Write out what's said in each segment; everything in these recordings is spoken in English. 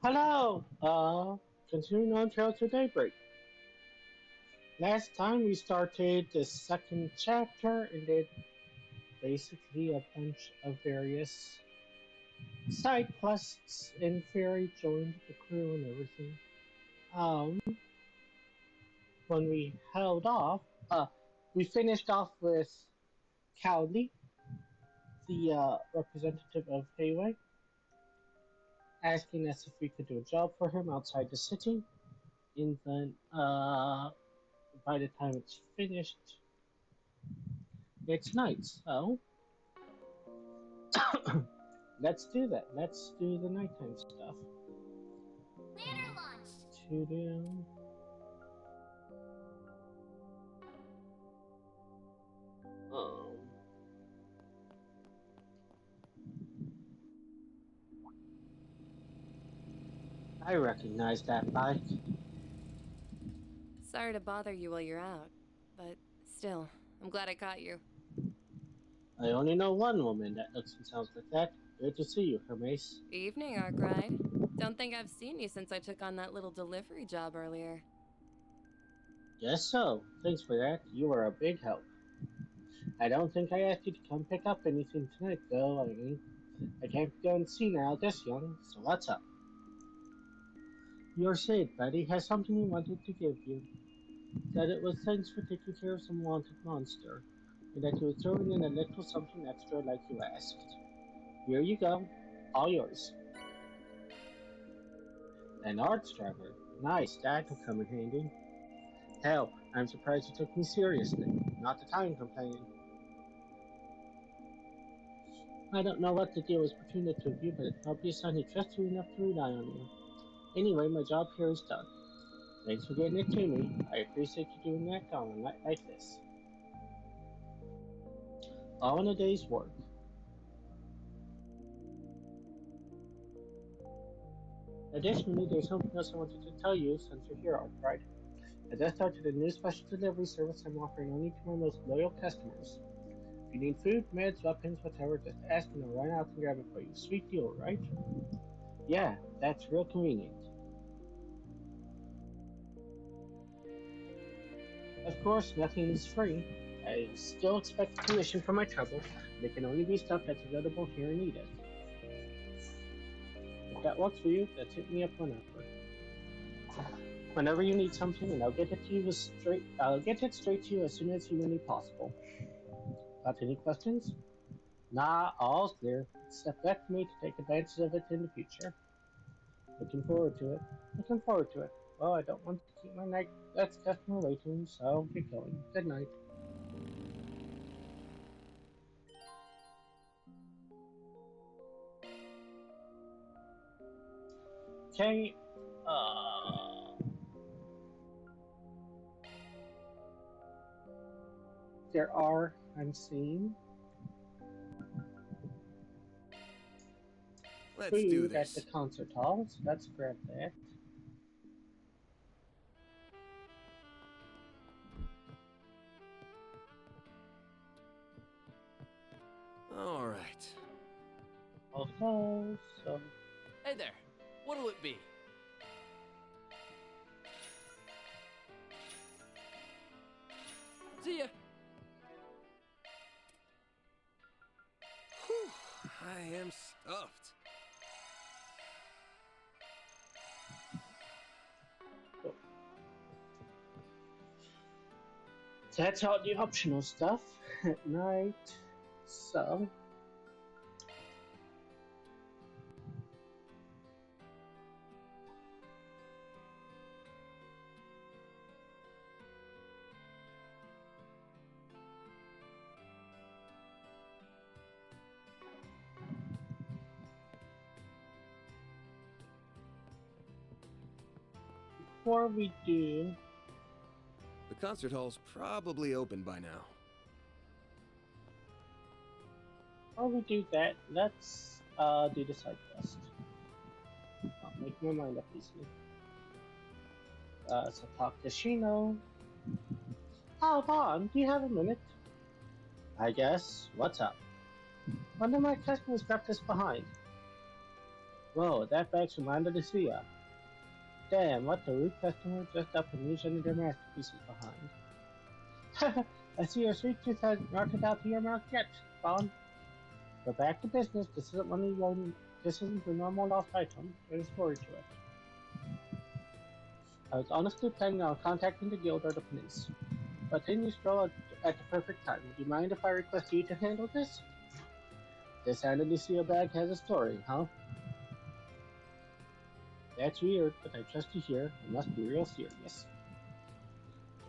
Hello! Continuing on Trail to Daybreak. Last time we started the second chapter and did basically a bunch of various side quests and Fairy joined the crew and everything. Um, when we held off, we finished off with Cowley, the representative of Hayway, asking us if we could do a job for him outside the city. And then, by the time it's finished, it's night, so let's do that. Let's do the nighttime stuff. Banner launched. To do. Um, I recognize that bike. Sorry to bother you while you're out, but still, I'm glad I caught you. I only know one woman that looks and sounds like that. Good to see you, Hermes. Evening, Arkwright. Don't think I've seen you since I took on that little delivery job earlier. Yes, so. Thanks for that. You were a big help. I don't think I asked you to come pick up anything tonight, though. I can't be going senile this young, so what's up? Your Sid, buddy, has something he wanted to give you. Said it was thanks for taking care of some wanted monster, and that he was throwing in a little something extra like you asked. Here you go. All yours. An art striker. Nice, that will come in handy. Hell, I'm surprised you took me seriously. Not the time complaining. I don't know what the deal is between the two of you, but it's obvious I trust you enough to rely on you. Anyway, my job here is done. Thanks for getting it to me. I appreciate you doing that on a night like this. All in a day's work. Additionally, there's something else I wanted to tell you since you're here, Arkwright. I just started a new special delivery service I'm offering only to my most loyal customers. If you need food, meds, weapons, whatever, just ask and I'll run out and grab it for you. Sweet deal, right? Yeah, that's real convenient. Of course, nothing is free. I still expect a commission for my trouble, but it can only be stuff that's available here in Edith. If that works for you, just hit me up whenever you need something, and I'll get it to you straight. I'll get it straight to you as soon as humanly possible. Got any questions? Nah, all's clear. Step back to me to take advantage of it in the future. Looking forward to it. Looking forward to it. Well, I don't want to keep my next customer waiting, so I'll get going. Good night. Okay. There are, I'm seeing, Let's do food at the this. concert hall, so let's grab that. All right. Also, so Hey there. What'll it be? See ya. Whew, I am stuffed. that's all the optional stuff at night. So, before we do, The concert hall's probably open by now. let's do the side quest. I'll make my mind up easily. So talk to Shino. Oh, Vaughn, do you have a minute? I guess. What's up? One of my customers left us behind. Whoa, that bag's from Andalusia. Damn, what the rude customer just up and using their masterpieces behind. I see your sweet tooth hasn't rotted out to your mouth yet, Bond. But back to business. This isn't your normal lost item. There's a story to it. I was honestly planning on contacting the guild or the police, but then you stroll at the perfect time. Would you mind if I request you to handle this? This Andalusia bag has a story, huh? That's weird, but I trust you here. It must be real serious.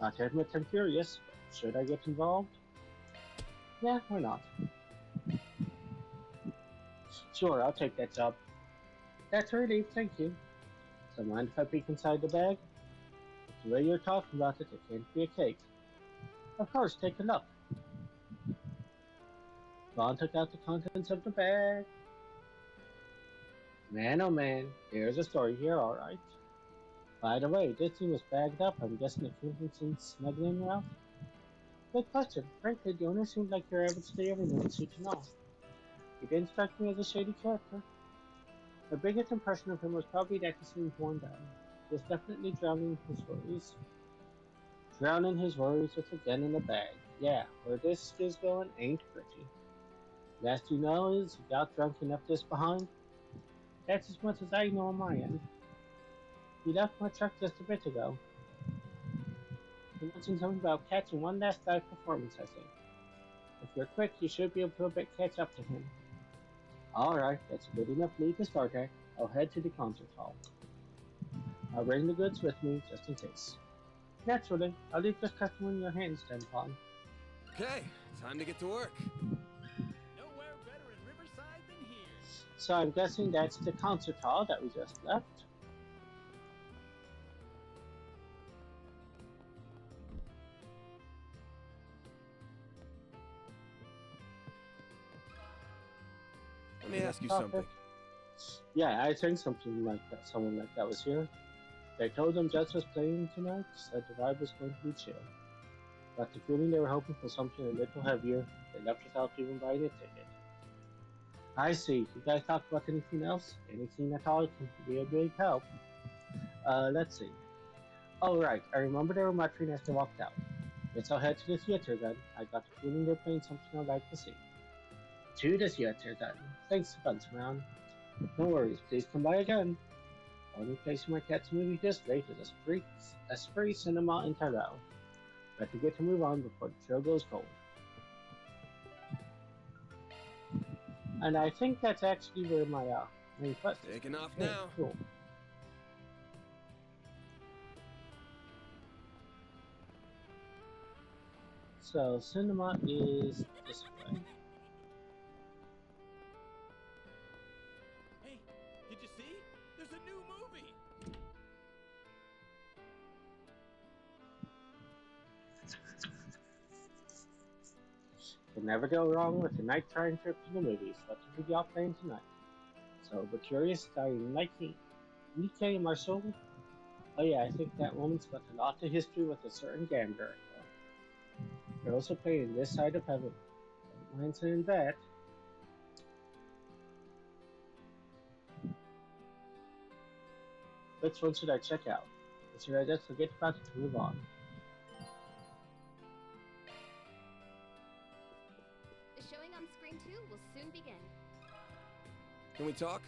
Not to admit I'm curious, but should I get involved? Yeah, why not? Sure, I'll take that job. That's a relief, thank you. So mind if I peek inside the bag? The way you're talking about it, it can't be a cake. Of course, take a look. Vaughn took out the contents of the bag. Man, oh man, there's a story here, alright. By the way, this thing was bagged up. I'm guessing it came from some smuggling route? Good question. Frankly, the owner seemed like your average day everyone suit to know. He didn't strike me as a shady character. My biggest impression of him was probably that he seemed worn down. He was definitely drowning in his worries. Drowning his worries with a gun in a bag. Yeah, where this is going ain't pretty. Last you know is he got drunk and left this behind. That's as much as I know on my end. He left my truck just a bit ago. He mentioned something about catching one last live performance, I think. If you're quick, you should be able to catch up to him. Alright, that's a good enough lead to start at. I'll head to the concert hall. I'll bring the goods with me, just in case. Naturally, I'll leave this customer in your hands, then, Pawn. Okay, time to get to work. Nowhere better in Riverside than here. So I'm guessing that's the concert hall that we just left. Let me ask you something. Yeah, I think something like that. Someone like that was here. They told them Jets was playing tonight, said the vibe was going to be chill. Got the feeling they were hoping for something a little heavier. They left without even buying a ticket. I see. You guys talk about anything else? Anything at all can be a big help. Let's see. Oh, right. I remember they were muttering as they walked out. Let's all head to the theater then. I got the feeling they're playing something I'd like to see. To the theater then. Thanks a bunch, man. No worries. Please come by again. Only place my cat's movie this late is a spree cinema in Tyrell. Better get to move on before the trail goes cold. And I think that's actually where my main quest is. Taking off Yeah, now. cool. So cinema is this way. Hey, did you see? There's a new movie. Can never go wrong with a nighttime trip to the movies. What did we got playing tonight? So, but curious, starring Nike Marceau. Oh yeah, I think that woman's got a lot of history with a certain gambler. They're also playing This Side of Heaven. Don't mind saying that. Which one should I check out? Or should I just forget about it to move on? The showing on screen 2 will soon begin. Can we talk?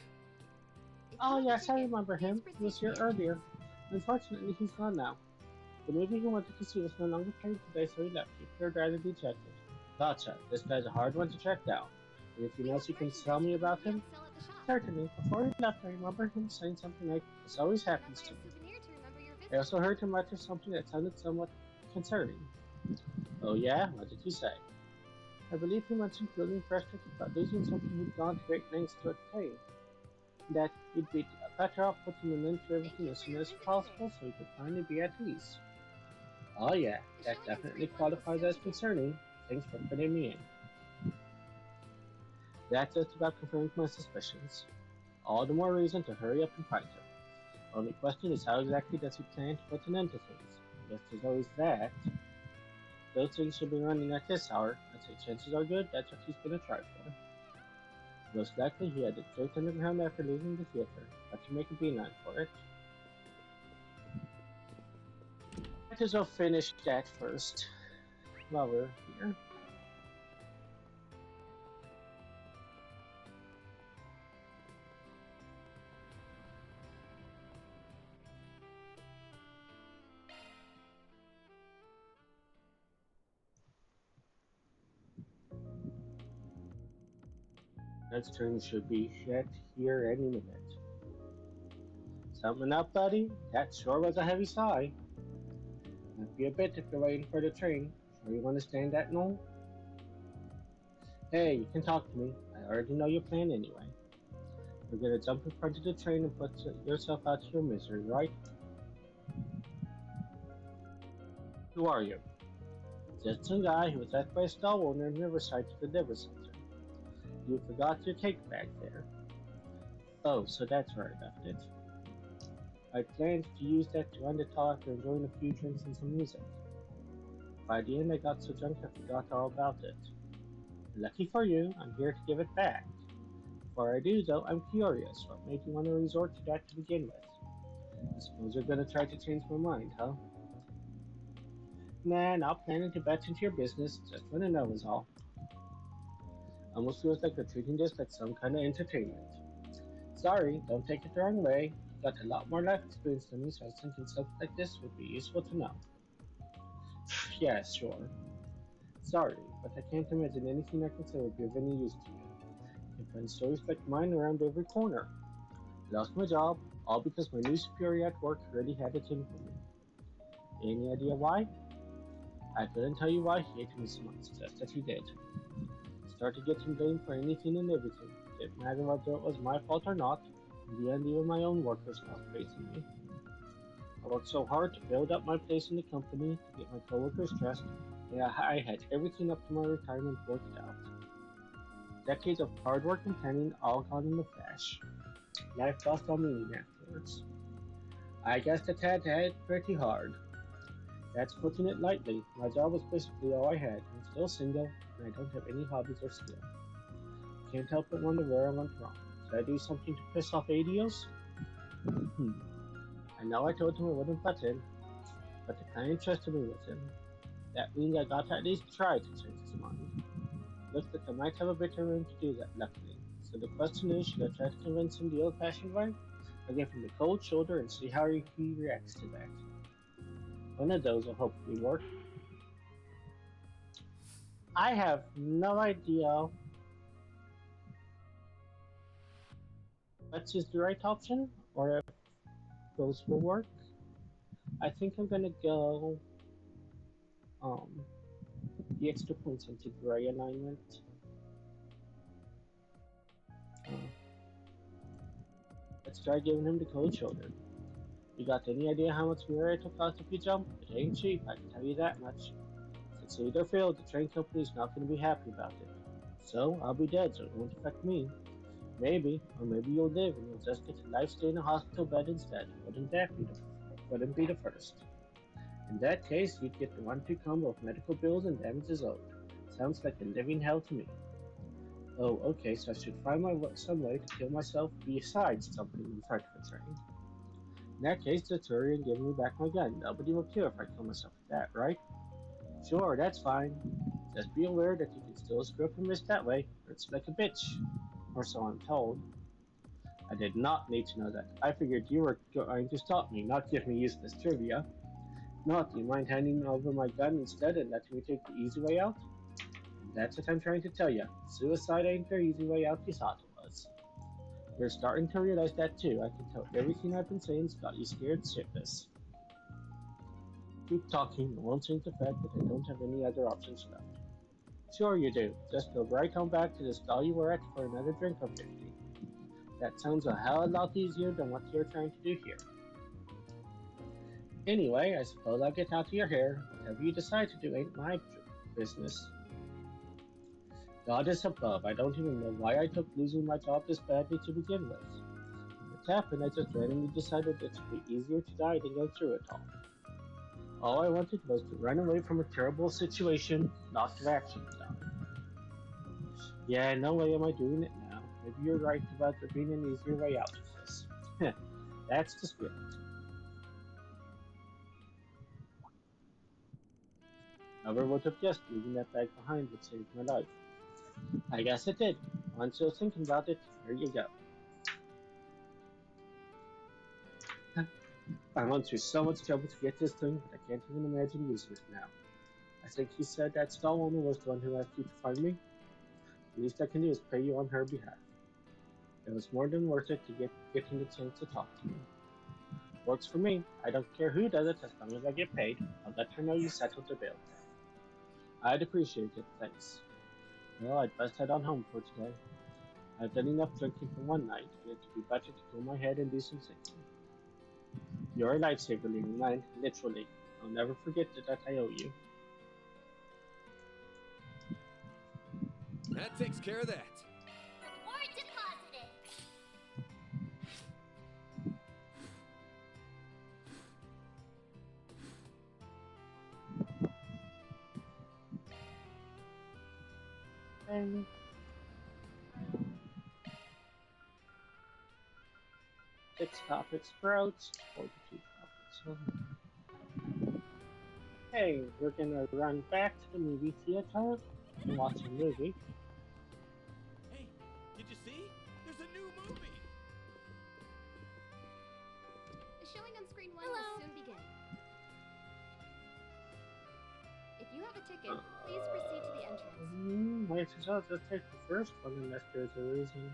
If Oh you have a yes, I ticket, remember please him. He proceed was to here the earlier. entrance. Unfortunately, he's gone now. The movie he wanted to see was no longer playing today, so he left. He appeared rather dejected. Gotcha. This guy's a hard one to track down. Anything else you can tell me about him? Sell at the shop. Certainly. Before he left, I remember him saying something like, "This always Drop happens by to a me." souvenir to remember your I visit. also heard him utter something that sounded somewhat concerning. Oh yeah? What did he say? I believe he mentioned feeling frustrated about losing something he'd gone to great lengths to obtain. That he'd be better off putting an end to everything as soon as possible so he could finally be at ease. Oh yeah, that definitely qualifies as concerning. Thanks for putting me in. That just about confirms my suspicions. All the more reason to hurry up and find him. Only question is how exactly does he plan to put an end to things? I guess there's always that. Those things should be running at this hour. I'd say chances are good that's what he's gonna try for. Most likely he headed straight underground after leaving the theater. Got to make a beeline for it. Might as well finish that first while we're here. Next turn should be hit here any minute. Something up, buddy? That sure was a heavy sigh. Might be a bit if you're waiting for the train. Sure you want to stand that no? Hey, you can talk to me. I already know your plan anyway. You're gonna jump in front of the train and put yourself out of your misery, right? Who are you? Just some guy who was asked by a stall owner in Riverside to deliver something. You forgot your cake bag there. Oh, so that's where I left it. I planned to use that to end the talk after enjoying a few drinks and some music. By the end, I got so drunk I forgot all about it. Lucky for you, I'm here to give it back. Before I do, though, I'm curious. What made you want to resort to that to begin with? I suppose you're gonna try to change my mind, huh? Nah, not planning to bet into your business. Just wanna know is all. Almost feels like we're treating this like some kind of entertainment. Sorry, don't take it the wrong way. You've got a lot more life experience than me, so I was thinking something like this would be useful to know. Yeah, sure. Sorry, but I can't imagine anything I can say would be of any use to you. You can find stories like mine around every corner. I lost my job, all because my new superior at work really had it in for me. Any idea why? I couldn't tell you why he hated me so much, just that he did. Started getting blamed for anything and everything. Didn't matter whether it was my fault or not. In the end, even my own workers stopped praising me. I worked so hard to build up my place in the company, to get my coworkers trust. Yeah, I had everything up to my retirement worked out. Decades of hard work and planning all gone in a flash. Life lost all meaning afterwards. I guess that had to hit pretty hard. That's putting it lightly. My job was basically all I had. I'm still single, and I don't have any hobbies or skill. Can't help but wonder where I went wrong. Did I do something to piss off Adios? I know I told him I wouldn't butt in, but the client trusted me with him. That means I got to at least try to change his mind. Looks like I might have a bit of room to do that, luckily. So the question is, should I try to convince him the old-fashioned way, or give him the cold shoulder and see how he reacts to that? One of those will hopefully work. I have no idea which is the right option, or if those will work. I think I'm gonna go um, the extra points into gray alignment. Uh, let's try giving him the cold shoulder. You got any idea how much mirror it took out if you jump? It ain't cheap, I can tell you that much. Succeed or fail, the train company's not going to be happy about it. So, I'll be dead, so it won't affect me. Maybe, or maybe you'll live and you'll just get a life stay in a hospital bed instead. Wouldn't be the first. In that case, you'd get the 1-2 combo of medical bills and damages owed. Sounds like a living hell to me. Oh, okay, so I should find some way to kill myself besides jumping in front of a train. In that case, just hurry and give me back my gun. Nobody will care if I kill myself with that, right? Sure, that's fine. Just be aware that you can still screw up and miss that way. Hurts like a bitch. Or so I'm told. I did not need to know that. I figured you were going to stop me, not give me useless trivia. Not, do you mind handing over my gun instead and letting me take the easy way out? That's what I'm trying to tell you. Suicide ain't the easy way out you thought it was. You're starting to realize that too. I can tell everything I've been saying's got you scared shitless. Keep talking, it won't change the fact that I don't have any other options left. Sure you do. Just go right on back to the stall you were at for another drink of 50. That sounds a hell of a lot easier than what you're trying to do here. Anyway, I suppose I'll get out of your hair. Whatever you decide to do ain't my business. God is above, I don't even know why I took losing my job this badly to begin with. When it happened, I just randomly decided it would be easier to die than go through it all. All I wanted was to run away from a terrible situation, not to actually die. Yeah, no way am I doing it now. Maybe you're right about there being an easier way out of this. That's the spirit. Never would have guessed leaving that bag behind would save my life. I guess it did. Once you're thinking about it, here you go. I went through so much trouble to get this thing, I can't even imagine losing it now. I think he said that stall owner was the one who asked you to find me. The least I can do is pay you on her behalf. It was more than worth it to getting the chance to talk to you. Works for me. I don't care who does it as long as I get paid. I'll let her know you settled the bill. I'd appreciate it, thanks. Well, I'd best head on home for today. I've done enough drinking for one night, and it'd be better to cool my head and do some thinking. You're a lifesaver, Lean Line, literally. I'll never forget the debt I owe you. That takes care of that. Reward deposited. And 6 topic sprouts, 42 topics. Hey, we're gonna run back to the movie theater and watch a movie. Hey, did you see? There's a new movie. The showing on screen 1 Hello. will soon begin. If you have a ticket, please proceed to the entrance. Might as well just take the first one unless there's a reason.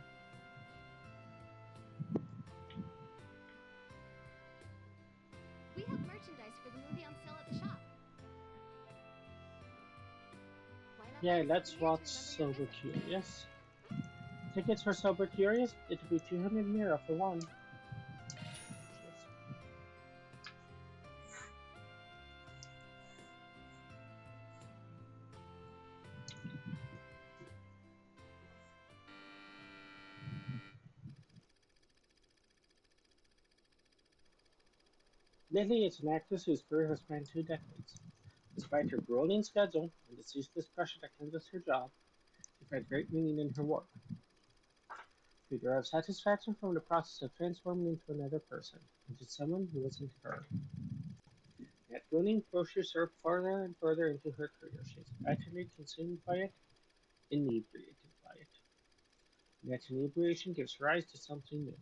We have merchandise for the movie on sale at the shop. Why not Yeah, buy a let's souvenir to watch remember your Sober visit? Curious. Tickets for Sober Curious? It'll be 200 Mira for one. Lily is an actress whose career has spanned 2 decades. Despite her grueling schedule and the ceaseless pressure that comes with her job, she finds great meaning in her work. She derives satisfaction from the process of transforming into another person, into someone who isn't her. That grueling pushes her further and further into her career. She is utterly consumed by it, inebriated by it. And that inebriation gives rise to something new.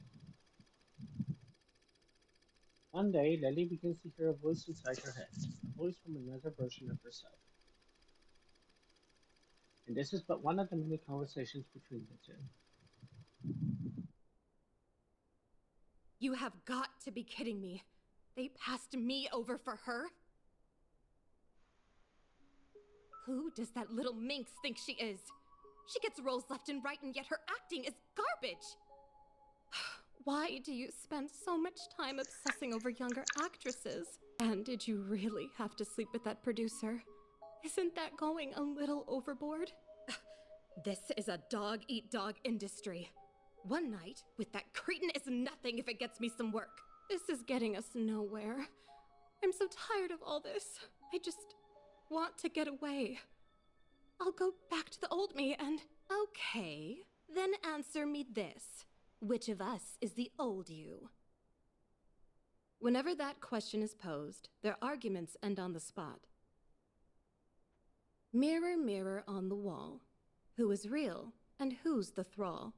One day, Lily begins to hear a voice inside her head, a voice from another version of herself. And this is but one of the many conversations between the two. You have got to be kidding me. They passed me over for her? Who does that little minx think she is? She gets roles left and right, and yet her acting is garbage. Why do you spend so much time obsessing over younger actresses? And did you really have to sleep with that producer? Isn't that going a little overboard? This is a dog-eat-dog industry. One night with that cretin is nothing if it gets me some work. This is getting us nowhere. I'm so tired of all this. I just want to get away. I'll go back to the old me and... Okay, then answer me this. Which of us is the old you? Whenever that question is posed, their arguments end on the spot. Mirror, mirror on the wall, who is real and who's the thrall?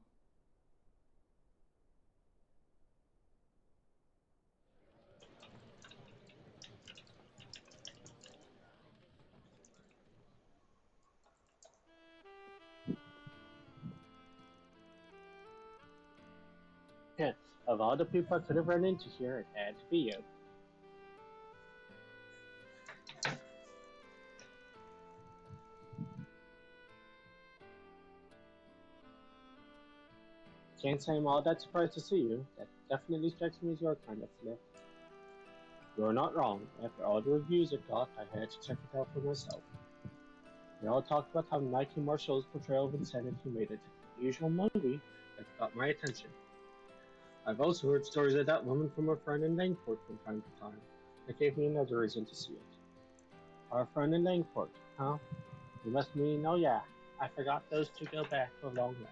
Yeah, of all the people I could have run into here, it had to be you. Can't say I'm all that surprised to see you. That definitely strikes me as your kind of flick. You're not wrong. After all the reviews it got, I had to check it out for myself. They all talked about how Nike Marshall's portrayal of insanity made it an unusual movie that got my attention. I've also heard stories of that woman from a friend in Langport from time to time. That gave me another reason to see it. Our friend in Langport, huh? You must mean, oh yeah, I forgot those two go back a long way.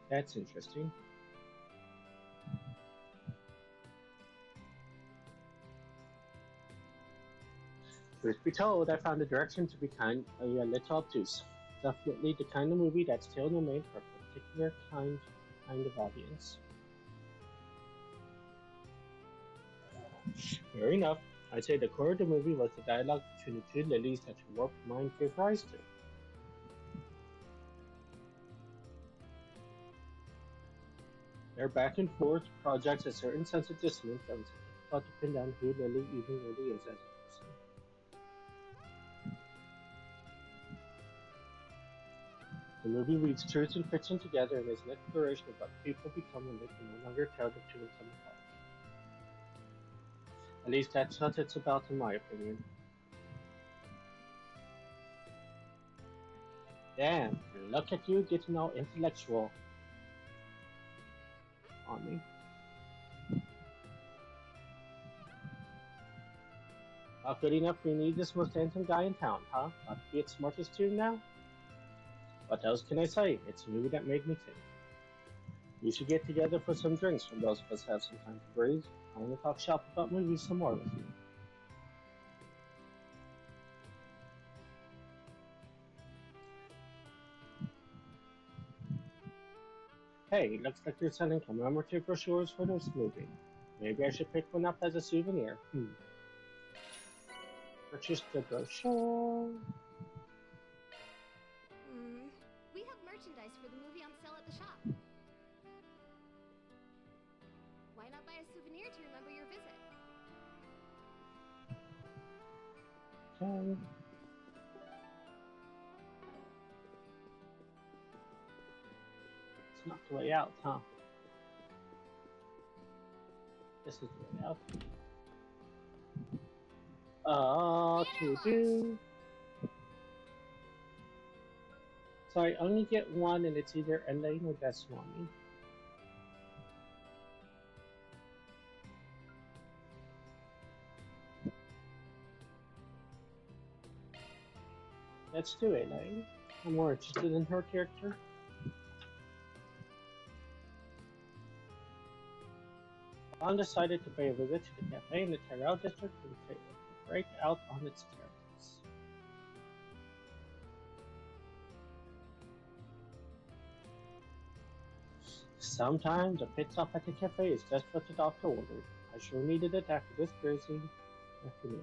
That's interesting. Truth be told, I found the direction to be a little obtuse. Definitely the kind of movie that's tailor-made for a particular kind of audience. Fair enough. I'd say the core of the movie was the dialogue between the two lilies that your warped mind gave rise to. Their back and forth projects a certain sense of dissonance that was difficult to pin down who Lily even really is as a person. The movie weaves truth and fiction together and is an exploration of what people become when they can no longer tell the two and some apart. At least that's what it's about in my opinion. Damn, look at you getting all intellectual on me. Not good enough for you need this most handsome guy in town, huh? Not to be its smartest tune now? What else can I say? It's a movie that made me think. We should get together for some drinks when those of us have some time to breathe. I want to talk shop about movies some more with you. Hey, looks like you're selling commemorative brochures for this movie. Maybe I should pick one up as a souvenir. Purchase the brochure. We have merchandise for the movie on sale at the shop. Why not buy a souvenir to remember your visit? Okay. It's not the way out, huh? This is the way out. To do. So I only get one, and it's either Elaine or Deswani. Let's do it, Elaine. I'm more interested in her character. Ron decided to pay a visit to the cafe in the Terrell district and break out on its terrace. Sometimes a pit stop at the cafe is just what the doctor ordered. I sure needed it after this busy afternoon.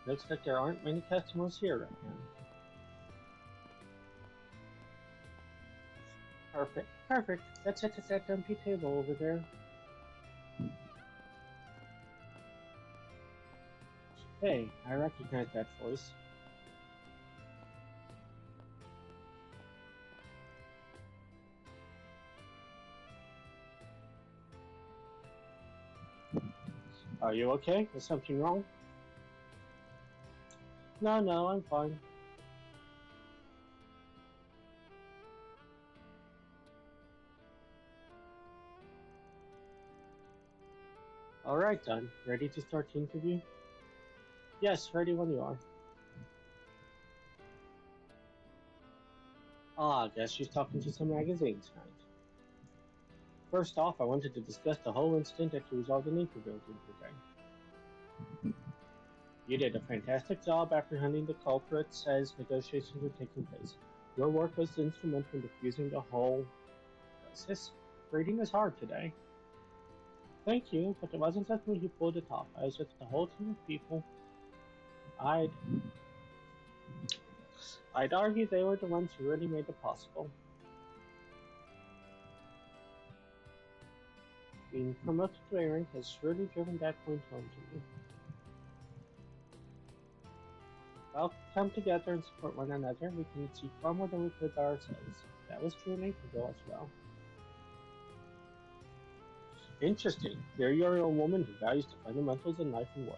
Looks like there aren't many customers here right now. Perfect. Let's sit at that empty table over there. Hey, I recognize that voice. Are you okay? Is something wrong? No, I'm fine. Alright then, ready to start the interview? Yes, ready when you are. I guess she's talking to some magazine tonight. First off, I wanted to discuss the whole incident at the Resolve the Nature building today. You did a fantastic job apprehending the culprits as negotiations were taking place. Your work was instrumental in diffusing the whole crisis. Reading is hard today. Thank you, but it wasn't just me who pulled it off. I was with a whole team of people. I'd argue they were the ones who really made it possible. Being promoted to A rank has surely driven that point home to me. Well, come together and support one another. We can achieve far more than we could by ourselves. That was true in April as well. Interesting. Here you are a woman who values the fundamentals in life and work.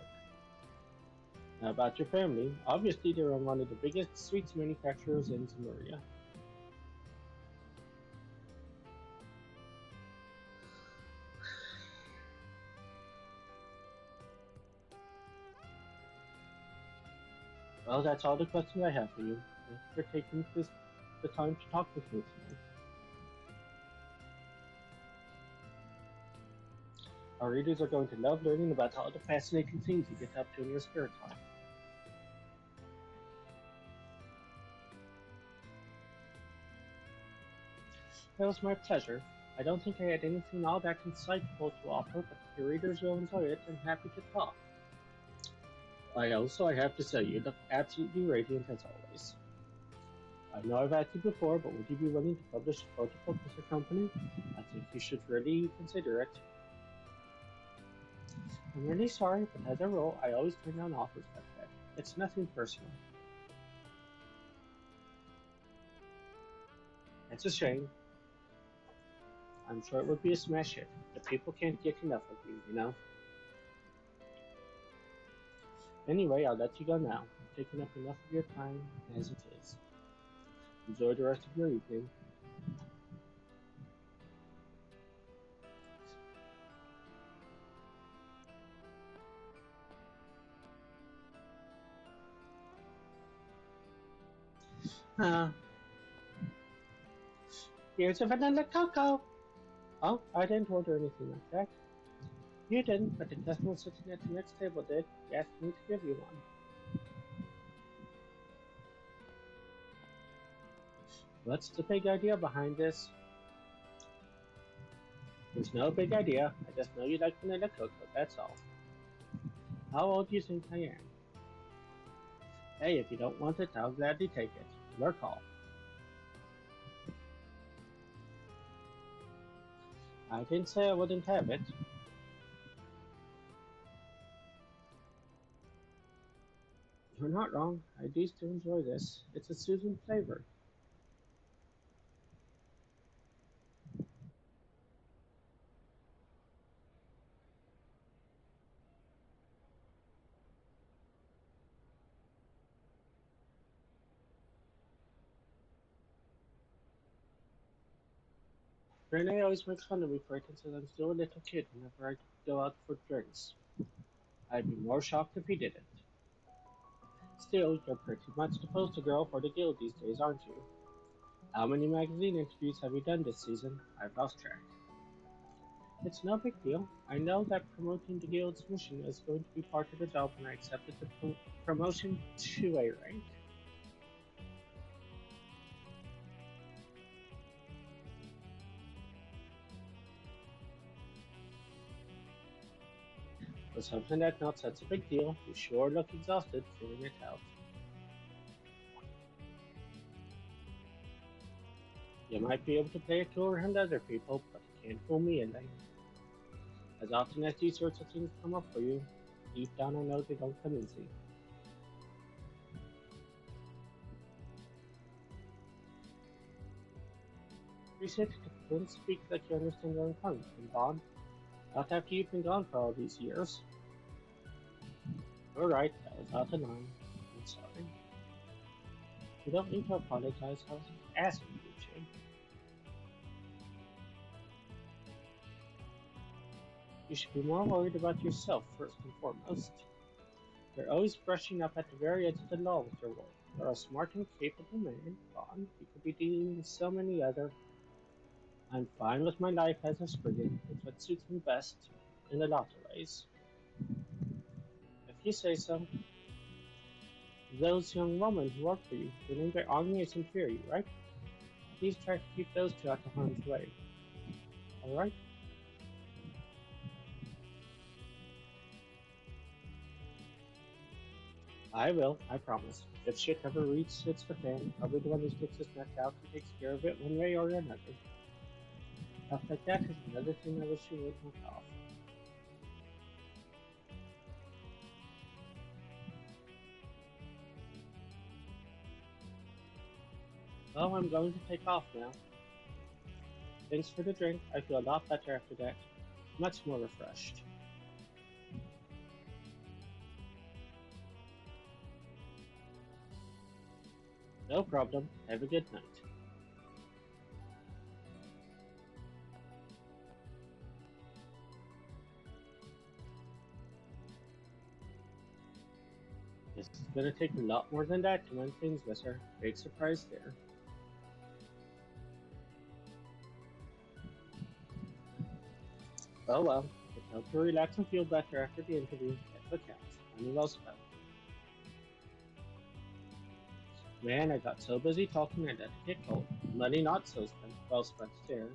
Now about your family. Obviously, they're one of the biggest sweets manufacturers in Zemuria. Well, that's all the questions I have for you. Thank you for taking the time to talk with me today. Our readers are going to love learning about all the fascinating things you get up to in your spare time. It was my pleasure. I don't think I had anything all that insightful to offer, but if your readers will enjoy it, I'm happy to talk. I have to say, you look absolutely radiant as always. I know I've asked you before, but would you be willing to publish a photo book with your company? I think you should really consider it. I'm really sorry, but as a rule, I always turn down offers like that. It's nothing personal. It's a shame. I'm sure it would be a smash hit. The people can't get enough of you, you know? Anyway, I'll let you go now. I've taken up enough of your time as it is. Enjoy the rest of your evening. Uh, Here's a vanilla cocoa. Oh, I didn't order anything like that. You didn't, but the customer sitting at the next table did. He asked me to give you one. What's the big idea behind this? There's no big idea. I just know you like vanilla cocoa, that's all. How old do you think I am? Hey, if you don't want it, I'll gladly take it. Your call. I didn't say I wouldn't have it. You're not wrong. I do still enjoy this. It's a soothing flavor. Renee always makes fun of me for it and says I'm still a little kid whenever I go out for drinks. I'd be more shocked if he didn't. Still, you're pretty much the poster girl for the guild these days, aren't you? How many magazine interviews have you done this season? I've lost track. It's no big deal. I know that promoting the guild's mission is going to be part of the job, and I accepted the promotion to A rank. For something that's not such a big deal, you sure look exhausted filling it out. You might be able to play it to around other people, but you can't fool me in there. As often as these sorts of things come up for you, deep down I know they don't come easy. Appreciate it if you don't speak like you understand where I'm coming from, Bond. Not after you've been gone for all these years. Alright, that was out of line. I'm sorry. You don't need to apologize, I was asking you to. You should be more worried about yourself first and foremost. You're always brushing up at the very edge of the law with your work. You're a smart and capable man, Bond. You could be dealing with so many other. I'm fine with my life as a Spriggan. It's what suits me best in a lot of ways. If you say so. Those young women who work for you, they think their army isn't fear you, right? Please try to keep those two out of harm's way. Alright? I will, I promise. If shit ever hits the fan, I'll be the one who sticks his neck out and takes care of it one way or another. Stuff like that is another thing I wish you would knock off. Well, I'm going to take off now. Thanks for the drink. I feel a lot better after that. Much more refreshed. No problem. Have a good night. It's gonna take a lot more than that to win things with her. Big surprise there. Oh well, it helped her relax and feel better after the interview. That's what counts. Money well spent. Man, I got so busy talking I let it get cold. Money not so spent, well spent there.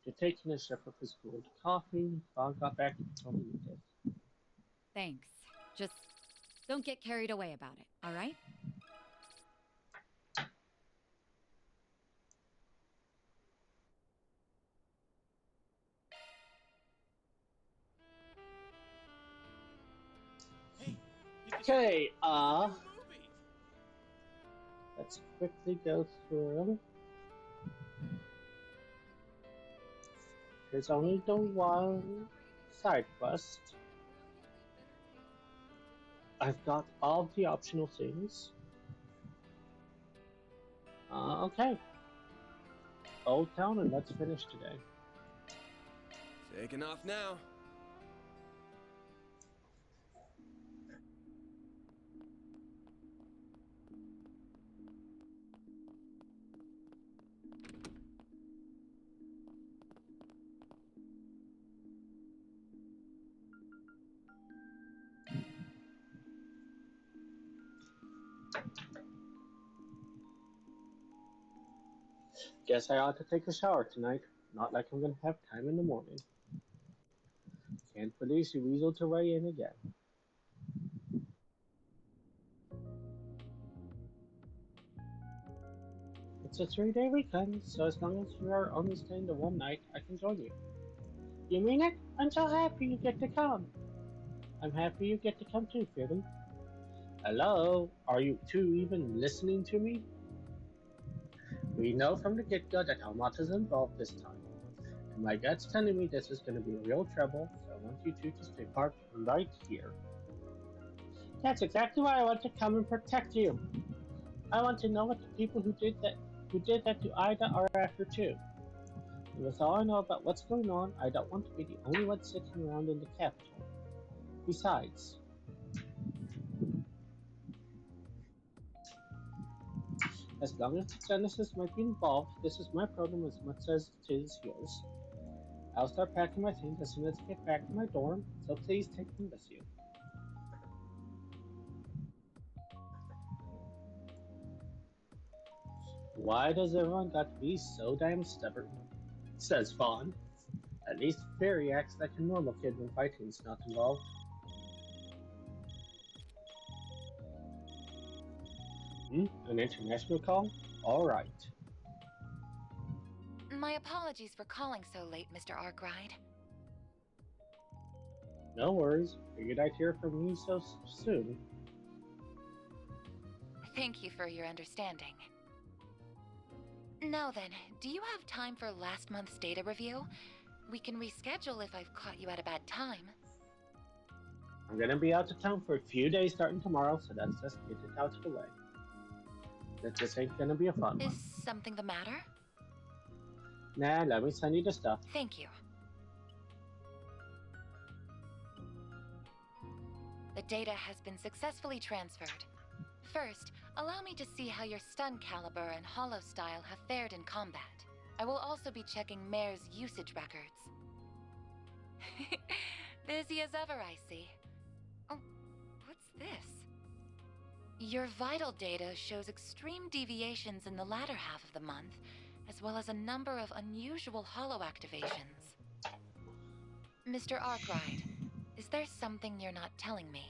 To taking a sip of his cold coffee, Bob got back and told me this. Thanks. Just don't get carried away about it, all right? Hey, did you see? Okay, There's a new movie. let's quickly go through. There's only the one side quest. I've got all the optional things. Okay. Old Town, and let's finish today. Taking off now. Guess I ought to take a shower tonight. Not like I'm gonna have time in the morning. Can't release your weasel to weigh in again. It's a 3-day weekend, so as long as you are only staying the one night, I can join you. You mean it? I'm so happy you get to come. I'm happy you get to come too, Phoebe. Hello? Are you two even listening to me? We know from the get-go that Helmut is involved this time. And my gut's telling me this is going to be real trouble, so I want you two to stay parked right here. That's exactly why I want to come and protect you. I want to know what the people who did that to Ida are after too. And with all I know about what's going on, I don't want to be the only one sitting around in the capital. Besides, as long as Genesis might be involved, this is my problem as much as it is yours. I'll start packing my things as soon as I get back to my dorm, so please take them with you. Why does everyone got to be so damn stubborn? Says Vaughn. At least Barry acts like a normal kid when fighting's not involved. An international call? Alright. My apologies for calling so late, Mr. Arkwright. No worries. Figured I'd hear from you so soon. Thank you for your understanding. Now then, do you have time for last month's data review? We can reschedule if I've caught you at a bad time. I'm gonna be out of town for a few days starting tomorrow, so let's just get it out of the way. This ain't gonna be a fun one. Is something the matter? Nah, let me send you the stuff. Thank you. The data has been successfully transferred. First, allow me to see how your stun caliber and hollow style have fared in combat. I will also be checking Mare's usage records. Busy as ever, I see. Oh, what's this? Your vital data shows extreme deviations in the latter half of the month, as well as a number of unusual hollow activations. Mr. Arkwright, is there something you're not telling me?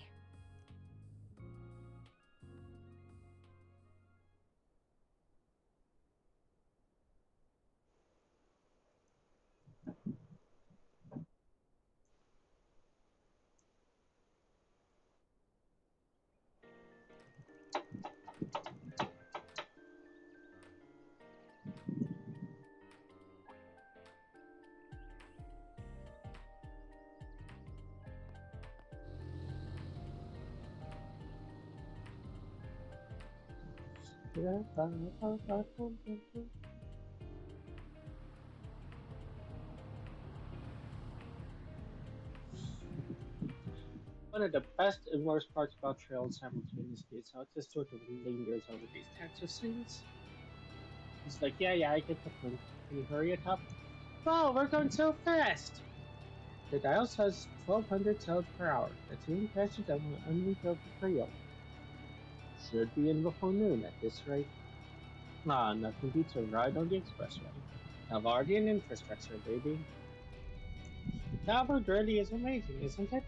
One of the best and worst parts about Trails simultaneously is how it just sort of lingers over these types of scenes. It's like, yeah, I get the point. Can you hurry it up? Wow, we're going so fast! The dial says 1200 cells per hour. That's even faster than my unrebuilt Creo. Should be in before noon at this rate. Ah, nothing beats a ride on the expressway. Navardian infrastructure, baby. Calvert really is amazing, isn't it?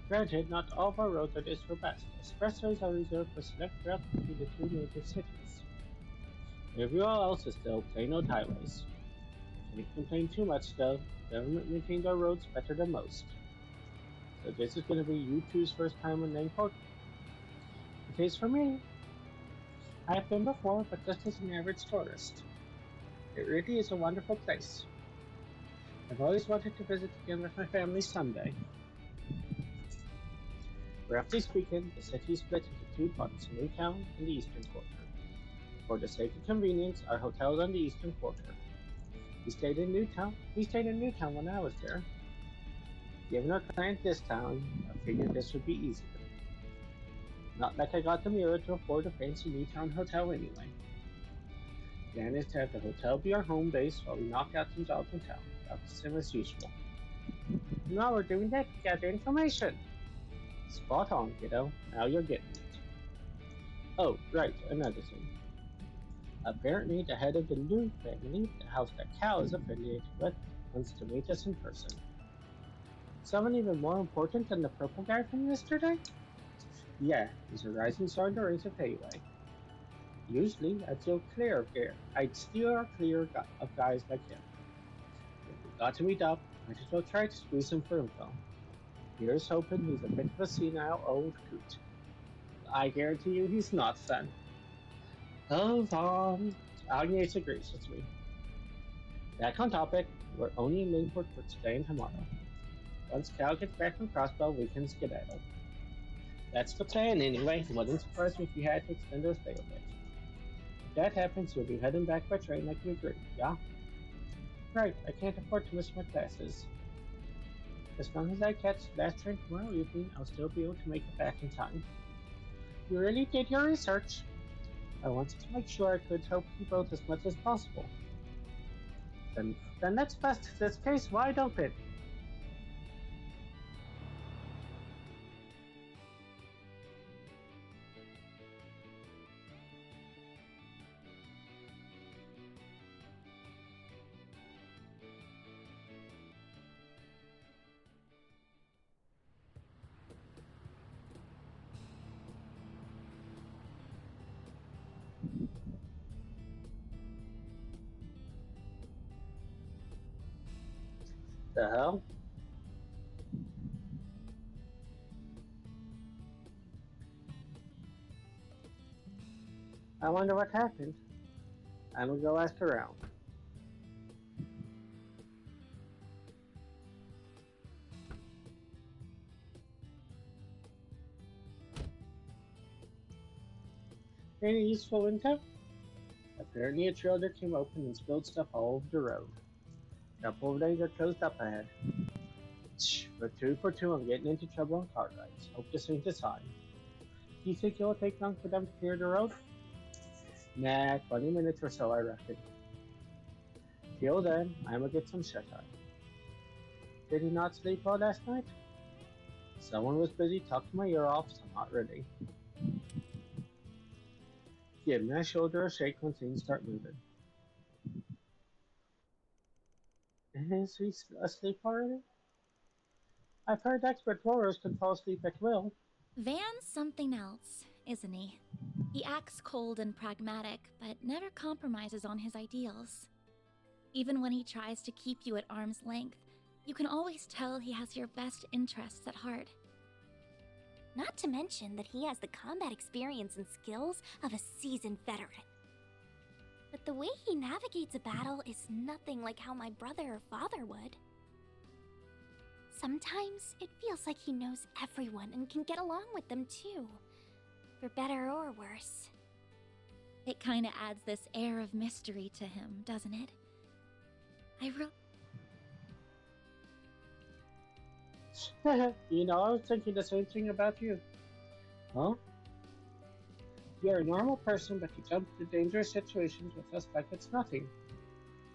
Granted, not all of our roads are this robust. Expressways are reserved for select routes between the two major cities. Everywhere else is still plain old highways. Can't complain too much though. Government maintains our roads better than most. So this is going to be you two's first time in Nangport. It is for me. I have been before, but just as an average tourist. It really is a wonderful place. I've always wanted to visit again with my family someday. Roughly speaking, the city is split into two parts, Newtown and the Eastern Quarter. For the sake of convenience, our hotel is on the Eastern Quarter. We stayed in Newtown when I was there. Given our client this town, I figured this would be easier. Not like I got the mirror to afford a fancy Newtown hotel anyway. Plan is to have the hotel be our home base while we knock out some jobs in town, about the same as usual. Now we're doing that to gather information. Spot on, kiddo. Now you're getting it. Oh, right, another thing. Apparently, the head of the Liu family, the house that Cal is affiliated with, wants to meet us in person. Someone even more important than the purple guy from yesterday? Yeah, he's a rising star in the ranks of Hayway. Usually, I'd steer clear of guys like him. If we got to meet up, might as well try to squeeze him for info. Here's hoping he's a bit of a senile old coot. I guarantee you he's not, son. Hold on. Agnes agrees with me. Back on topic, we're only in Mainport for today and tomorrow. Once Cal gets back from Crossbow, we can skedaddle. That's the plan anyway. Wouldn't surprise me if we had to extend our stay a bit. If that happens, we'll be heading back by train like we agreed, yeah? Right, I can't afford to miss my classes. As long as I catch the last train tomorrow evening, I'll still be able to make it back in time. You really did your research. I wanted to make sure I could help you both as much as possible. Then let's bust this case wide open. The hell? I wonder what happened. I'm gonna go ask around. Any useful intel? Apparently a trailer came open and spilled stuff all over the road. Couple of days are closed up ahead. We're 2 for 2 on getting into trouble on car rides. Hope this ain't a sign. Do you think it'll take long for them to clear the road? Nah, 20 minutes or so, I reckon. Till then, I'm gonna get some shut-eye. Did he not sleep well last night? Someone was busy talking my ear off, so not really. Give my shoulder a shake when things start moving. Is he asleep already? I've heard expert roarers can fall asleep at will. Van's something else, isn't he? He acts cold and pragmatic, but never compromises on his ideals. Even when he tries to keep you at arm's length, you can always tell he has your best interests at heart. Not to mention that he has the combat experience and skills of a seasoned veteran. But the way he navigates a battle is nothing like how my brother or father would. Sometimes it feels like he knows everyone and can get along with them too. For better or worse. It kinda adds this air of mystery to him, doesn't it? You know, I was thinking the same thing about you. Huh? You're a normal person, but you jump into dangerous situations with us like it's nothing.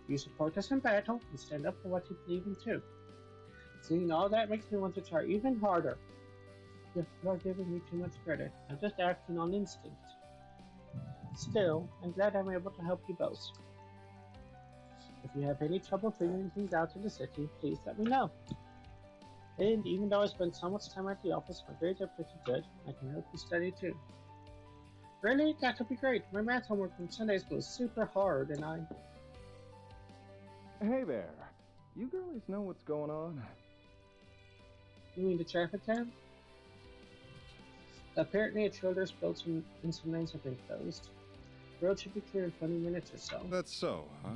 You support us in battle and stand up for what you believe in too. Seeing all that makes me want to try even harder. You're giving me too much credit. I'm just acting on instinct. Still, I'm glad I'm able to help you both. If you have any trouble figuring things out in the city, please let me know. And even though I spend so much time at the office, my grades are pretty good. I can help you study too. Really? That would be great. My math homework from Sunday school is super hard, and I... Hey there. You girlies know what's going on? You mean the traffic jam? Apparently, a trailer spilled and some lanes have been closed. The road should be clear in 20 minutes or so. That's so, huh?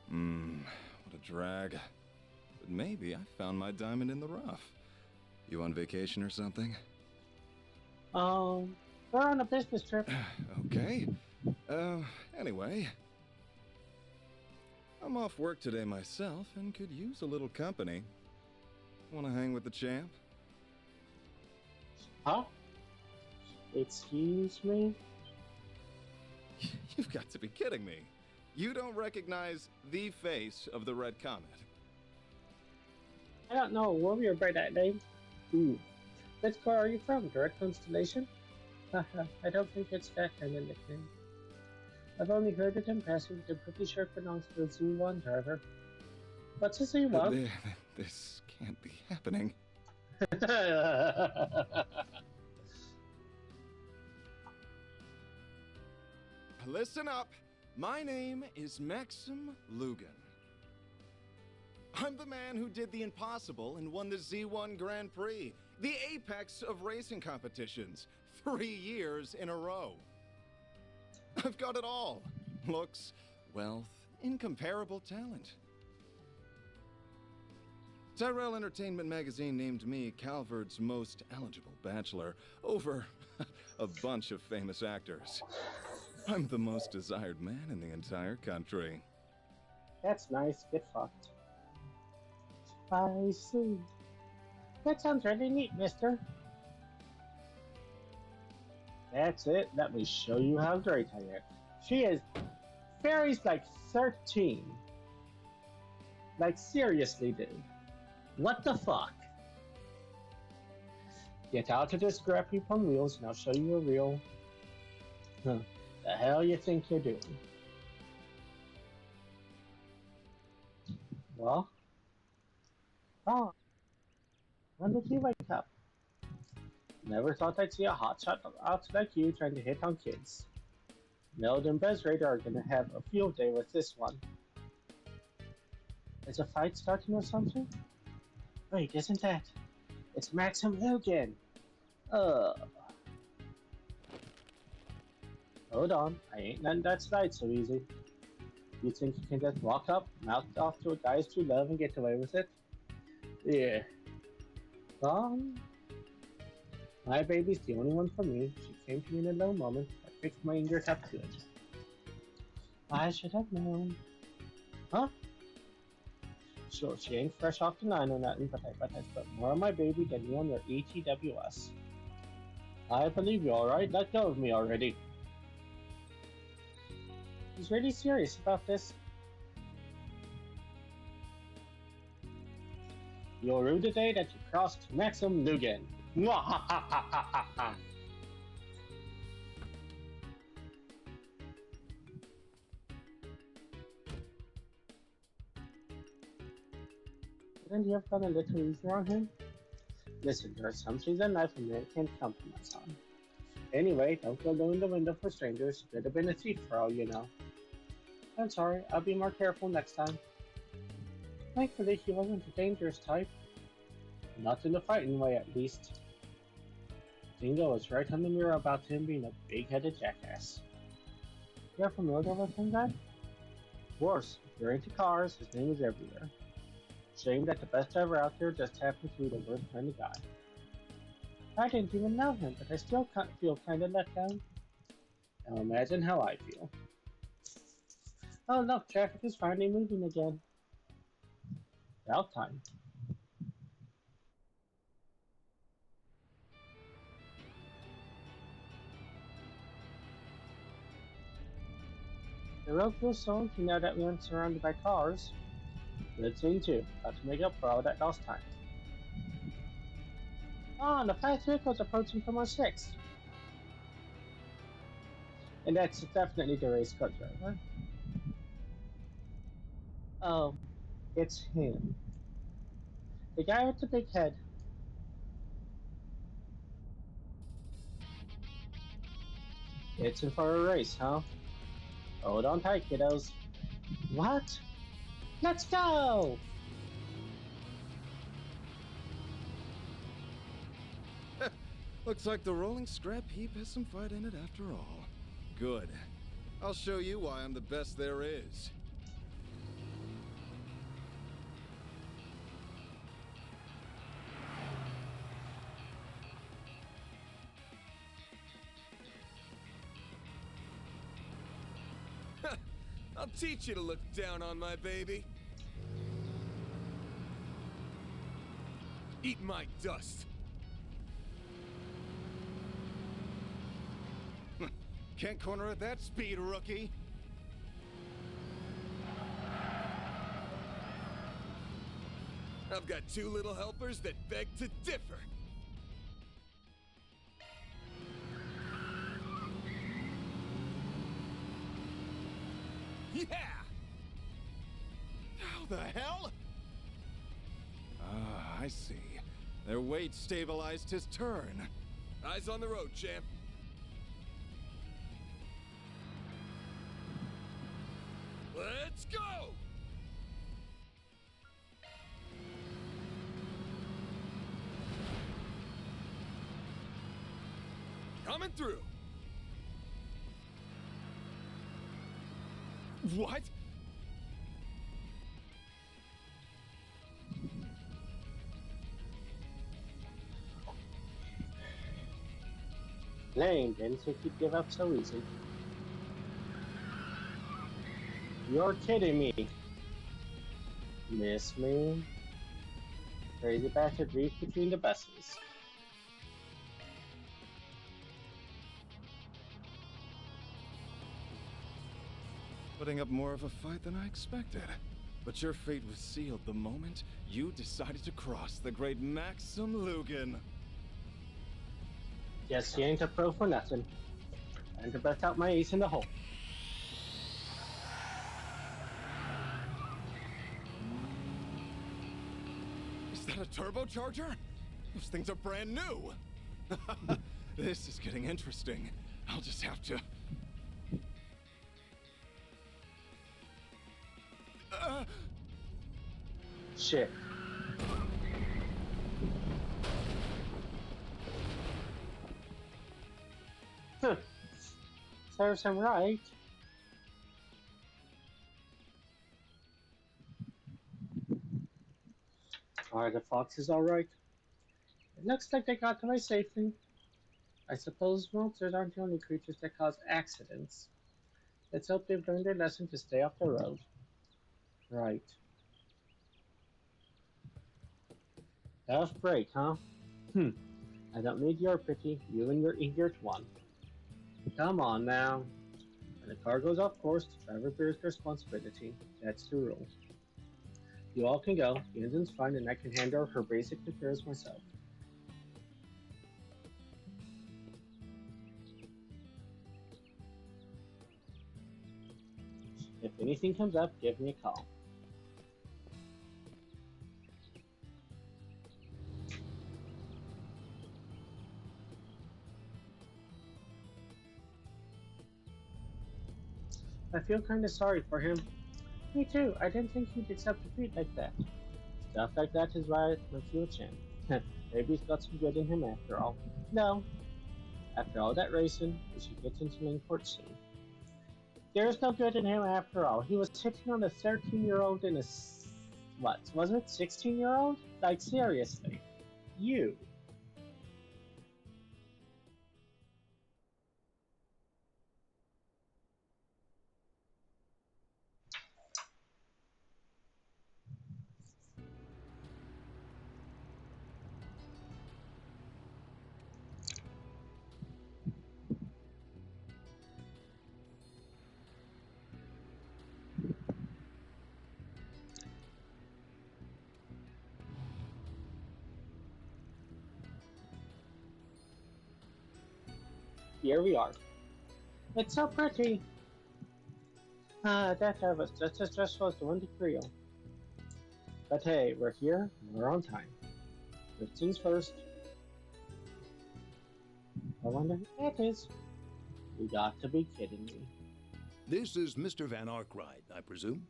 What a drag. But maybe I found my diamond in the rough. You on vacation or something? We're on a business trip. Okay. Anyway. I'm off work today myself and could use a little company. Wanna hang with the champ? Huh? Excuse me? You've got to be kidding me. You don't recognize the face of the Red Comet. I don't know a warrior by that name. Which car are you from? Direct Constellation? Haha, I don't think it's that kind of nickname. I've only heard it in passing, but I'm pretty sure it belongs to a Z1 driver. What's a Z1? This can't be happening. Listen up. My name is Maxim Lugan. I'm the man who did the impossible and won the Z1 Grand Prix, the apex of racing competitions, 3 years in a row. I've got it all. Looks, wealth, incomparable talent. Tyrell Entertainment Magazine named me Calvard's most eligible bachelor over a bunch of famous actors. I'm the most desired man in the entire country. That's nice. Get fucked. I see. That sounds really neat, mister. That's it. Let me show you how great I am. She is... Fairy's like 13. Like, seriously, dude. What the fuck? Get out of this scrap heap on wheels and I'll show you a real... Huh. The hell you think you're doing? Well? Oh. When did you wake up? Never thought I'd see a hotshot out like you trying to hit on kids. Neld and Bezrader are gonna have a field day with this one. Is a fight starting or something? Wait, isn't that? It's Maxim Lugan! Hold on, I ain't letting that slide so easy. You think you can just walk up, mouth off to a guy's true love and get away with it? Yeah. My baby's the only one for me. She came to me in a low moment. I fixed my injured up good. I should have known. Huh? Sure, she ain't fresh off the 9 or nothing, but I bet I spent more on my baby than you on your ETWS. I believe you, alright? Let go of me already. He's really serious about this. You'll rue the day that you crossed Maxim Lugan. Couldn't you have gone a little easier on him? Listen, there are some things in life a man can't compromise on. Anyway, don't go low in the window for strangers. You could have been a thief for all you know. I'm sorry, I'll be more careful next time. Thankfully, he wasn't a dangerous type. Not in the fighting way, at least. Dingo was right on the mirror about him being a big-headed jackass. You're familiar with him, guy? Of course, if you're into cars, his name is everywhere. Shame that the best driver out there just happened to be the worst kind of guy. I didn't even know him, but I still feel kind of let down. Now imagine how I feel. Oh look, traffic is finally moving again. About time. The road feels so empty now that we aren't surrounded by cars. Good scene too. Got to make up for all that lost time. Ah, the fast vehicle's approaching from our six. And that's definitely the race car driver. Oh, it's him. The guy with the big head. It's in for a race, huh? Hold on tight, kiddos. What? Let's go! Looks like the rolling scrap heap has some fight in it after all. Good. I'll show you why I'm the best there is. I'll teach you to look down on my baby. Eat my dust. Can't corner at that speed, rookie. I've got two little helpers that beg to differ. Yeah! How the hell? Ah, I see. Their weight stabilized his turn. Eyes on the road, champ. Let's go! Coming through. What? Lane didn't think he'd give up so easy. You're kidding me. Miss me? Crazy bastard reefed between the buses. Putting up more of a fight than I expected. But your fate was sealed the moment you decided to cross the great Maxim Lugan. Guess he ain't a pro for nothing. Time to bust out my ace in the hole. Is that a turbocharger? Those things are brand new. This is getting interesting. I'll just have to... Shit. Huh. Serves him right. Are the foxes alright? It looks like they got away safely. I suppose monsters aren't the only creatures that cause accidents. Let's hope they've learned their lesson to stay off the road. Right. Tough break, huh? I don't need your pity, you and your idiot one. Come on now. When a car goes off course, the driver bears the responsibility. That's the rule. You all can go. The engine's fine and I can handle her basic repairs myself. If anything comes up, give me a call. I feel kinda sorry for him. Me too, I didn't think he'd accept defeat like that. Stuff like that is why it makes you a champ. Maybe he's got some good in him after all. No. After all that racing, we should get into Langport soon. There's no good in him after all. He was hitting on a 13-year-old and a... what, was it? 16-year-old? Like, seriously. You. here we are. It's so pretty. That was just as stressful as the one to Creole. But hey, we're here, and we're on time. First things first. I wonder who that is. You got to be kidding me. This is Mr. Van Arkwright, I presume?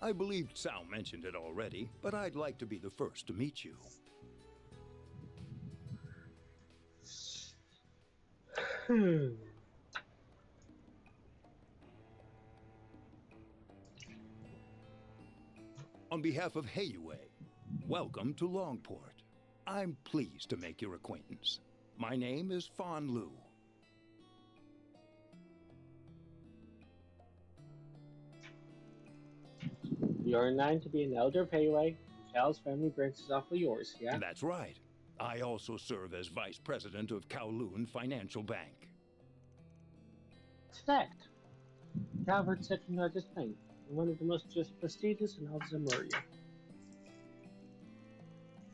I believe Sal mentioned it already, but I'd like to be the first to meet you. On behalf of Hayuway, welcome to Longport. I'm pleased to make your acquaintance. My name is Fawn Lu. You're in line to be an elder payway, and Cal's family branches off of yours, yeah? That's right. I also serve as vice president of Kowloon Financial Bank. What's that? Calvert's second largest bank, and one of the most prestigious in all of Zamuria.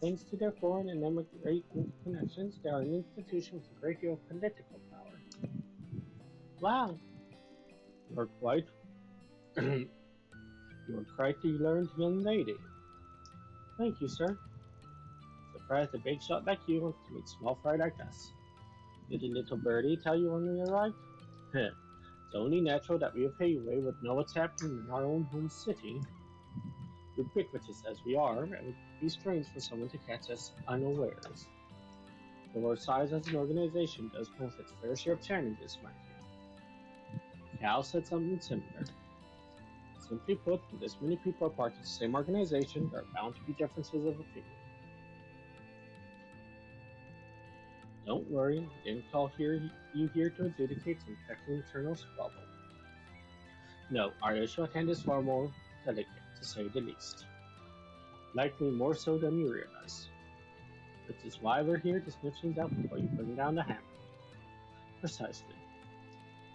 Thanks to their foreign and immigrant connections, they are an institution with a great deal of political power. Wow! You're quite... You're quite the learned young lady. Thank you, sir. Surprised a big shot like you wants to meet small fry like us. Did the little birdie tell you when we arrived? Heh. It's only natural that we of Hayway would know what's happening in our own home city. Ubiquitous as we are, it would be strange for someone to catch us unawares. Though our size as an organization does pose its fair share of challenges, mind you. Cal said something similar. Simply put, when this many people are part of the same organization, there are bound to be differences of opinion. Don't worry, I didn't call you here to adjudicate some petty internal squabble. No, our issue at hand is far more delicate, to say the least. Likely more so than you realize. Which is why we're here to sniff things out before you bring down the hammer. Precisely.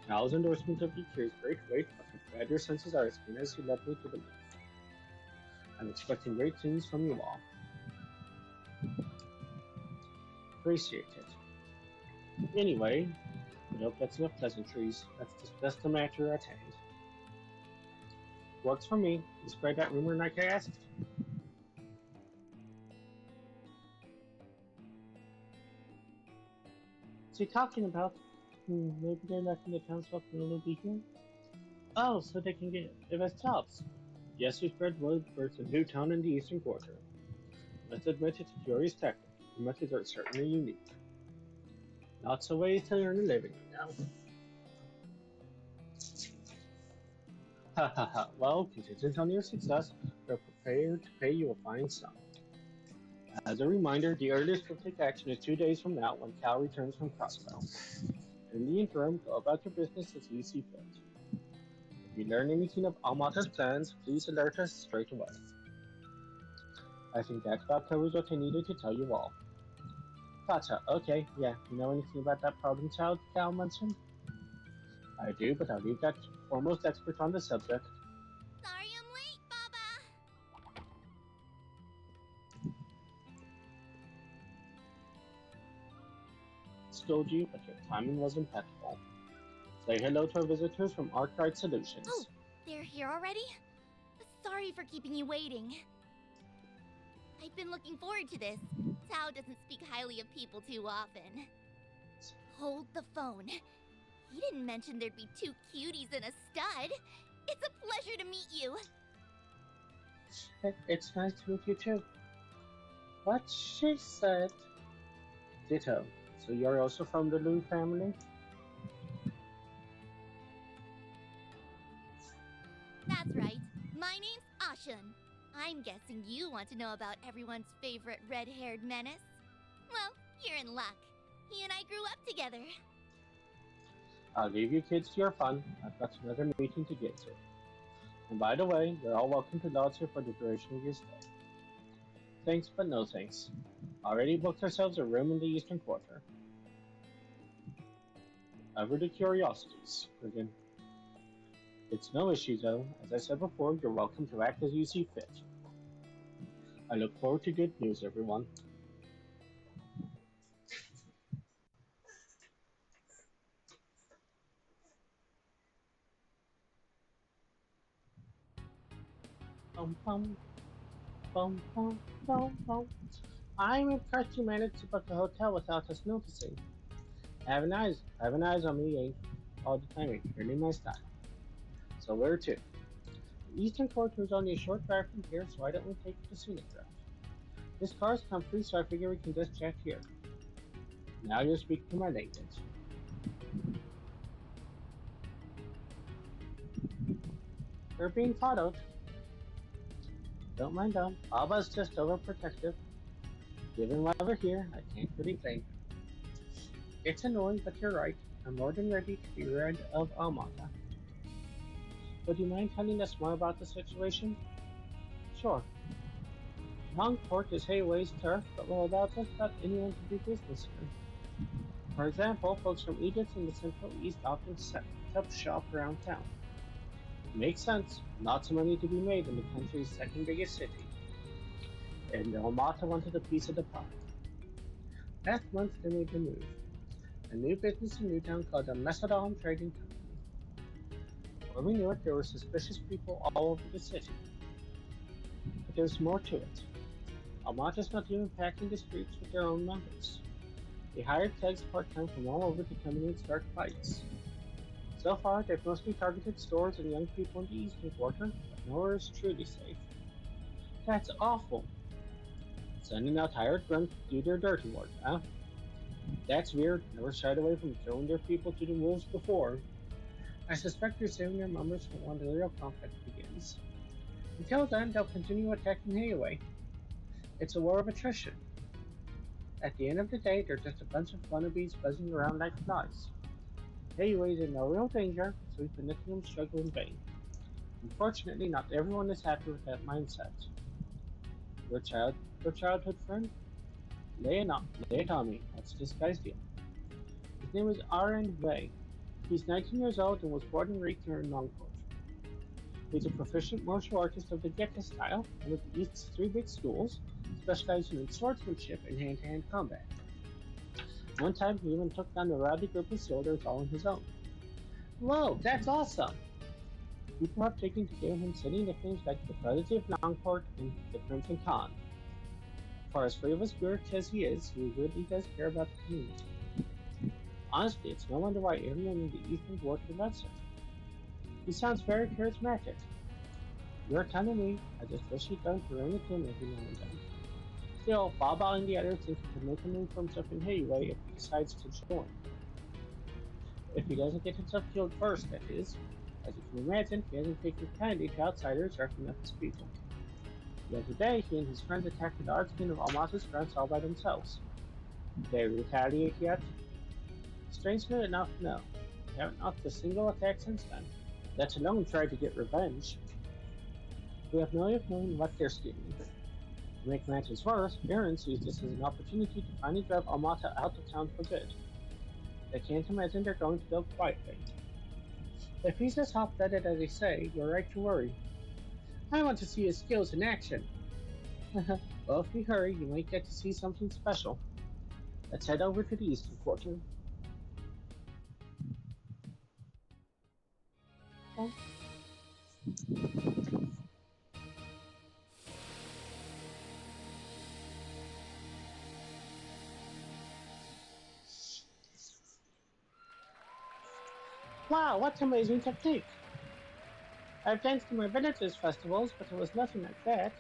Cal's endorsement of you carries great weight, but I'm glad your senses are as keen as you led me to believe. I'm expecting great things from you all. Appreciate it. Anyway, I hope that's enough pleasantries. Let's discuss the matter at hand. Works for me. You spread that rumor like I asked. What's he talking about? Maybe they're letting the townsfolk really be here? Oh, so they can give us jobs. Yes, we spread word for it's a new town in the Eastern Quarter. Let's admit it's a curious tactic. The methods are certainly unique. Lots of ways to earn a living, you know. Ha ha ha. Well, contingent on your success, we're prepared to pay you a fine sum. As a reminder, the earliest we'll take action is 2 days from now when Cal returns from Crossbow. In the interim, go about your business as you see fit. If you learn anything of Almata's plans, please alert us straight away. I think that about covers what I needed to tell you all. Gotcha. Okay, yeah. You know anything about that problem child Cal mentioned? I do, but I'll leave that to the foremost expert on the subject. Sorry I'm late, Baba. Scold you, but your timing was impeccable. Say hello to our visitors from Arkwright Solutions. Oh, they're here already? Sorry for keeping you waiting. I've been looking forward to this. Tao doesn't speak highly of people too often. Hold the phone. He didn't mention there'd be 2 cuties and a stud. It's a pleasure to meet you. It's nice to meet you too. What she said. Ditto. So you're also from the Loon family? That's right. My name's Ashun. I'm guessing you want to know about everyone's favorite red-haired menace? Well, you're in luck. He and I grew up together. I'll leave you kids to your fun. I've got another meeting to get to. And by the way, you're all welcome to lodge here for the duration of your stay. Thanks, but no thanks. Already booked ourselves a room in the Eastern Quarter. Ever the curiosities, friggin'. It's no issue though. As I said before, you're welcome to act as you see fit. I look forward to good news, everyone. Bum bum bum bum bum bum. I'm impressed you managed to book a hotel without us noticing. Have an eyes on me, ain't all the time, ain't really my style. So where to? The Eastern Quarter is only a short drive from here, so why don't we take the scenic route? This car's comfy, so I figure we can just chat here. Now you're speaking to my language. We're being followed. Don't mind them. Baba's just overprotective. Given why we're here, I can't really blame him. It's annoying, but you're right. I'm more than ready to be rid of Almata. Would you mind telling us more about the situation? Sure. Longport is Hayway's turf, but will allow just about anyone to do business here. For example, folks from Egypt and the Central East often set up shop around town. Makes sense. Lots of money to be made in the country's second biggest city. And Almata wanted a piece of the pie. Last month they made the move. A new business in Newtown called the Macedon Trading Company. Before we knew it, there were suspicious people all over the city. But there's more to it. Almata's not even packing the streets with their own members. They hired thugs part-time from all over to come in and start fights. So far, they've mostly targeted stores and young people in the Eastern Quarter, but nowhere is truly safe. That's awful. Sending out hired grunts to do their dirty work, huh? That's weird. Never shied away from throwing their people to the wolves before. I suspect they're saving their members for when the real conflict begins. Until then, they'll continue attacking Hayway. It's a war of attrition. At the end of the day, they're just a bunch of wannabes buzzing around like flies. Hayway's in no real danger, so we've been letting them struggle in vain. Unfortunately, not everyone is happy with that mindset. Your childhood friend? Lay it on me. What's this guy's deal? His name is Aaron Way. He's 19 years old and was born and raised here in Longport. He's a proficient martial artist of the Geta style, one of the East's three big schools, specializing in swordsmanship and hand-to-hand combat. One time, he even took down a rowdy group of soldiers all on his own. Whoa, that's awesome! People have taken to giving him silly nicknames like the Prodigy of Longport and the Crimson Khan. As far as free of a spirit as he is, he really does care about the community. Honestly, it's no wonder why everyone in the Eastern Quarter loves him. He sounds very charismatic. You're telling me, I just wish he'd learn to rein it in every now and then. Still, Baba and the others think he can make a name for himself in Hayway if he decides to join. If he doesn't get himself killed first, that is. As you can imagine, he hasn't taken kindly to outsiders roughing up his people. The other day, he and his friends attacked a large team of Almata's grunts all by themselves. Did they retaliate yet? Strangely enough, no. They haven't knocked a single attack since then, let alone tried to get revenge. We have no way of knowing what they're scheming. To make matters worse, Aaron sees this as an opportunity to finally drive Almata out of town for good. They can't imagine they're going to go quietly. If he's as hot-blooded as they say, you're right to worry. I want to see his skills in action. Well, if we hurry, you might get to see something special. Let's head over to the Eastern Quarter. Oh. Wow, what amazing technique! I've danced in my village's festivals, but it was nothing like that.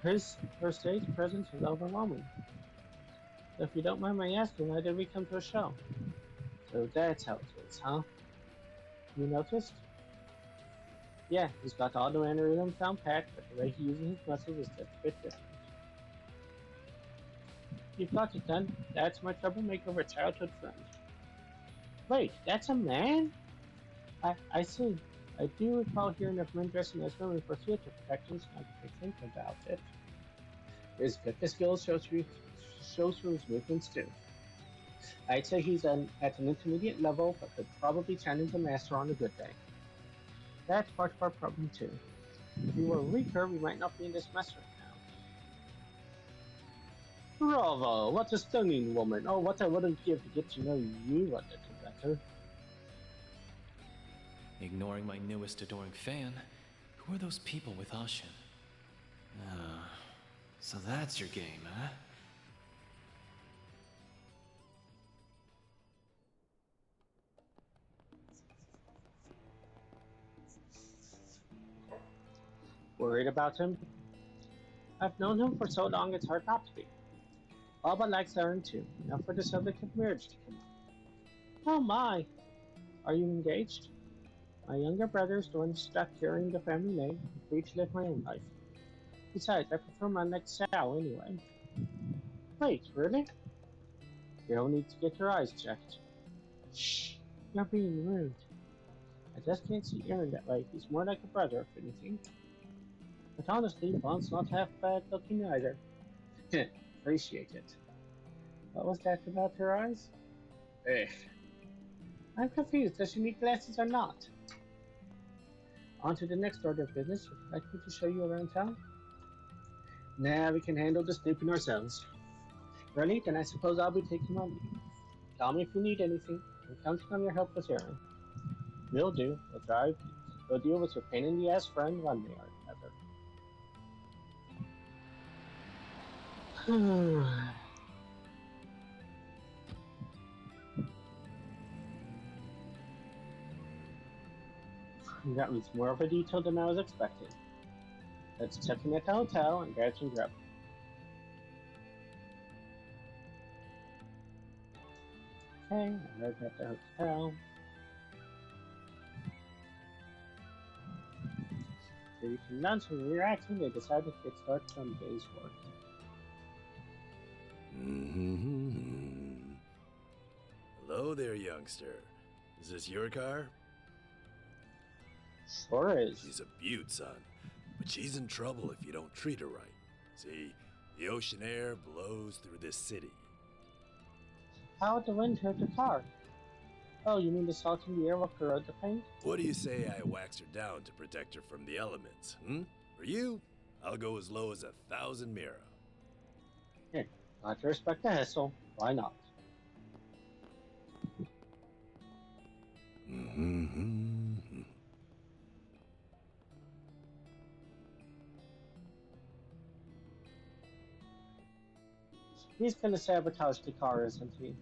Her stage presence is overwhelming. If you don't mind my asking, why did we come to a show? So that's how it is, huh? You noticed? Yeah, he's got all the mannerisms down pat, but the way he uses his muscles is just a bit different. You've got it done. That's my troublemaker of a childhood friend. Wait, that's a man? I see. I do recall hearing of men dressing as women for theater protections, now that I think about it. His fitness skills shows through his movements too. I'd say he's at an intermediate level, but could probably challenge a master on a good day. That's part of our problem too. If we were weaker, we might not be in this mess right now. Bravo! What a stunning woman! Oh, what I wouldn't give to get to know you a little better. Ignoring my newest adoring fan, Who are those people with Ashin? So that's your game, huh? Worried about him? I've known him for so long it's hard not to be. All but likes Aaron too. Now for the subject of marriage to come up. Oh my! Are you engaged? My younger brother is the one stuck carrying the family name. I'm free to live my own life. Besides, I prefer my next Sao anyway. Wait, really? You'll need to get your eyes checked. Shh! You're being rude. I just can't see Aaron that way. He's more like a brother, if anything. But honestly, Bond's not half bad looking either. Appreciate it. What was that about her eyes? Ugh. I'm confused. Does she need glasses or not? On to the next order of business. Would you like me to show you around town? Nah, we can handle the snooping ourselves. Really? Then I suppose I'll be taking my leave. Call me if you need anything. I'm counting on your help with Aaron. Will do. We'll deal with your pain in the ass friend one way or another. That was more of a detail than I was expecting. Let's check in at the hotel and grab some grub. Okay, I'm right at the hotel. So you can lunch and relaxing, they decided to get started on the day's work. Hello there, youngster. Is this your car? Sure is. She's a beaut, son. But she's in trouble if you don't treat her right. See, the ocean air blows through this city. How would the wind hurt the car? Oh, you mean the salt in the air will corrode the paint? What do you say I wax her down to protect her from the elements, For you, I'll go as low as 1,000 mira. Here, got to respect the hassle. Why not? He's gonna sabotage the car, isn't he?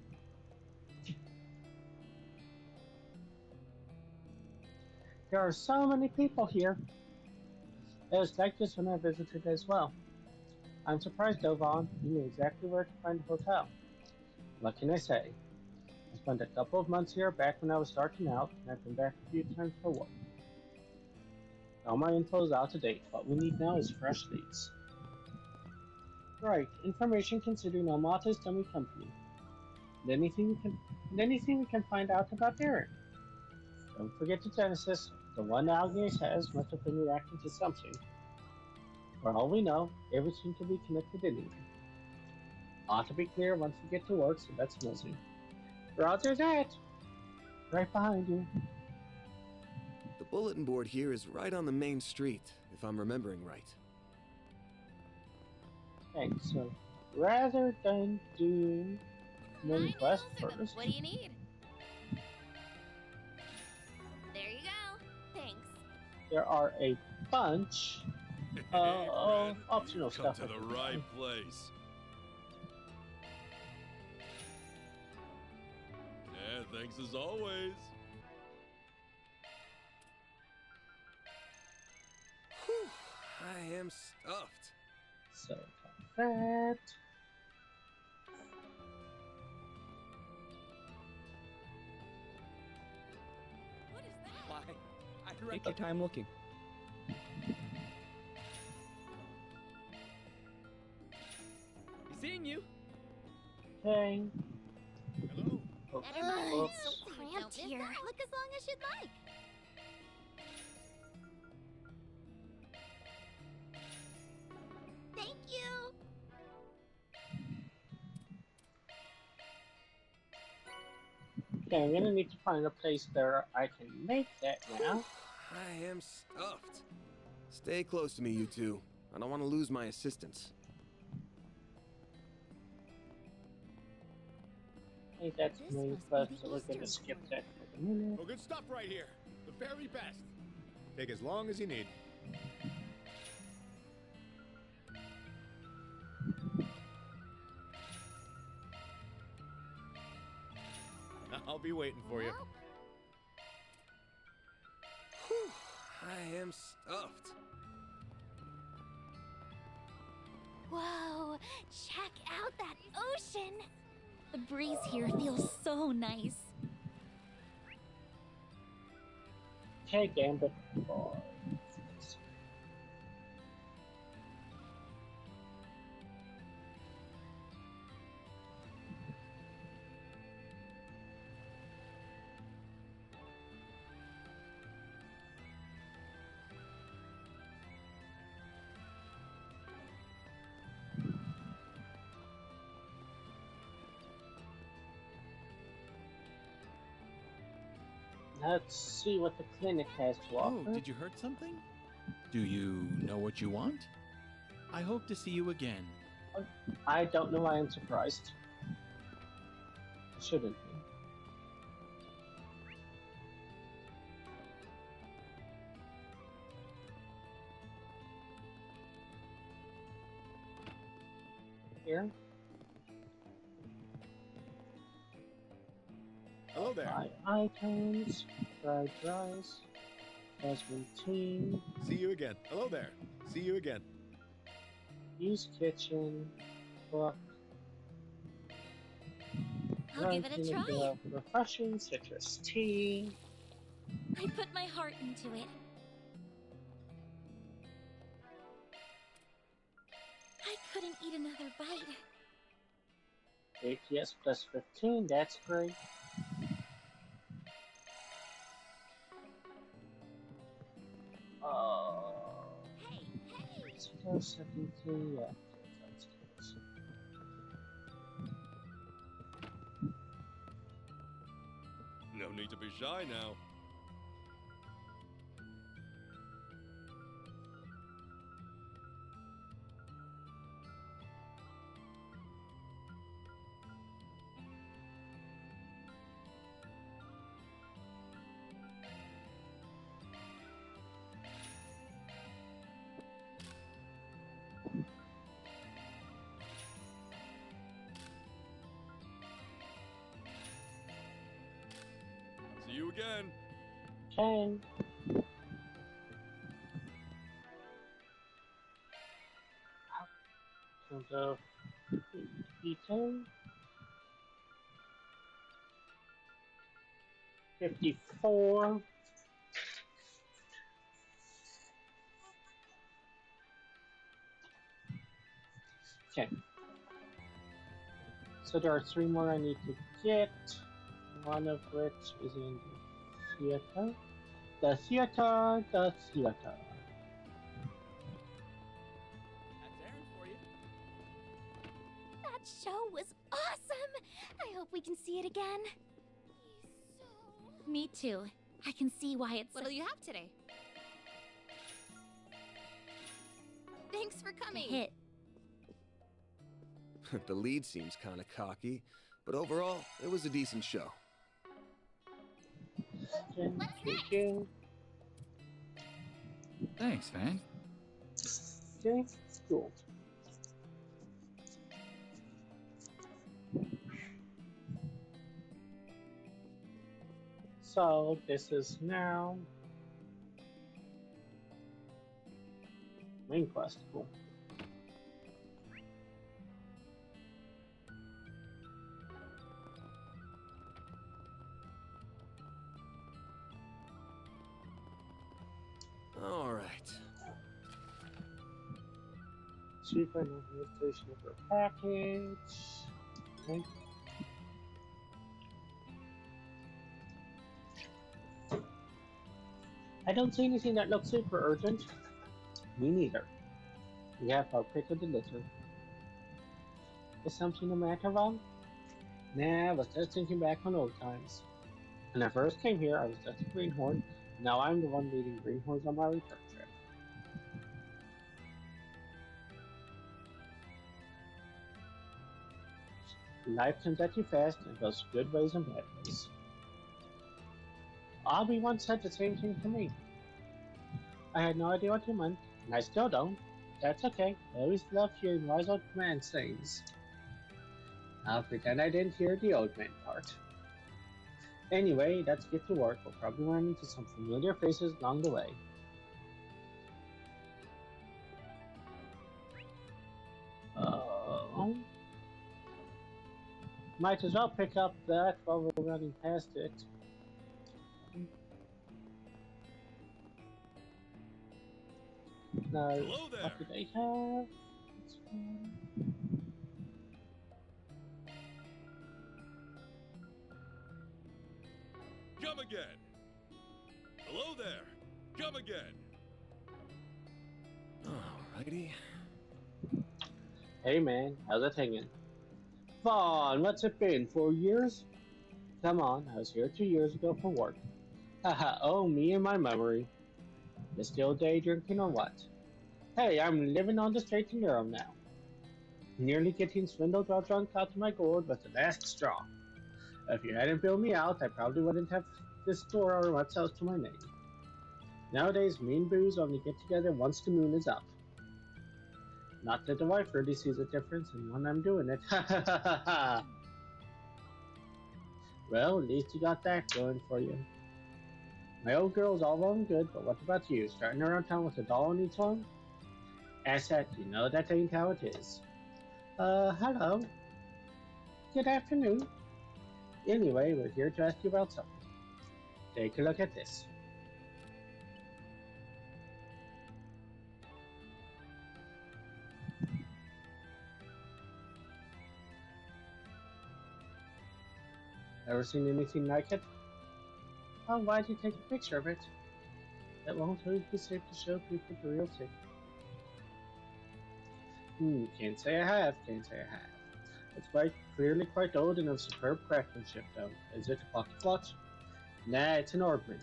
There are so many people here. It was like this when I visited as well. I'm surprised, though, Vaughn. You knew exactly where to find the hotel. What can I say? I spent a couple of months here back when I was starting out, and I've been back a few times for work. All my info is out to date. What we need now is fresh leads. Right, information considering Almata is dummy company. And anything we can find out about Aaron. Don't forget the Genesis. The one Agnes has must have been reacting to something. For all we know, everything could be connected anyway. Ought to be clear once we get to work, so that's nosy. Roger that! Right behind you. The bulletin board here is right on the main street, if I'm remembering right. Okay, so rather than do main quest first, What do you need? There you go. Thanks. there are a bunch of optional Come stuff. to the right place. Yeah, thanks as always. Whew, I am stuffed. So that. What is that? Why, I take your time looking. Seeing you. Okay. Hello. It's so cramped Don't miss here. that. Look as long as you'd like. Thank you. Okay, I'm gonna need to find a place where I can make that now. I am stuffed. Stay close to me, you two. I don't want to lose my assistance. I think that's This main must quest, be the so we're gonna Eastern skip Port. that for the minute. Oh, good stuff right here. The very best. Take as long as you need. I'll be waiting for you. Whew, I am stuffed. Whoa, check out that ocean! The breeze here feels so nice. Okay, Gambit Boy. Let's see what the clinic has to offer. Oh, did you hurt something? Do you know what you want? I hope to see you again. I don't know why I'm surprised. I shouldn't be. Here. Hello there. Buy items, fried rice, jasmine tea. See you again. Hello there. See you again. Use kitchen, book. I'll give it a try. Refreshing citrus tea. I put my heart into it. I couldn't eat another bite. ATS plus 15, that's great. Still 73, yeah. That's good. No need to be shy now. See you again. Okay. So the detail 54. Okay. So there are 3 more I need to get. One of which is in the theater. The theater, the theater. That's Aaron for you. That show was awesome! I hope we can see it again. Me too. I can see why it's What'll you have today? Thanks for a coming. hit. The lead seems kind of cocky, but overall, it was a decent show. Thanks, man. Okay, cool. So this is now main quest. Cool. All right. Chief and administration of her package. Okay. I don't see anything that looks super urgent. Me neither. We have our pick of the litter. Is something the matter, Ron? Nah, I was just thinking back on old times. When I first came here, I was just a greenhorn. Now I'm the one leading greenhorns on my return trip. Life comes at you fast in both good ways and bad ways. Obi once said the same thing to me. I had no idea what you meant, and I still don't. That's okay. I always love hearing wise old man sayings. I'll pretend I didn't hear the old man part. Anyway, let's get to work. We'll probably run into some familiar faces along the way. Might as well pick up that while we're running past it. Now, Hello there. what do they have? Come again. Hello there. Come again. Alrighty. Hey man, how's it hanging? Vaughn, what's it been? 4 years? Come on, I was here 2 years ago for work. Haha, oh, me and my memory. You still day drinking or what? Hey, I'm living on the straight and narrow now. Nearly getting swindled while drunk out of my gourd was the last straw. If you hadn't bailed me out, I probably wouldn't have this store or much else to my name. Nowadays, me and booze only get together once the moon is up. Not that the wife really sees a difference in when I'm doing it. Well, at least you got that going for you. My old girl's all well and good, but what about you? Starting around town with a doll in each arm? Asset, you know that ain't how it is. Hello. Good afternoon. Anyway, we're here to ask you about something. Take a look at this. Ever seen anything like it? Oh, why'd you take a picture of it? It won't always be safe to show people the real thing. Can't say I have, can't say I have. It's clearly quite old and of superb craftsmanship, though. Is it a pocket watch? Nah, it's an ornament.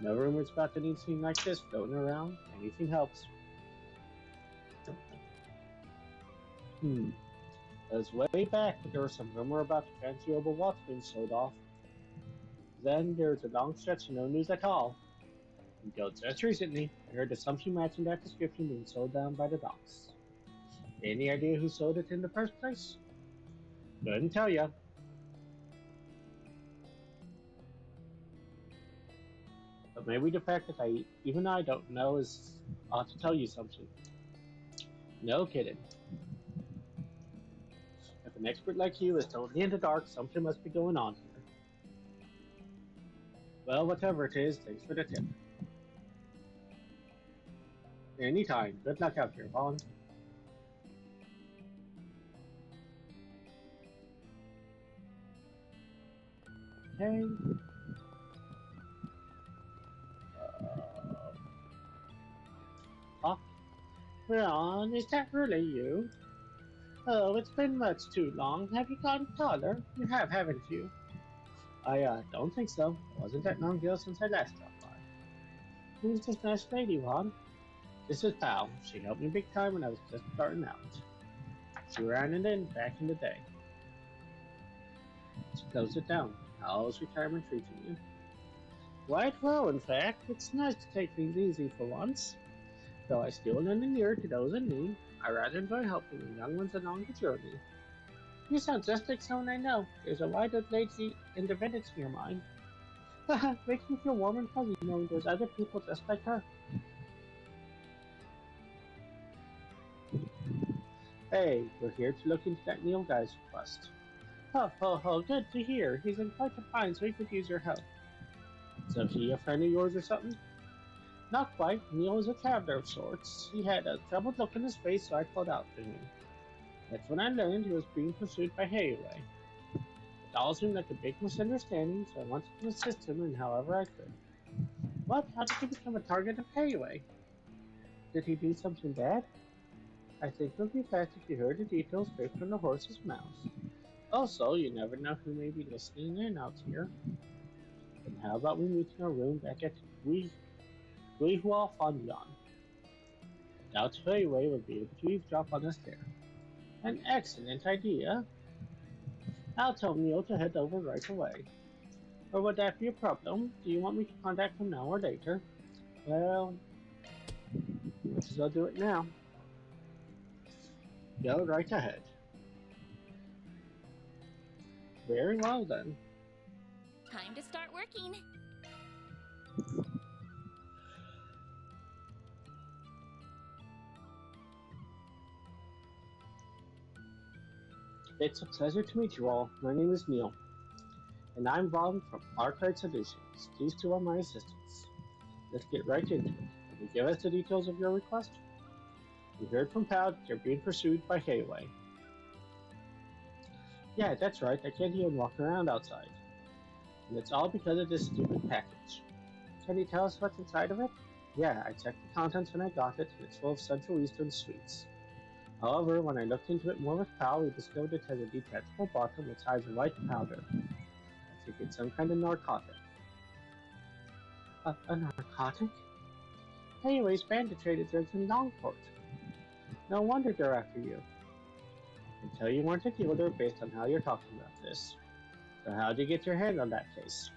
No rumors about anything like this floating around. Anything helps. That was way back, but there was some rumor about the fancy oval watch being sold off. Then there was a long stretch of no news at all. Until just recently, I heard of something matching that description being sold down by the docks. Any idea who sold it in the first place? Couldn't tell ya. But maybe the fact that even I don't know ought to tell you something. No kidding. If an expert like you is totally in the dark, something must be going on here. Well, whatever it is, thanks for the tip. Anytime. Good luck out here, Vaughn. Hey. Ron, is that really you? Oh, it's been much too long. Have you gotten taller? You have, haven't you? I don't think so. It wasn't that long ago since I last dropped by. Who's this nice lady, Ron? This is Pal. She helped me big time when I was just starting out. She ran it in back in the day. She closed it down. How's retirement treating you? Quite well, in fact. It's nice to take things easy for once. Though I still lend an ear to those in need, I rather enjoy helping the young ones along the journey. You sound just like someone I know. There's a wide old lady in the village near mine. Makes me feel warm and fuzzy knowing there's other people just like her. Hey, we're here to look into that Neil guy's request. Good to hear. He's in quite a bind, so he could use your help. So he a friend of yours or something? Not quite. Neil is a traveler of sorts. He had a troubled look in his face, so I called out to him. That's when I learned he was being pursued by Hayaway. It all seemed like a big misunderstanding, so I wanted to assist him in however I could. What? How did he become a target of Hayaway? Did he do something bad? I think it would be best if you heard the details straight from the horse's mouth. Also, you never know who may be listening in out here. Then how about we meet in our room back at Guihua Fondian? Doubt Hayaway would be able to eavesdrop on us there. An excellent idea. I'll tell Neil to head over right away. Or would that be a problem? Do you want me to contact him now or later? Well, Might as well do it now. Go right ahead. Very well then. Time to start working. It's a pleasure to meet you all. My name is Neil, and I'm Ron from Arcade Solutions. These two are my assistants. Let's get right into it. Can you give us the details of your request? We heard from Pal that you're being pursued by Hayway. Yeah, that's right. I can't even walk around outside. And it's all because of this stupid package. Can you tell us what's inside of it? Yeah, I checked the contents when I got it, and it's full of Central Eastern sweets. However, when I looked into it more with Pal, we discovered it has a detachable bottom which hides a white powder. I think it's some kind of narcotic. A narcotic? Anyways, bandit traded drugs in Longport. No wonder they're after you. I can tell you weren't a dealer based on how you're talking about this. So how'd you get your hand on that case?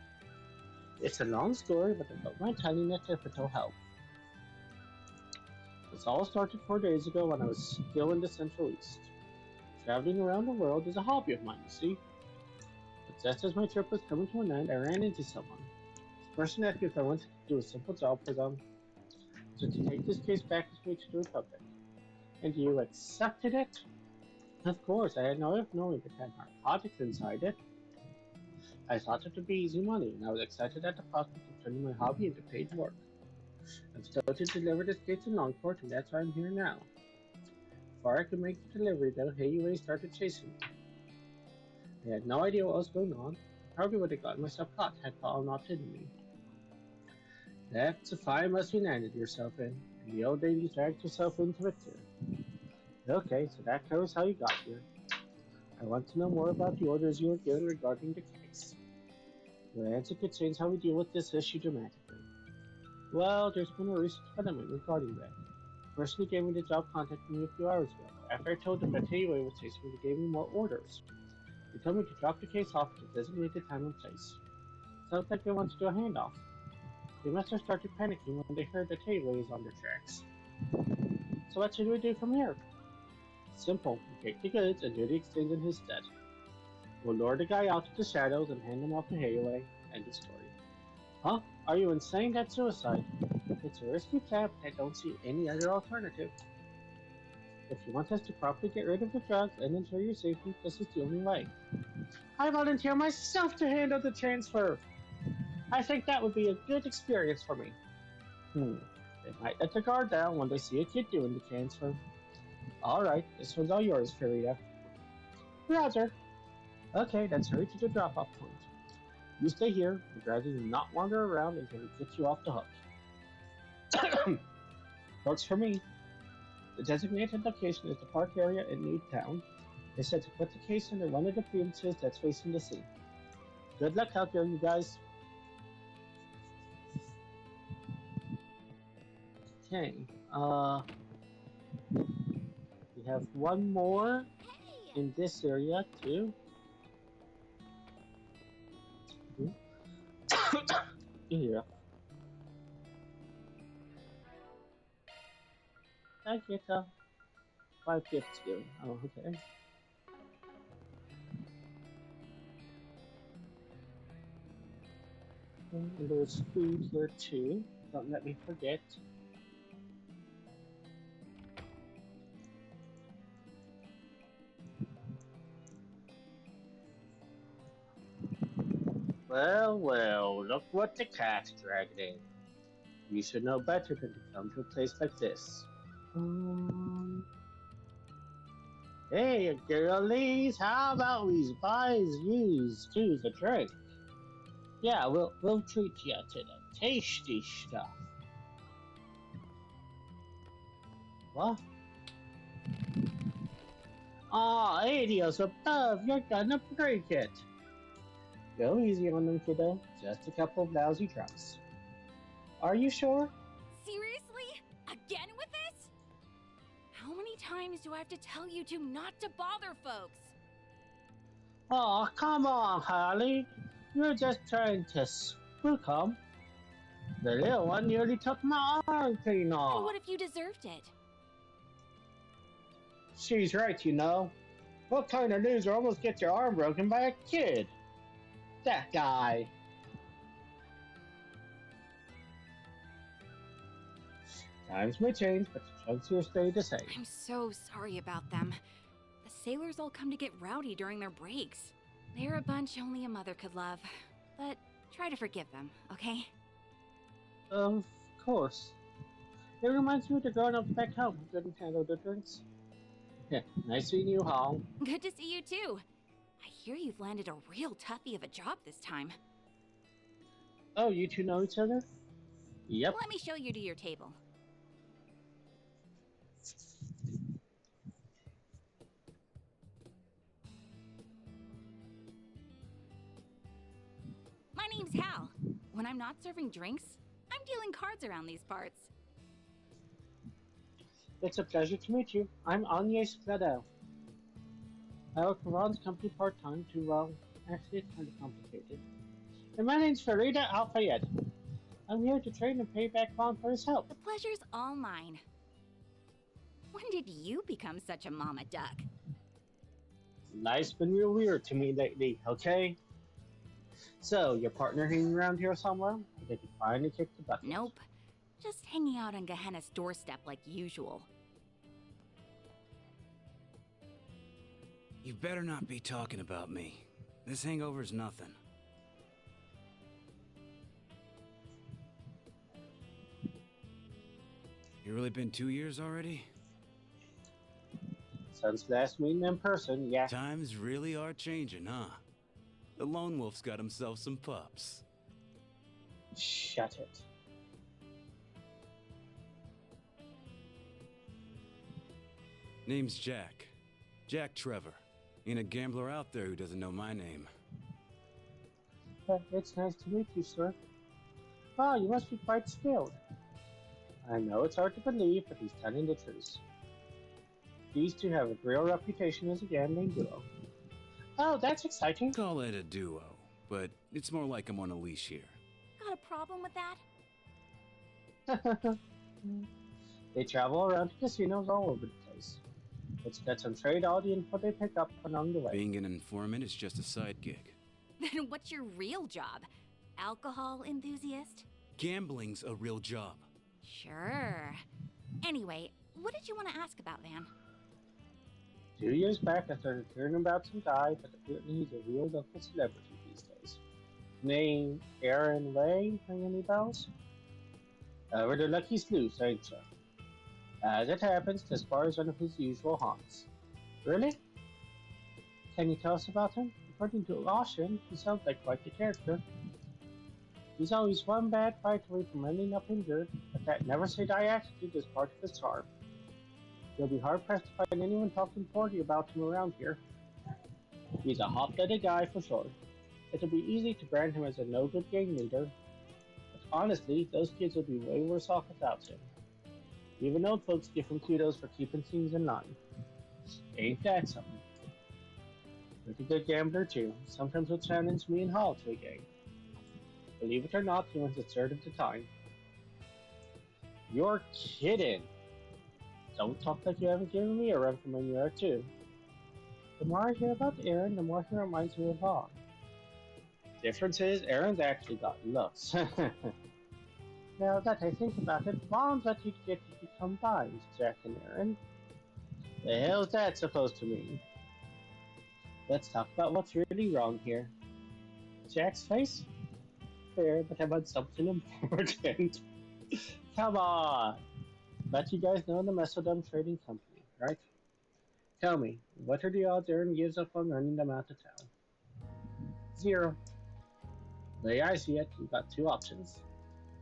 It's a long story, but I don't mind telling it if it'll help. This all started 4 days ago when I was still in the Central East. Traveling around the world is a hobby of mine, you see. But just as my trip was coming to an end, I ran into someone. This person asked me if I wanted to do a simple job for them, so to take this case back with me to the Republic. And you accepted it? Of course, I had no way of knowing it had narcotics inside it. I thought it would be easy money, and I was excited at the prospect of turning my hobby into paid work. I'm supposed to deliver this case to Longport, and that's why I'm here now. Before I could make the delivery, though, Hayway started chasing me. I had no idea what was going on. I probably would have gotten myself caught had Paul not hidden me. That's a fine mess you landed yourself in, and the old lady dragged herself into it too. Okay, so that covers how you got here. I want to know more about the orders you were given regarding the case. Your answer could change how we deal with this issue dramatically. Well, there's been a recent development regarding that. The person who gave me the job contacted me a few hours ago. After I told them that Hayway was chasing me, they gave me more orders. They told me to drop the case off at a designated time and place. Sounds like they want to do a handoff. They must have started panicking when they heard that Hayway is on their tracks. So what should we do from here? Simple. We take the goods and do the exchange in his stead. We'll lure the guy out of the shadows and hand him off to Hayway. End of story. Huh? Are you insane? That's suicide. It's a risky plan, but I don't see any other alternative. If you want us to properly get rid of the drugs and ensure your safety, this is the only way. I volunteer myself to handle the transfer. I think that would be a good experience for me. They might let the guard down when they see a kid doing the transfer. Alright, this one's all yours, Farida. Roger. Okay, let's hurry to the drop-off point. You stay here, and rather do not wander around until we get you off the hook. Works for me. The designated location is the park area in Newtown. They said to put the case under one of the premises that's facing the sea. Good luck out there, you guys. Okay, we have one more in this area too. Here. I get 5 gifts here. Oh, okay. And there's food here too. Don't let me forget. Well, well, look what the cat's dragged in. You should know better than to come to a place like this. Hey, girlies, how about we buy yous two's a drink? Yeah, we'll treat you to the tasty stuff. What? Aw, adios above, you're gonna break it. Go easy on them, kiddo. Just a couple of lousy drops. Are you sure? Seriously? Again with this? How many times do I have to tell you two not to bother folks? Aw, come on, Holly. You're just trying to spook 'em. The little one nearly took my arm clean And off. what if you deserved it? She's right, you know. What kind of loser almost gets your arm broken by a kid? That guy. Times may change, but the jokes here stay the same. I'm so sorry about them. The sailors all come to get rowdy during their breaks. They're a bunch only a mother could love. But try to forgive them, okay? Of course. It reminds me of the grown-ups back home who couldn't handle the drinks. Yeah, nice seeing you, Hall. Good to see you too. I hear you've landed a real toughie of a job this time. Oh, you two know each other? Yep. Let me show you to your table. My name's Hal. When I'm not serving drinks, I'm dealing cards around these parts. It's a pleasure to meet you. I'm Agnes Gladel. I work for Ron's company part-time to, well, actually it's kind of complicated. And my name's Farida Al-Fayed. I'm here to train and pay back Ron for his help. The pleasure's all mine. When did you become such a mama duck? Life's been real weird to me lately, okay? So, your partner hanging around here somewhere? Or did he finally kick the bucket? Nope. Just hanging out on Gehenna's doorstep like usual. You better not be talking about me. This hangover's nothing. You really been 2 years already? Since last meeting in person, yeah. Times really are changing, huh? The lone wolf's got himself some pups. Shut it. Name's Jack. Jack Trevor. Ain't a gambler out there who doesn't know my name. It's nice to meet you, sir. Wow, you must be quite skilled. I know it's hard to believe, but he's telling the truth. These two have a real reputation as a gambling duo. Oh, that's exciting. Call it a duo, but it's more like I'm on a leash here. Got a problem with that? They travel around to casinos all over the place. Let's get some trade all the info they pick up along the way. Being an informant is just a side gig. Then what's your real job? Alcohol enthusiast? Gambling's a real job. Sure. Anyway, what did you want to ask about, Van? 2 years back, I started hearing about some guy, but apparently he's a real local celebrity these days. Name Aaron Ray, ring any bells? Over the Lucky Sleuth, ain't ya? As it happens, this bar is one of his usual haunts. Really? Can you tell us about him? According to Ocean, he sounds like quite the character. He's always one bad fight away from ending up injured, but that never-say-die attitude is part of his charm. You'll be hard-pressed to find anyone talking poorly about him around here. He's a hot-blooded guy for sure. It'll be easy to brand him as a no-good gang leader, but honestly, those kids would be way worse off without him. Even old folks give him kudos for keeping things in line. Ain't that something? Pretty good gambler too. Sometimes he'll challenge me and Hall to a game. Believe it or not, he wins a third of the time. You're kidding! Don't talk like you haven't given me a run for my year too. The more I hear about Aaron, the more he reminds me of Vaughn. Difference is, Aaron's actually got looks. Now that I think about it, Vaughn's what you'd get if you combined Jack and Aaron. The hell's that supposed to mean? Let's talk about what's really wrong here. Jack's face? Fair, but how about something important? Come on! But you guys know the Mesodome Trading Company, right? Tell me, what are the odds Aaron gives up on running them out of town? 0. The way I see it, you've got 2 options.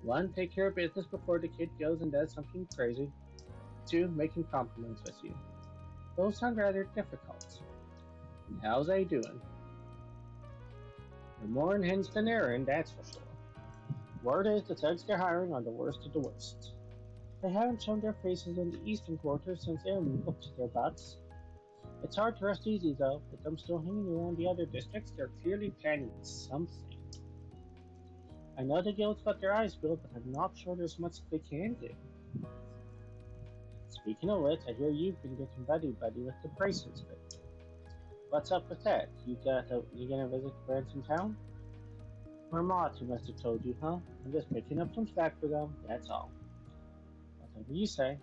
1, take care of business before the kid goes and does something crazy. 2, make him compliments with you. Those sound rather difficult. And how's they doing? They're more unhinged than Aaron, that's for sure. Word is the thugs they're hiring are the worst of the worst. They haven't shown their faces in the eastern quarter since Aaron whooped their butts. It's hard to rest easy though, with them still hanging around the other districts, they're clearly planning something. I know the guild's got their eyes peeled, but I'm not sure there's much they can do. Speaking of which, I hear you've been getting buddy-buddy with the bracelets bit. What's up with that? You gonna visit friends in town? Or Marty must have told you, huh? I'm just picking up some slack for them, that's all. Whatever you say.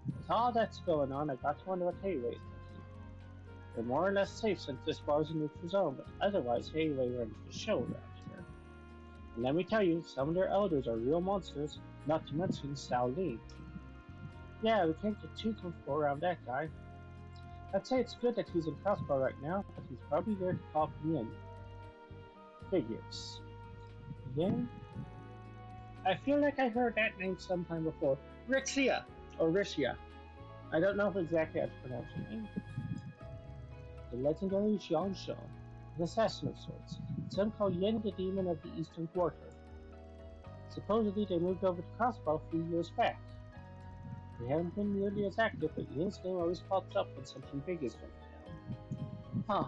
With all that's going on, I got to wonder what Hayway's thinking. They're more or less safe since this bar's a neutral zone, but otherwise Hayway runs the show around here. And let me tell you, some of their elders are real monsters, not to mention Shaolin. Yeah, we can't get too comfortable around that guy. I'd say it's good that he's in Crossbar right now, but he's probably there to talk me in. Figures. Yeah? I feel like I heard that name sometime before. Rixia! Or Rixia. I don't know exactly how to pronounce her name. The legendary Xiangsha, an assassin of sorts. Some call Yin the demon of the Eastern Quarter. Supposedly they moved over to Crossbow a few years back. They haven't been nearly as active, but Yin's name always pops up when something big is going down. Huh.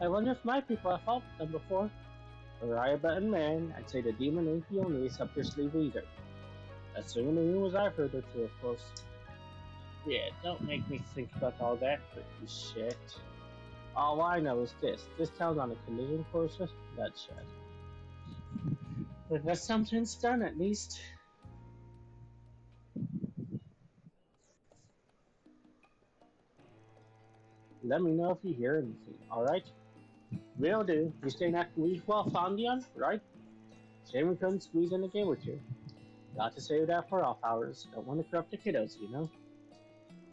I wonder if my people have fought with them before. For I a button man, I'd say the demon ain't the only ace up their sleeve either. Assuming the rumors I've heard are true, of course. Yeah, don't make me think about all that freaky shit. All I know is this town's on a collision course with bloodshed. But that's something's done at least. Let me know if you hear anything, alright? Will do. You staying at the well Fondion, right? Shame we couldn't squeeze in a game or two. Got to save that for off hours. Don't want to corrupt the kiddos, you know?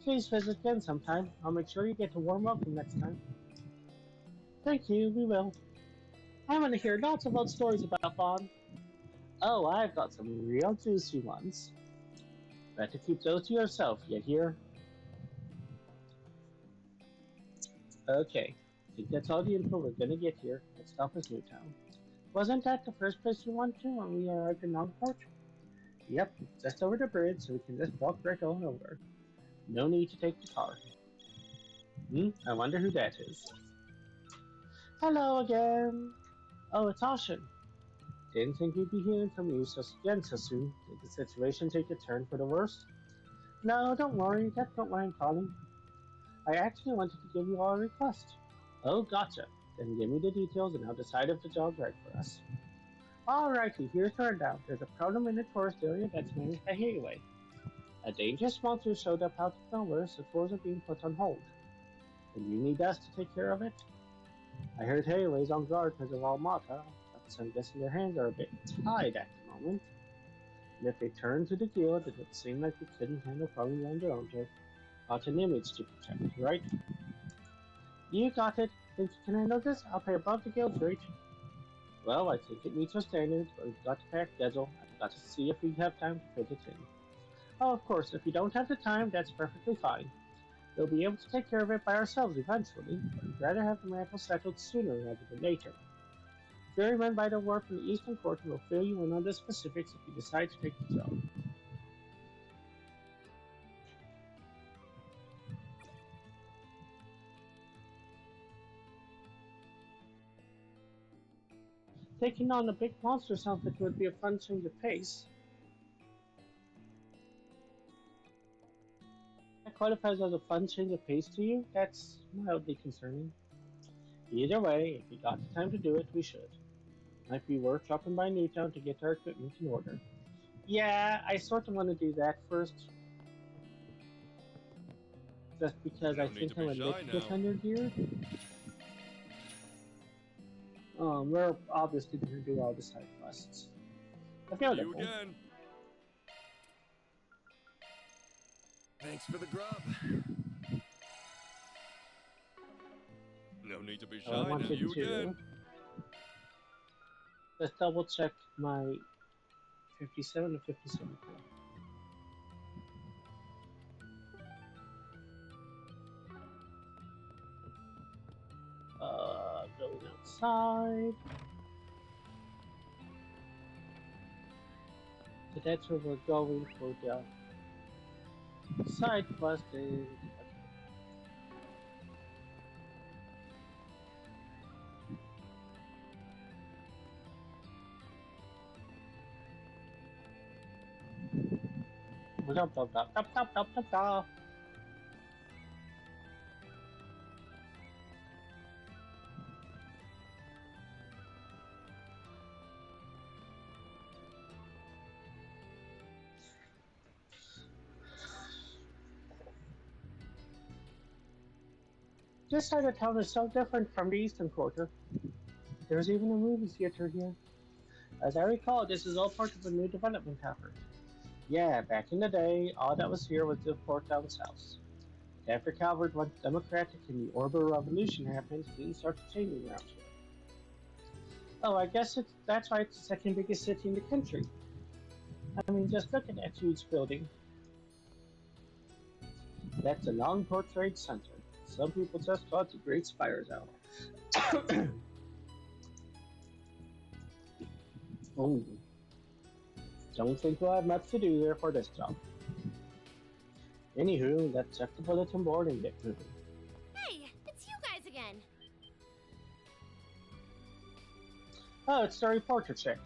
Please visit again sometime. I'll make sure you get a warm welcome next time. Thank you, we will. I want to hear lots of old stories about Fawn. Oh, I've got some real juicy ones. Better keep those to yourself, you hear? Okay, I think that's all the info we're gonna get here. Next stop is Newtown. Wasn't that the first place you went to when we arrived in Longport? Yep, just over the bridge, so we can just walk right on over. No need to take the car. I wonder who that is. Hello again. Oh, it's Ashen. Didn't think we'd be hearing from you again so soon. Did the situation take a turn for the worst? No, don't worry. That's not why I'm calling. I actually wanted to give you all a request. Oh, gotcha. Then give me the details and I'll decide if the job's right for us. Alrighty, here's the rundown. There's a problem in the tourist area that's managed by Hayway. A dangerous monster showed up out of nowhere, so tours are being put on hold. And you need us to take care of it? I heard Hayway's on guard because of Almata, but I'm guessing their hands are a bit tied at the moment. And if they turn to the guild, it would seem like they couldn't handle problems on their own. Got an image to protect, right? You got it. Think you can handle this? I'll pay above the guild's rate. Well, I think it meets our standards, but we've got to pay our schedule. I've got to see if we have time to fit it in. Oh, of course, if you don't have the time, that's perfectly fine. We'll be able to take care of it by ourselves eventually, but we'd rather have the matter settled sooner rather than later. Ferryman by the warp in the Eastern Quarter will fill you in on the specifics if you decide to take the job. Taking on a big monster sounds like it would be a fun change of pace. That qualifies as a fun change of pace to you? That's mildly concerning. Either way, if we got the time to do it, we should. Might be worth dropping by Newtown to get our equipment in order. Yeah, I sort of want to do that first. Just because I think I'm a little bit under-geared. We're obviously going to do all the side quests. Available. You again. Thanks for the grub. No need to be shy I now. wanted You to again. let's double check my 57 and 57 club. Going outside. So that's where we're going for the side quest. Da, da, da, da, da, da, da, da. This side of town is so different from the Eastern Quarter. There's even a movie theater here. As I recall, this is all part of a new development effort. Yeah, back in the day, all that was here was the fort down south. After Calvert went democratic and the Orber Revolution happened, things started changing around here. Oh, I guess that's why it's the second biggest city in the country. I mean, just look at that huge building. That's the Longport Trade Center. Some people just call it the Great Spires out. Oh, don't think we'll have much to do there for this job. Anywho, let's check the bulletin board and get moving. Hey, it's you guys again. Oh, it's the reporter chick.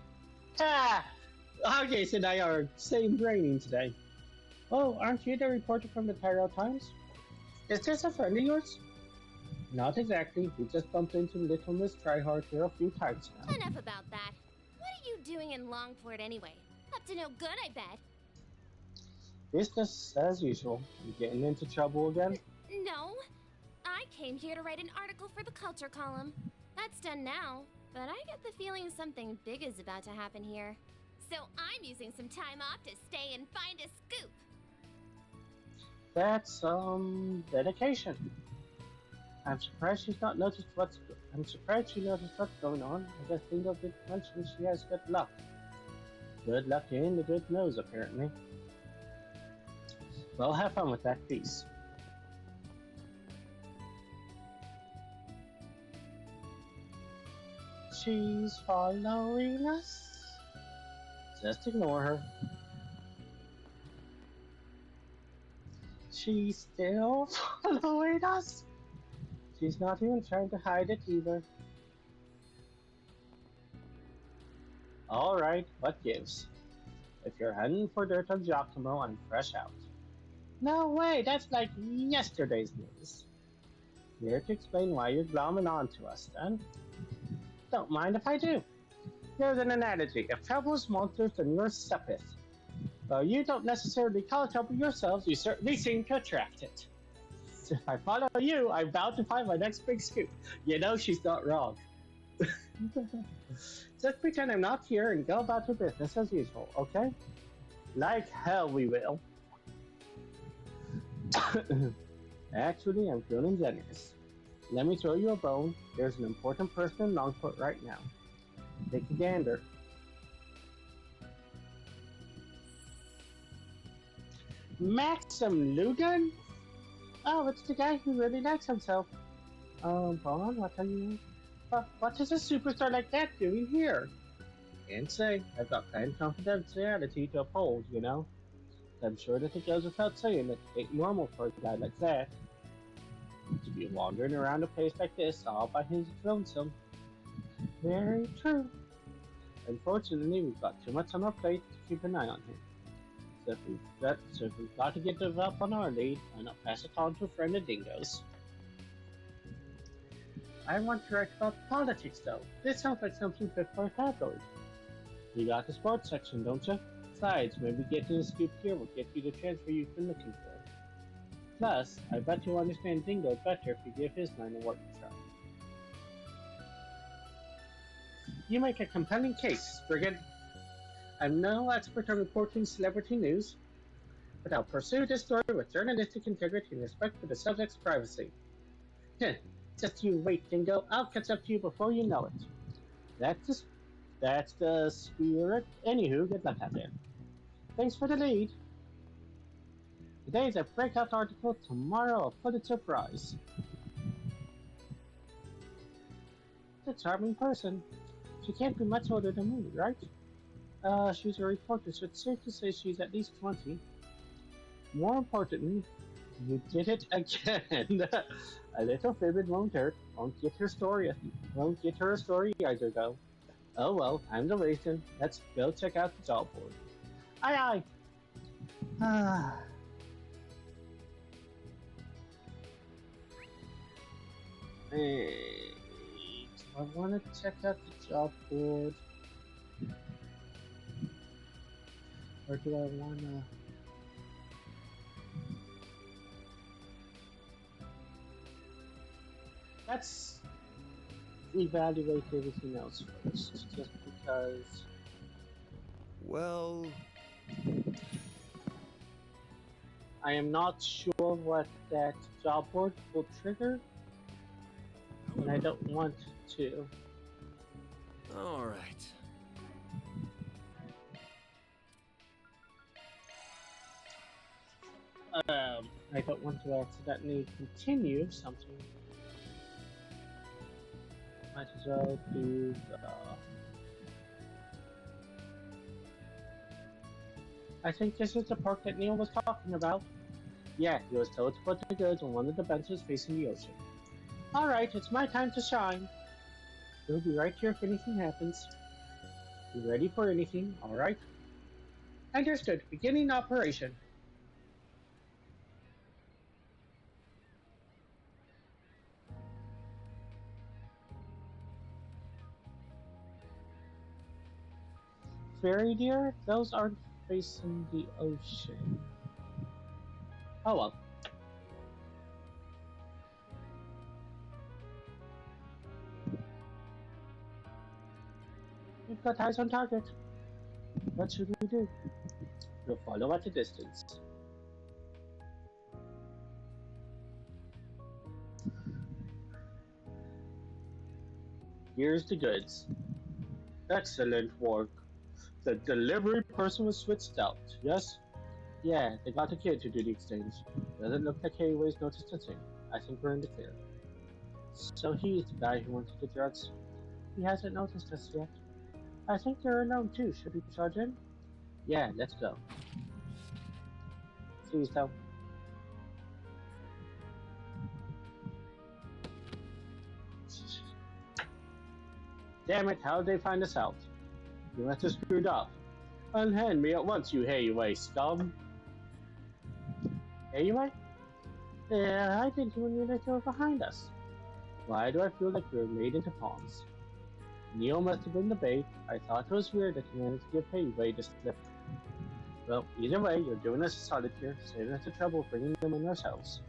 Ha! August and I are same braining today. Oh, aren't you the reporter from the Tyrell Times? Is this a friend of yours? Not exactly. We just bumped into little Miss Tryhard here a few times now. Enough about that. What are you doing in Longport anyway? Up to no good, I bet. Business as usual. You getting into trouble again? No. I came here to write an article for the culture column. That's done now, but I get the feeling something big is about to happen here. So I'm using some time off to stay and find a scoop. That's dedication. I'm surprised she noticed what's going on. I just think of it mentioned she has good luck. Good luck in the good nose, apparently. Well, have fun with that piece. She's following us. Just ignore her. She's still following us. She's not even trying to hide it either. Alright, what gives? If you're hunting for dirt on Giacomo, I'm fresh out. No way, that's like yesterday's news. Here to explain why you're glomming on to us, then. Don't mind if I do. Here's an analogy. If trouble is monsters, then you're Sepith. Though you don't necessarily call trouble yourselves, you certainly seem to attract it. So if I follow you, I'm bound to find my next big scoop. You know she's not wrong. Just pretend I'm not here and go about your business as usual, okay? Like hell we will. Actually, I'm feeling generous. Let me throw you a bone. There's an important person in Longport right now. Take a gander. Maxim Lugan? Oh, it's the guy who really likes himself. Vaughn, what is a superstar like that doing here? Can't say. I've got kind of confidentiality to uphold, you know? I'm sure that it goes without saying that it ain't normal for a guy like that to be wandering around a place like this all by his lonesome. Very true. Unfortunately, we've got too much on our plate to keep an eye on him. So if we've got to get up on our lead, why not pass it on to a friend of Dingo's? I want to write about politics, though. This sounds like something fit for a tabloid. You got the sports section, don't you? Besides, maybe getting a scoop here will get you the transfer you've been looking for. Plus, I bet you'll understand Dingo better if you give his line of work a try. You make a compelling case, Brigand. I'm no expert on reporting celebrity news, but I'll pursue this story with journalistic integrity and respect for the subject's privacy. Just you wait, Dingo. I'll catch up to you before you know it. That's the spirit. Anywho, good luck out there. Thanks for the lead. Today's a breakout article, tomorrow a Pulitzer Prize. It's a charming person. She can't be much older than me, right? She's a reporter, so it's safe to say she's at least 20. More importantly, you did it again. A little fibbing won't hurt. Won't get her a story either, though. Oh well, I'm the racing. Let's go check out the job board. Aye aye. Ah. Wait. I want to check out the job board. Or do I want to... Let's evaluate everything else first, just because... Well... I am not sure what that job board will trigger, and I don't want to. All right. I don't want to accidentally continue something. Might as well do the... I think this is the park that Neil was talking about. Yeah, he was told to put the goods on one of the benches facing the ocean. Alright, it's my time to shine. We'll be right here if anything happens. Be ready for anything, alright? Understood. Beginning operation. Fairy deer? Those aren't facing the ocean. Oh well. We've got eyes on target. What should we do? We'll follow at a distance. Here's the goods. Excellent work. The delivery person was switched out, yes? Yeah, they got a kid to do the exchange. Doesn't look like Hayway's noticed a thing. I think we're in the clear. So he's the guy who wanted the drugs. He hasn't noticed us yet. I think they're alone too. Should we charge in? Yeah, let's go. Please don't. Damn it, how did they find us out? You must have screwed up. Unhand me at once, you Hayway scum. Hayway? Yeah, I didn't even realize they were behind us. Why do I feel like we were made into pawns? Neil must have been the bait. I thought it was weird that he managed to give Hayway the slip. Well, either way, you're doing us a solid here, saving us the trouble of bringing them in ourselves.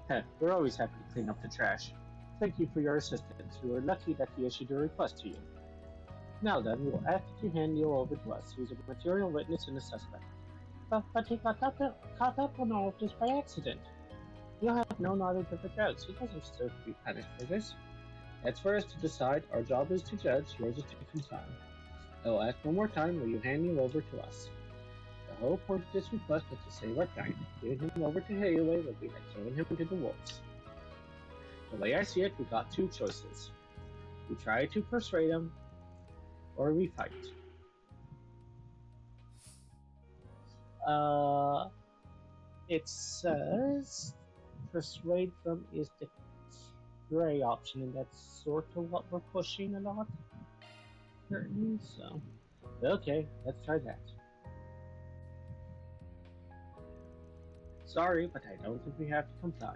Heh, we're always happy to clean up the trash. Thank you for your assistance. We were lucky that he issued a request to you. Now then, we will ask that you hand Neil over to us. He's a material witness and a suspect. But he got caught up on all of this by accident. You'll have no knowledge of the drugs. He doesn't deserve to be punished for this. That's for us to decide. Our job is to judge. Yours is to comply. I will ask one more time. Will you hand Neil over to us? The whole point of this request is to save our time. Giving him over to Hayway will be like throwing him to the wolves. The way I see it, we got two choices. We try to persuade him, or we fight. It says persuade them is the gray option, and that's sort of what we're pushing a lot. So, okay, let's try that. Sorry, but I don't think we have to comply.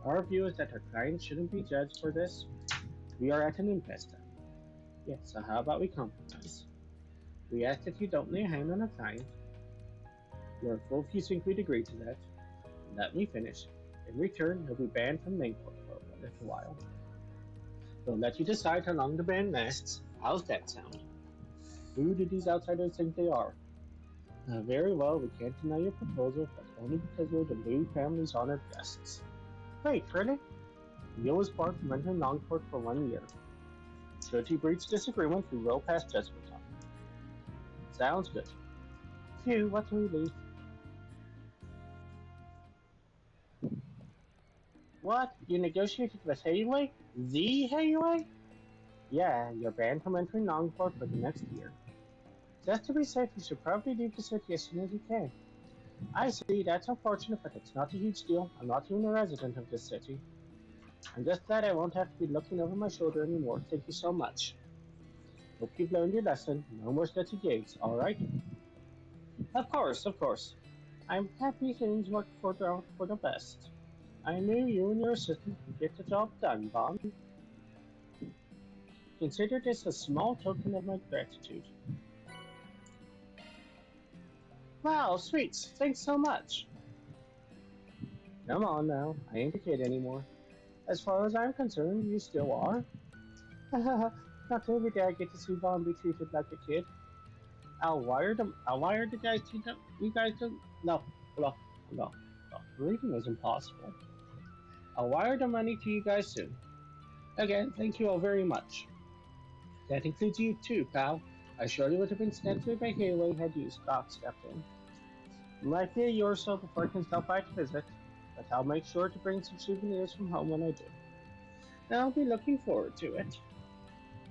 Our view is that our client shouldn't be judged for this. We are at an impasse now. Yeah, so how about we compromise? We ask that you don't lay a hand on our client. You are full if you think we'd agree to that. Let me finish. In return, he'll be banned from Mainport for a little while. We'll let you decide how long the ban lasts. How's that sound? Who do these outsiders think they are? Very well, we can't deny your proposal, but only because we're the Blue family's honored guests. Wait, really? Neil was barred from entering Longport for 1 year. Should he breach disagreement, we will pass judgment on him. Sounds good. Phew, what a relief. What? You negotiated with Hayway? The Hayway? Yeah, you're banned from entering Longport for the next year. Just to be safe, you should probably leave the city as soon as you can. I see, that's unfortunate, but it's not a huge deal. I'm not even a resident of this city. I'm just glad I won't have to be looking over my shoulder anymore. Thank you so much. Hope you've learned your lesson. No more sketchy gigs, alright? Of course, of course. I'm happy things work for the best. I knew you and your assistant could get the job done, Bond. Consider this a small token of my gratitude. Wow, sweets, thanks so much. Come on now, I ain't a kid anymore. As far as I'm concerned, you still are. Not every day I get to see Vaughn be treated like a kid. I'll wire the guys to them. You guys don't. No, no, no, no. Reading is impossible. I'll wire the money to you guys soon. Again, thank you all very much. That includes you too, pal. I surely would have been snapped by Haley had you stepped in. I'm likely a year or so before I can stop by to visit, but I'll make sure to bring some souvenirs from home when I do. I'll be looking forward to it.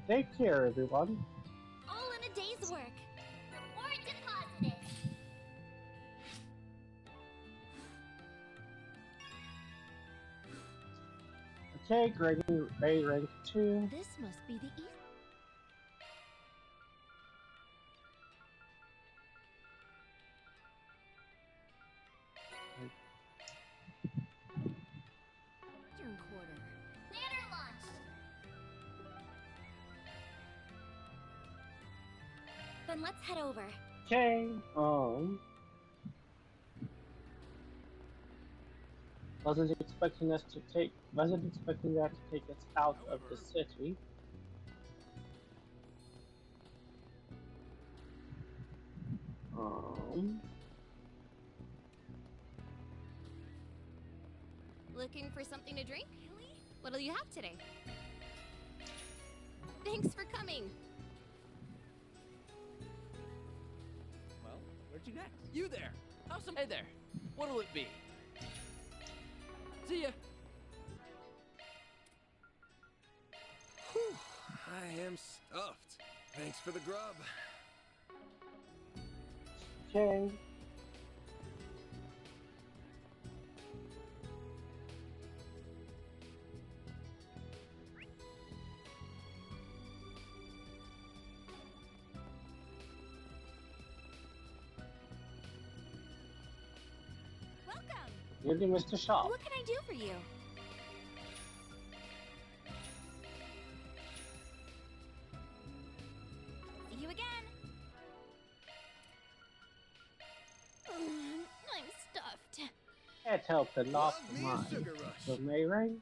Take care, everyone. All in a day's work. Reward deposited. Okay, grading Ray rank 2. This must be the east. Eastern Quarter. Banner launch. Then let's head over. Okay, wasn't expecting that to take us out of the city. Looking for something to drink? Really? What'll you have today? Thanks for coming. Well, where'd you next? You there! How's some? Hey there! What'll it be? See ya! Whew, I am stuffed. Thanks for the grub. Okay. Welcome. Nearly missed the shop. What can I do for you? See you again. I'm stuffed. Can't help but not mine. So May Ray.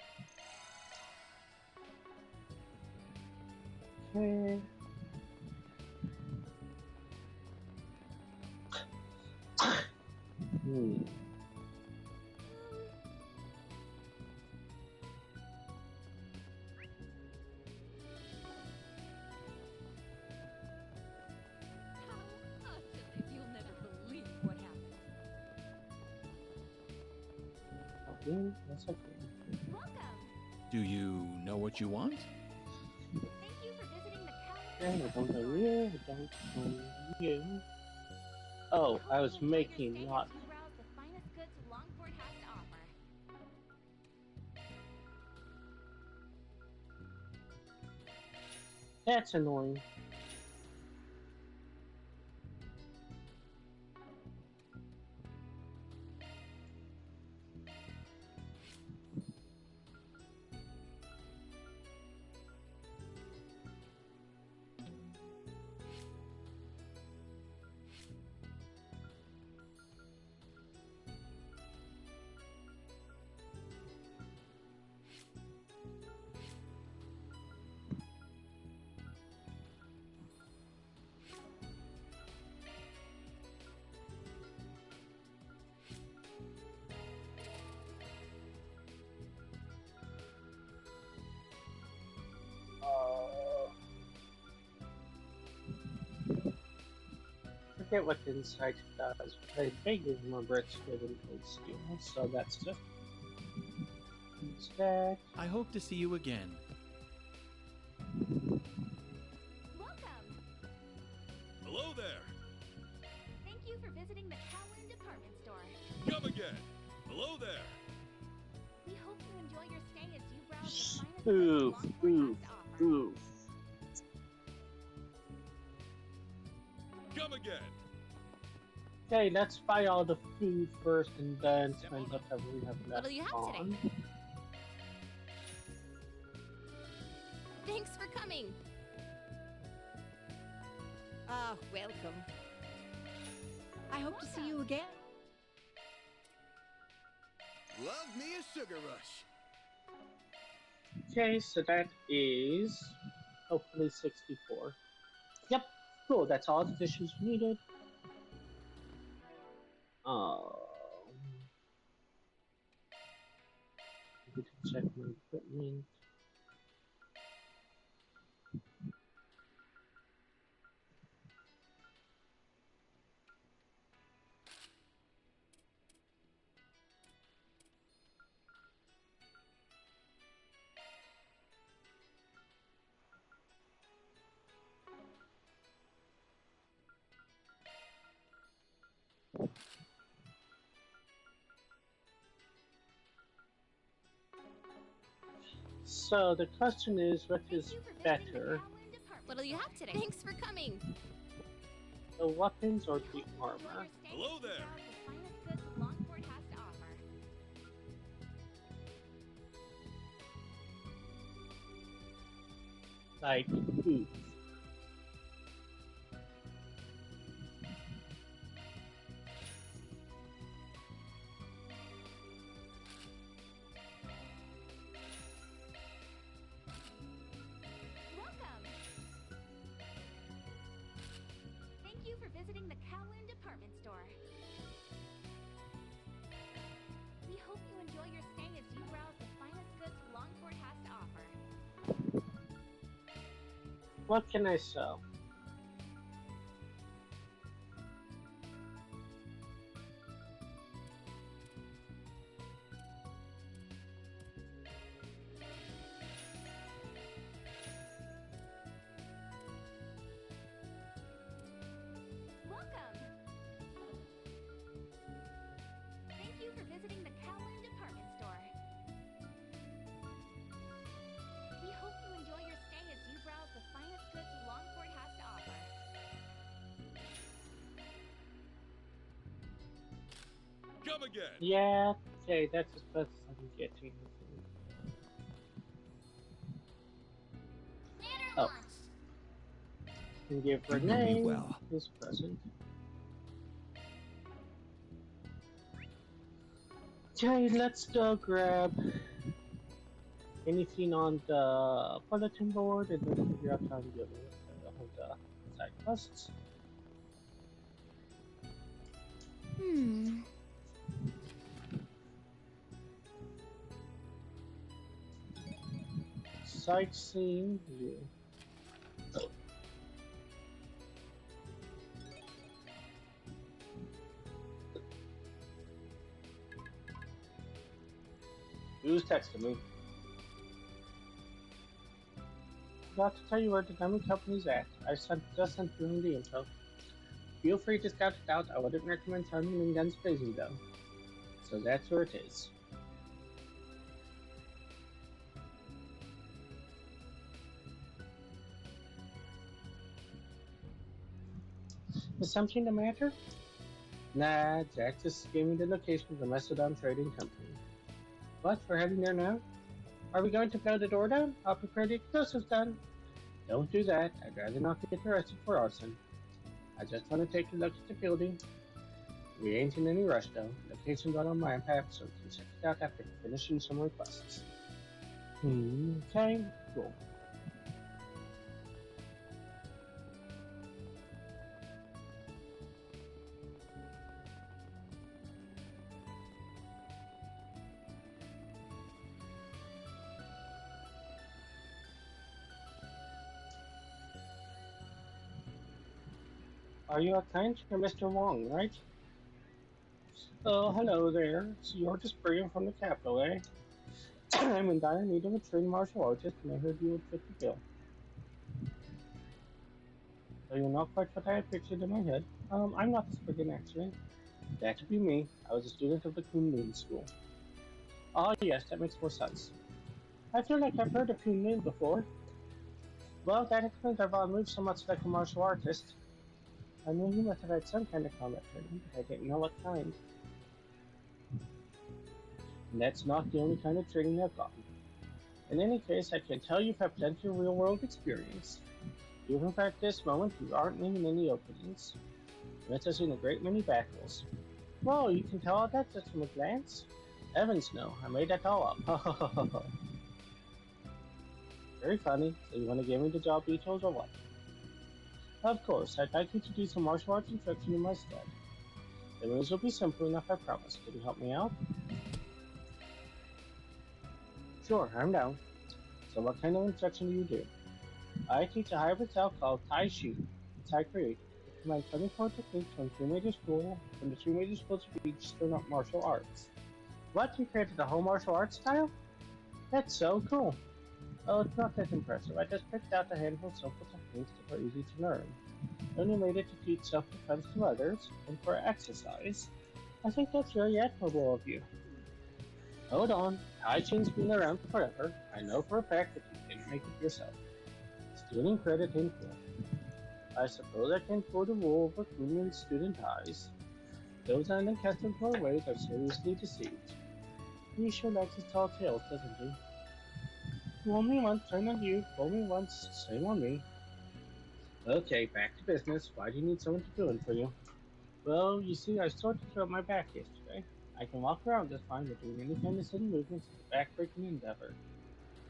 Okay. You'll never believe what happened. Okay, that's okay. Welcome. Do you know what you want? Thank you for visiting the Okay, I don't know you, I don't know you. Oh, I was making, not... You browse the finest goods Longport has to offer. That's annoying. Forget what the inside does, but I vaguely remember it's good in cold steel, so that's just instead. I hope to see you again. Welcome. Hello there. Thank you for visiting the Kowloon department store. Come again. Hello there. We hope you enjoy your stay as you browse the finest Oof, goods Longport oof, has to offer. oof. Come again. Okay, let's buy all the food first and then spend whatever we have left What'll you have on. today? Thanks for coming. Ah, welcome. I hope to see you again. Love me a sugar rush. Okay, so that is hopefully 64. Yep, cool. That's all the dishes needed. Um, I need to check my equipment. So the question is, what is better, What'll you have today? Thanks for coming. the weapons or the armor? Hello there. The finest goods Longport has to offer. Like boots. Welcome! Thank you for visiting the Kowloon department store. We hope you enjoy your stay as you browse the finest goods Longport has to offer. What can I sell? Welcome! Thank you for visiting the Kowloon department store. We hope you enjoy your stay as you browse the finest goods Longport has to offer. Come again. Yeah, okay, that's as best as I can get to. Oh. And give Renee his present. Okay, let's go grab anything on the bulletin board and then figure out how to deal with the side quests. Sightseeing view. Who's texting me? Forgot to tell you where the diamond company's at. Just sent through the info. Feel free to scout it out. I wouldn't recommend turning guns blazing though. So that's where it is. Is something the matter? Nah, Jack just gave me the location of the Mastodon Trading Company. What, we're heading there now? Are we going to blow the door down? I'll prepare the explosives done. Don't do that. I'd rather not get arrested for arson. I just want to take a look at the building. We ain't in any rush though. Location's not on my map, so we can check it out after finishing some requests. Okay, cool. Are you a kind to Mr. Wong, right? Oh, hello there. So you're just bringing from the capital, eh? I'm in dire need of a trained martial artist, and I heard you would fit the bill. So you're not quite what I had pictured in my head. I'm not this brigand, actually. That'd be me. I was a student of the Kunlun School. Oh, yes, that makes more sense. I feel like I've heard of Kunlun before. Well, that explains why I've moved so much like a martial artist. I knew he must have had some kind of combat training, but I didn't know what kind. And that's not the only kind of training I've gotten. In any case, I can tell you've had plenty of real-world experience. Even at this moment, you aren't leaving any openings. You must have seen a great many battles. Whoa, you can tell all that just from a glance? Heavens no, I made that all up. Very funny. So you want to give me the job details or what? Of course, I'd like you to do some martial arts instruction in my stead. The moves will be simple enough, I promise. Can you help me out? Sure, I'm down. So what kind of instruction do you do? I teach a hybrid style called Tai Chi. It's I create. It combines 24 techniques from the two major schools of Eastern martial arts. What, you created a whole martial arts style? That's so cool. Oh, it's not that impressive. I just picked out a handful of simple techniques that were easy to learn. I only made it to teach self-defense to others, and for exercise. I think that's very admirable of you. Hold on. Tai Chi's been around forever. I know for a fact that you didn't make it yourself. Stealing credit ain't fair. I suppose I can't go the rule of grooming student eyes. Those unaccustomed to our ways are seriously deceived. He sure likes his tall tales, doesn't he? Fool me once, turn on you. Fool me once, shame on me. Okay, back to business. Why do you need someone to do it for you? Well, you see, I sorted out my back yesterday. I can walk around just fine with doing any kind of sudden movements is a back-breaking endeavor.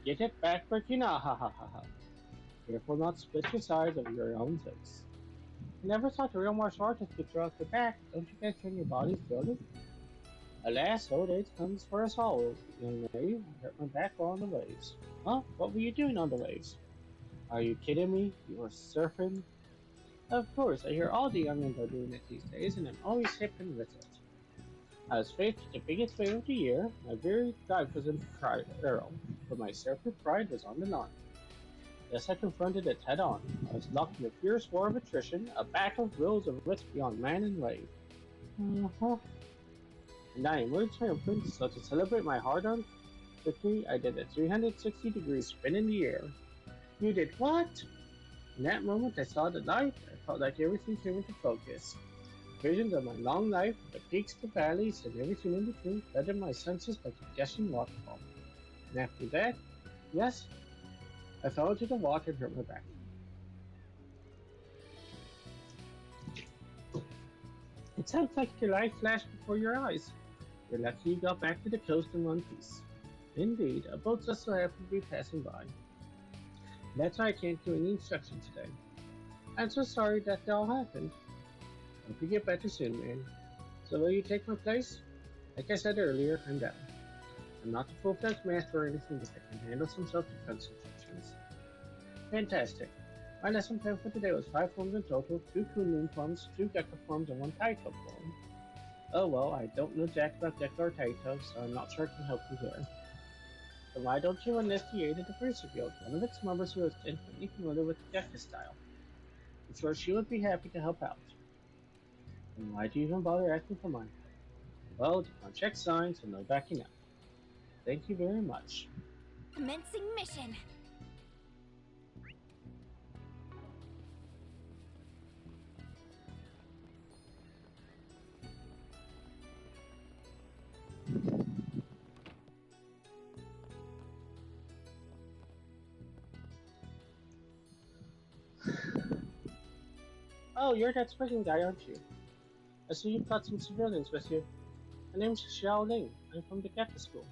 Get it? Back-breaking? Ah ha ha ha ha. Careful not to split your sides of your own face. I never thought the real martial artist could throw out the back. Don't you guys train your bodies fairly? Alas, old age comes for us all, young lady. I hurt my back while on the waves. Huh? What were you doing on the waves? Are you kidding me? You were surfing? Of course, I hear all the youngins are doing it these days, and I'm always hip and with it. I was faced with the biggest wave of the year. My very life was in peril, but my surfer pride was on the line. Yes, I confronted it head on. I was locked in a fierce war of attrition, a battle of wills and wits beyond man and wave. And I emerged triumphant, so to celebrate my hard-earned victory, I did a 360-degree spin in the air. You did what? In that moment, I saw the light. I felt like everything came into focus. Visions of my long life, the peaks, the valleys, and everything in between flooded my senses like a gushing waterfall. And after that, yes, I fell into the water and hurt my back. It sounds like your life flashed before your eyes. You're lucky you got back to the coast in one piece. Indeed, a boat just so happened to be passing by. That's why I can't do any instruction today. I'm so sorry that all happened. Hope you get better soon, man. So will you take my place? Like I said earlier, I'm down. I'm not a full-fledged master or anything, but I can handle some self-defense instructions. Fantastic. My lesson plan for today was 5 forms in total, 2 Kunlun forms, 2 Gecko forms, and 1 Taito form. Oh well, I don't know jack about Gecko or Taito, so I'm not sure I can help you here. So why don't you enlist the aid of the Bracer Guild, one of its members who is infinitely familiar with the Gecko style? I'm sure she would be happy to help out. And why do you even bother asking for mine? Well, the contract's signed, so no backing up. Thank you very much. Commencing mission. Oh, you're that spring guy, aren't you? I see you've got some civilians with you. My name's Xiao Ling. I'm from the Gecko School.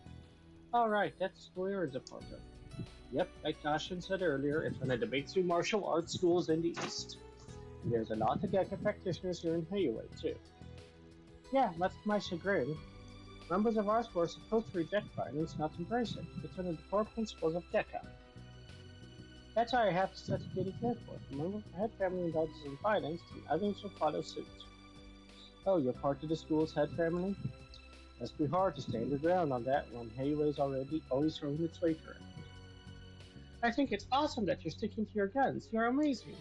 Alright, that's the school you're a part of. Yep, like Dashin said earlier, it's one of the big 2 martial arts schools in the East. And there's a lot of Gecko practitioners here in Hayway, too. Yeah, much to my chagrin. Members of our school are supposed to reject violence, not embrace it. It's one of the core principles of Gecko. That's why I have to set a good example. If a member of the head family indulges in violence, then others will follow suit. Oh, you're part of the school's head family? Must be hard to stand your ground on that when Hayway's already always throwing its weight around. I think it's awesome that you're sticking to your guns. You're amazing.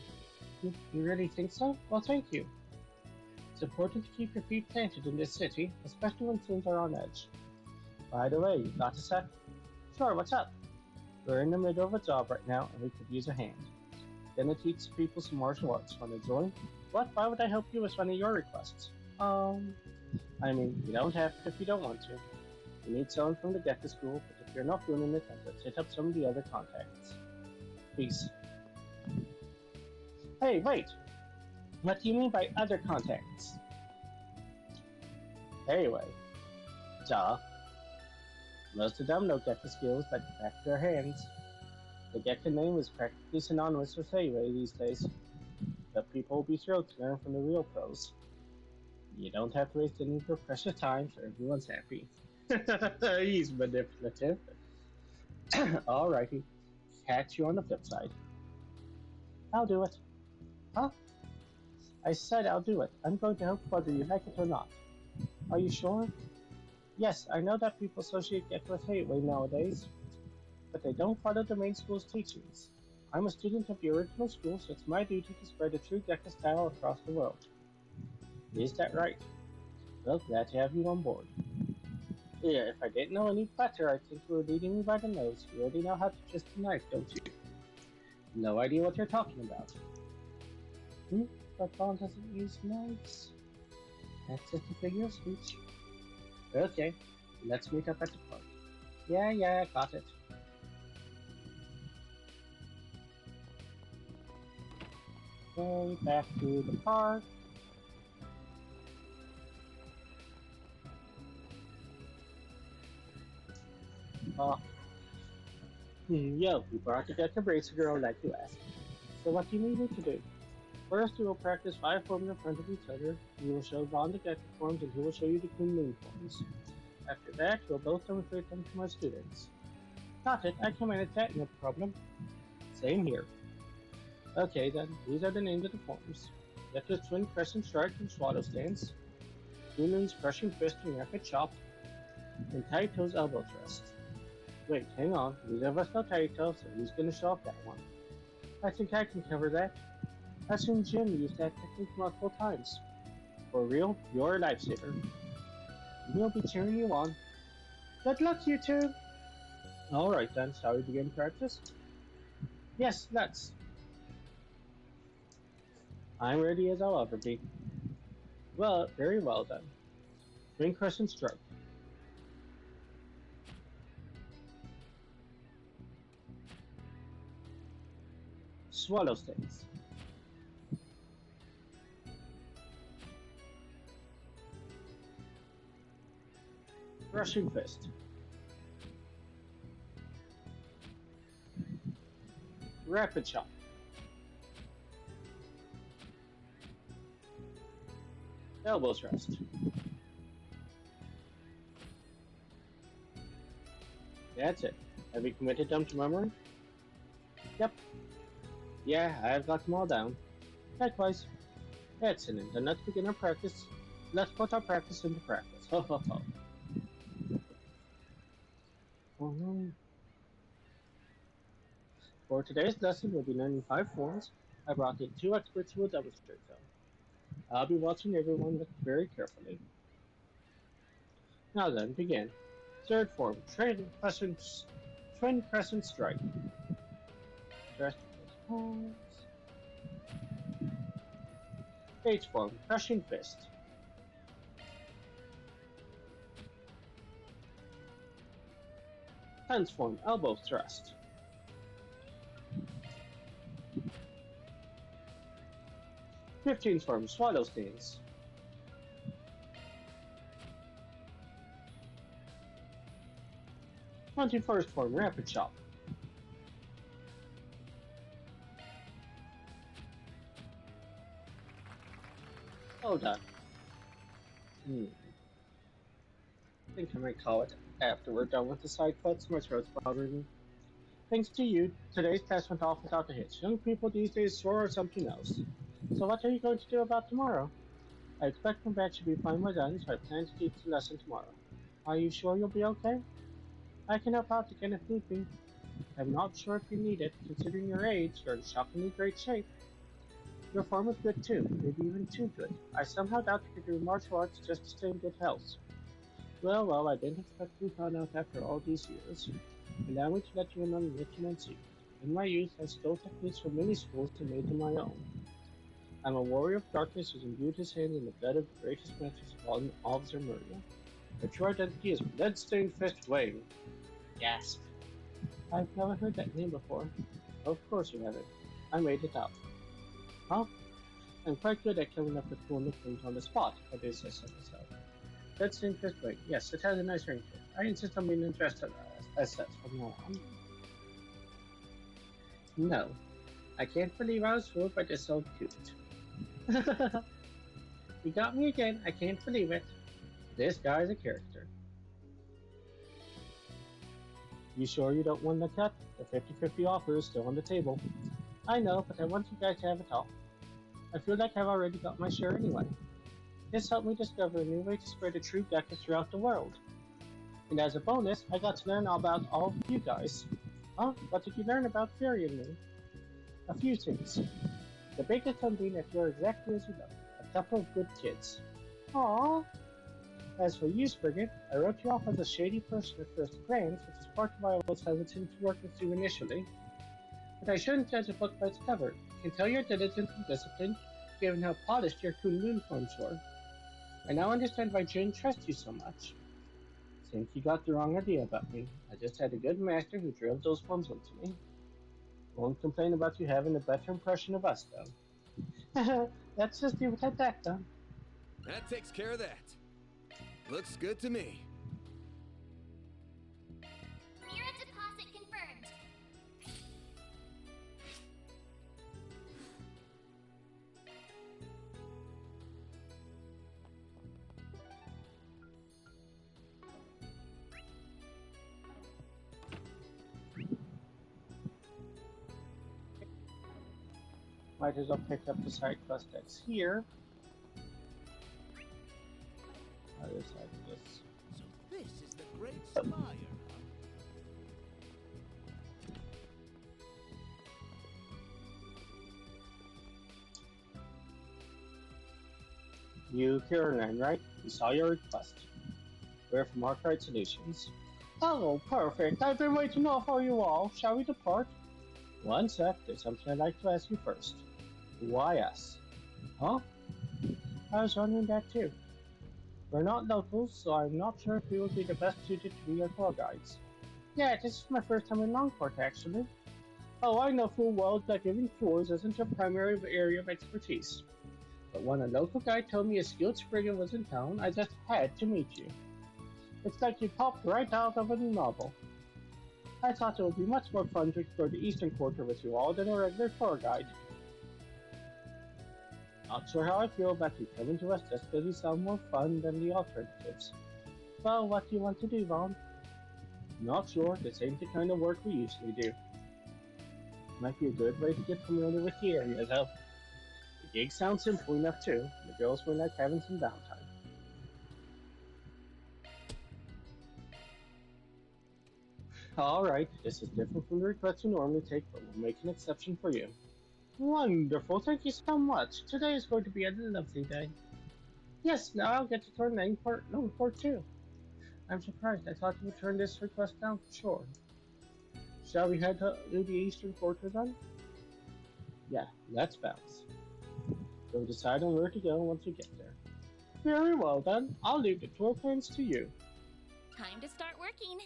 You really think so? Well, thank you. It's important to keep your feet planted in this city, especially when things are on edge. By the way, you got a sec? Sure, what's up? We're in the middle of a job right now, and we could use a hand. Gonna teach people some martial arts. Wanna join? What? Why would I help you with one of your requests? I mean, you don't have to if you don't want to. You need someone from the Gecko School, but if you're not feeling it, then let's hit up some of the other contacts. Peace. Hey, wait! What do you mean by other contacts? Anyway, duh. Most of them know Gecko skills like the back of their hands. The Gecko name is practically synonymous with Heyway these days, but people will be thrilled to learn from the real pros. You don't have to waste any of your precious time, so everyone's happy. He's manipulative. Alrighty, catch you on the flip side. I'll do it. Huh? I said I'll do it. I'm going to help whether you like it or not. Are you sure? Yes, I know that people associate Gecko with Heyway nowadays, but they don't follow the main school's teachings. I'm a student of the original school, so it's my duty to spread the true Gecko style across the world. Is that right? Well, glad to have you on board. Yeah, if I didn't know any better, I'd think you were leading me by the nose. You already know how to twist a knife, don't you? No idea what you're talking about. But Ball doesn't use knives. That's just a figure of speech. Okay, let's meet up at the park. Yeah, got it. Okay, back to the park. Yo, we brought the Gecko Bracer Girl like you asked. So what do you need me to do? First, we will practice 5 forms in front of each other. We will show Vaughn the Gecko forms, and he will show you the Queen Moon forms. After that, we'll both demonstrate them to my students. Got it, I can manage that, no problem. Same here. Okay then, these are the names of the forms. Gecko's Twin Crescent Strike and Swallow Stance. Queen Moon's Crushing Fist and Rapid Chop. And Taito's Elbow Thrust. Wait, hang on, neither of us know Taito, so who's gonna show off that one? I think I can cover that. I've seen Jim use that technique multiple times. For real, you're a lifesaver. We'll be cheering you on. Good luck, you two! Alright then, shall we begin practice? Yes, let's. I'm ready as I'll ever be. Well, very well then. Twin Crescent Strike. Swallow Stance. Crushing Fist. Rapid Chop. Elbow Thrust. That's it. Have you committed them to memory? Yep. Yeah, I've got them all down. Likewise. Excellent, and let's begin our practice. Let's put our practice into practice. Ho ho ho. For today's lesson, we'll be learning 5 forms. I brought in 2 experts who will demonstrate them. I'll be watching everyone look very carefully. Now then, begin. Third form, Twin Crescent Strike. Just pause. 8th form, Crushing Fist. 10th form, Elbow Thrust. 15th form, Swallow Stance. 21st form, Rapid Chop. Hold on. I think I might call it after we're done with the side cuts. My throat's bothering me. Thanks to you, today's test went off without a hitch. Young people these days swear or something else. So what are you going to do about tomorrow? I expect my batch should be fine by then, so I plan to teach the lesson tomorrow. Are you sure you'll be okay? I can help out again if need be. I'm not sure if you need it. Considering your age, you're in shockingly great shape. Your form is good too, maybe even too good. I somehow doubt you could do martial arts just to stay in good health. Well, I didn't expect to be found out after all these years. Allow me to let you in on a little known secret. In my youth, I stole techniques from many schools and made them my own. I'm a warrior of darkness who's imbued his hand in the blood of the greatest masters of all of Zermaria. But true identity is Bloodstained Fist Wayne. Gasp. I've never heard that name before. Of course you haven't. I made it up. Huh? I'm quite good at coming up with cool nicknames on the spot, if I do say so myself. Bloodstained Fist Wayne. Yes, it has a nice ring to it. I insist on being addressed as such from now on. No. I can't believe I was fooled by this old coot. You got me again. I can't believe it. This guy's a character. You sure you don't want the cut? The 50-50 offer is still on the table. I know, but I want you guys to have it all. I feel like I've already got my share anyway. This helped me discover a new way to spread a true Deca throughout the world. And as a bonus, I got to learn all about all of you guys. Huh? What did you learn about Fury and me? A few things. The biggest one being that you're exactly as you look. A couple of good kids. Aww. As for you, Spriggan, I wrote you off as a shady person at first glance, which is part of why I was hesitant to work with you initially. But I shouldn't judge a book by its cover. I can tell you're diligent and disciplined, given how polished your cool uniforms were. I now understand why Jane trusts you so much. Think you got the wrong idea about me. I just had a good master who drilled those forms into me. Won't complain about you having a better impression of us, though. Let's just leave it at that, then. That takes care of that. Looks good to me. Mirror deposit confirmed. Might as well pick up the side quest that's here. Other side of this. So this is the Great Spire. You, Caroline, right? We saw your request. We're from Arkwright Solutions. Oh, perfect. I've been waiting for you all. Shall we depart? One sec. There's something I'd like to ask you first. Why us? Huh? I was wondering that too. We're not locals, so I'm not sure if we would be the best suited to be your tour guides. Yeah, this is my first time in Longport, actually. Oh, I know full well that giving tours isn't your primary area of expertise. But when a local guide told me a skilled Spriggan was in town, I just had to meet you. It's like you popped right out of a novel. I thought it would be much more fun to explore the Eastern Quarter with you all than a regular tour guide. Not sure how I feel about you coming to us just because you sound more fun than the alternatives. Well, what do you want to do, Vaughn? Not sure, this ain't the kind of work we usually do. Might be a good way to get familiar with the area, though. The gig sounds simple enough too. The girls will like having some downtime. Alright, this is different from the request you normally take, but we'll make an exception for you. Wonderful, thank you so much. Today is going to be a lovely day. Yes, now I'll get to turn Longport too. I'm surprised, I thought you would turn this request down for sure. Shall we head to the Eastern Quarter then? Yeah, let's bounce. We'll decide on where to go once we get there. Very well then, I'll leave the tour plans to you. Time to start working.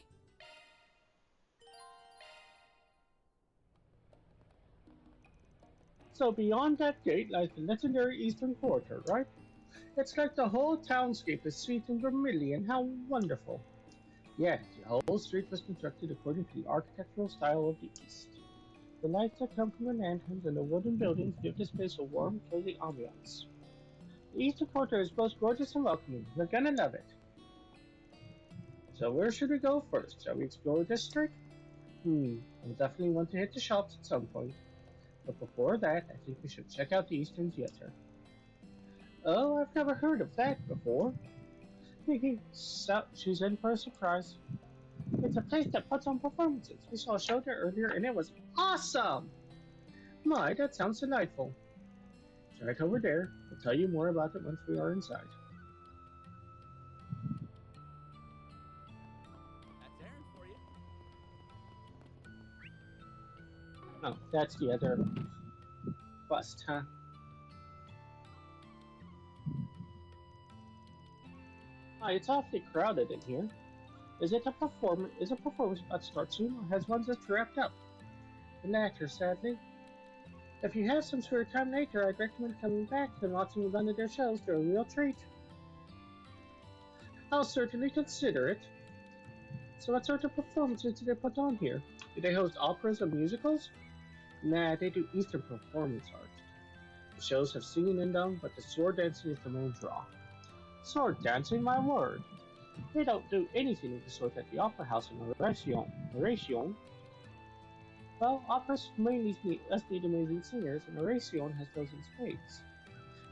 So beyond that gate lies the legendary Eastern Quarter, right? It's like the whole townscape is sweet and vermilion. How wonderful. Yeah, the whole street was constructed according to the architectural style of the East. The lights that come from the lanterns and the wooden buildings give this place a warm, cozy ambiance. The Eastern Quarter is both gorgeous and welcoming. You're gonna love it. So where should we go first? Shall we explore this street? I'll definitely want to hit the shops at some point. But before that, I think we should check out the Eastern Theater. Oh, I've never heard of that before. So, she's in for a surprise. It's a place that puts on performances. We saw a show there earlier and it was awesome! My, that sounds delightful. It's right over there. We'll tell you more about it once we are inside. That's Aaron for you. Oh, that's the other quest, huh? Hi, it's awfully crowded in here. Is a performance about to start soon, or has one just wrapped up? The latter, sadly. If you have some spare time later, I'd recommend coming back and watching one of their shows. They're a real treat. I'll certainly consider it. So what sort of performances do they put on here? Do they host operas or musicals? Nah, they do Eastern performance art. The shows have singing in them, but the sword dancing is the main draw. Sword dancing, my word! They don't do anything of the sort at the Opera House in Horatio. Well, operas mainly need amazing singers, and Horatio has those in spades.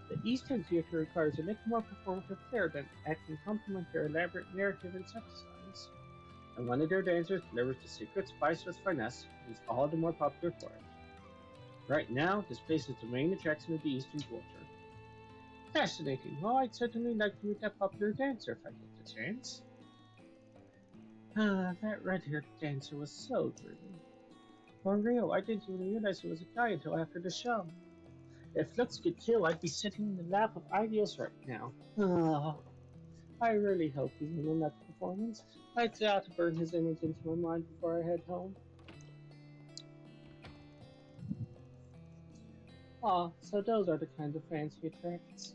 The Eastern theater requires a little more performative flair than acting complement their elaborate narrative and set designs. And one of their dancers delivers the secret spice with finesse, and is all the more popular for it. Right now, this place is the main attraction of the Eastern Quarter. Fascinating. Well, I'd certainly like to meet that popular dancer if I get the chance. Ah, that red-haired dancer was so dreamy. For real, I didn't even realize it was a guy until after the show. If looks could kill, I'd be sitting in the lap of ideals right now. Ah, I really hope he's in that performance. I'd have to burn his image into my mind before I head home. Ah, so those are the kind of fans he attracts.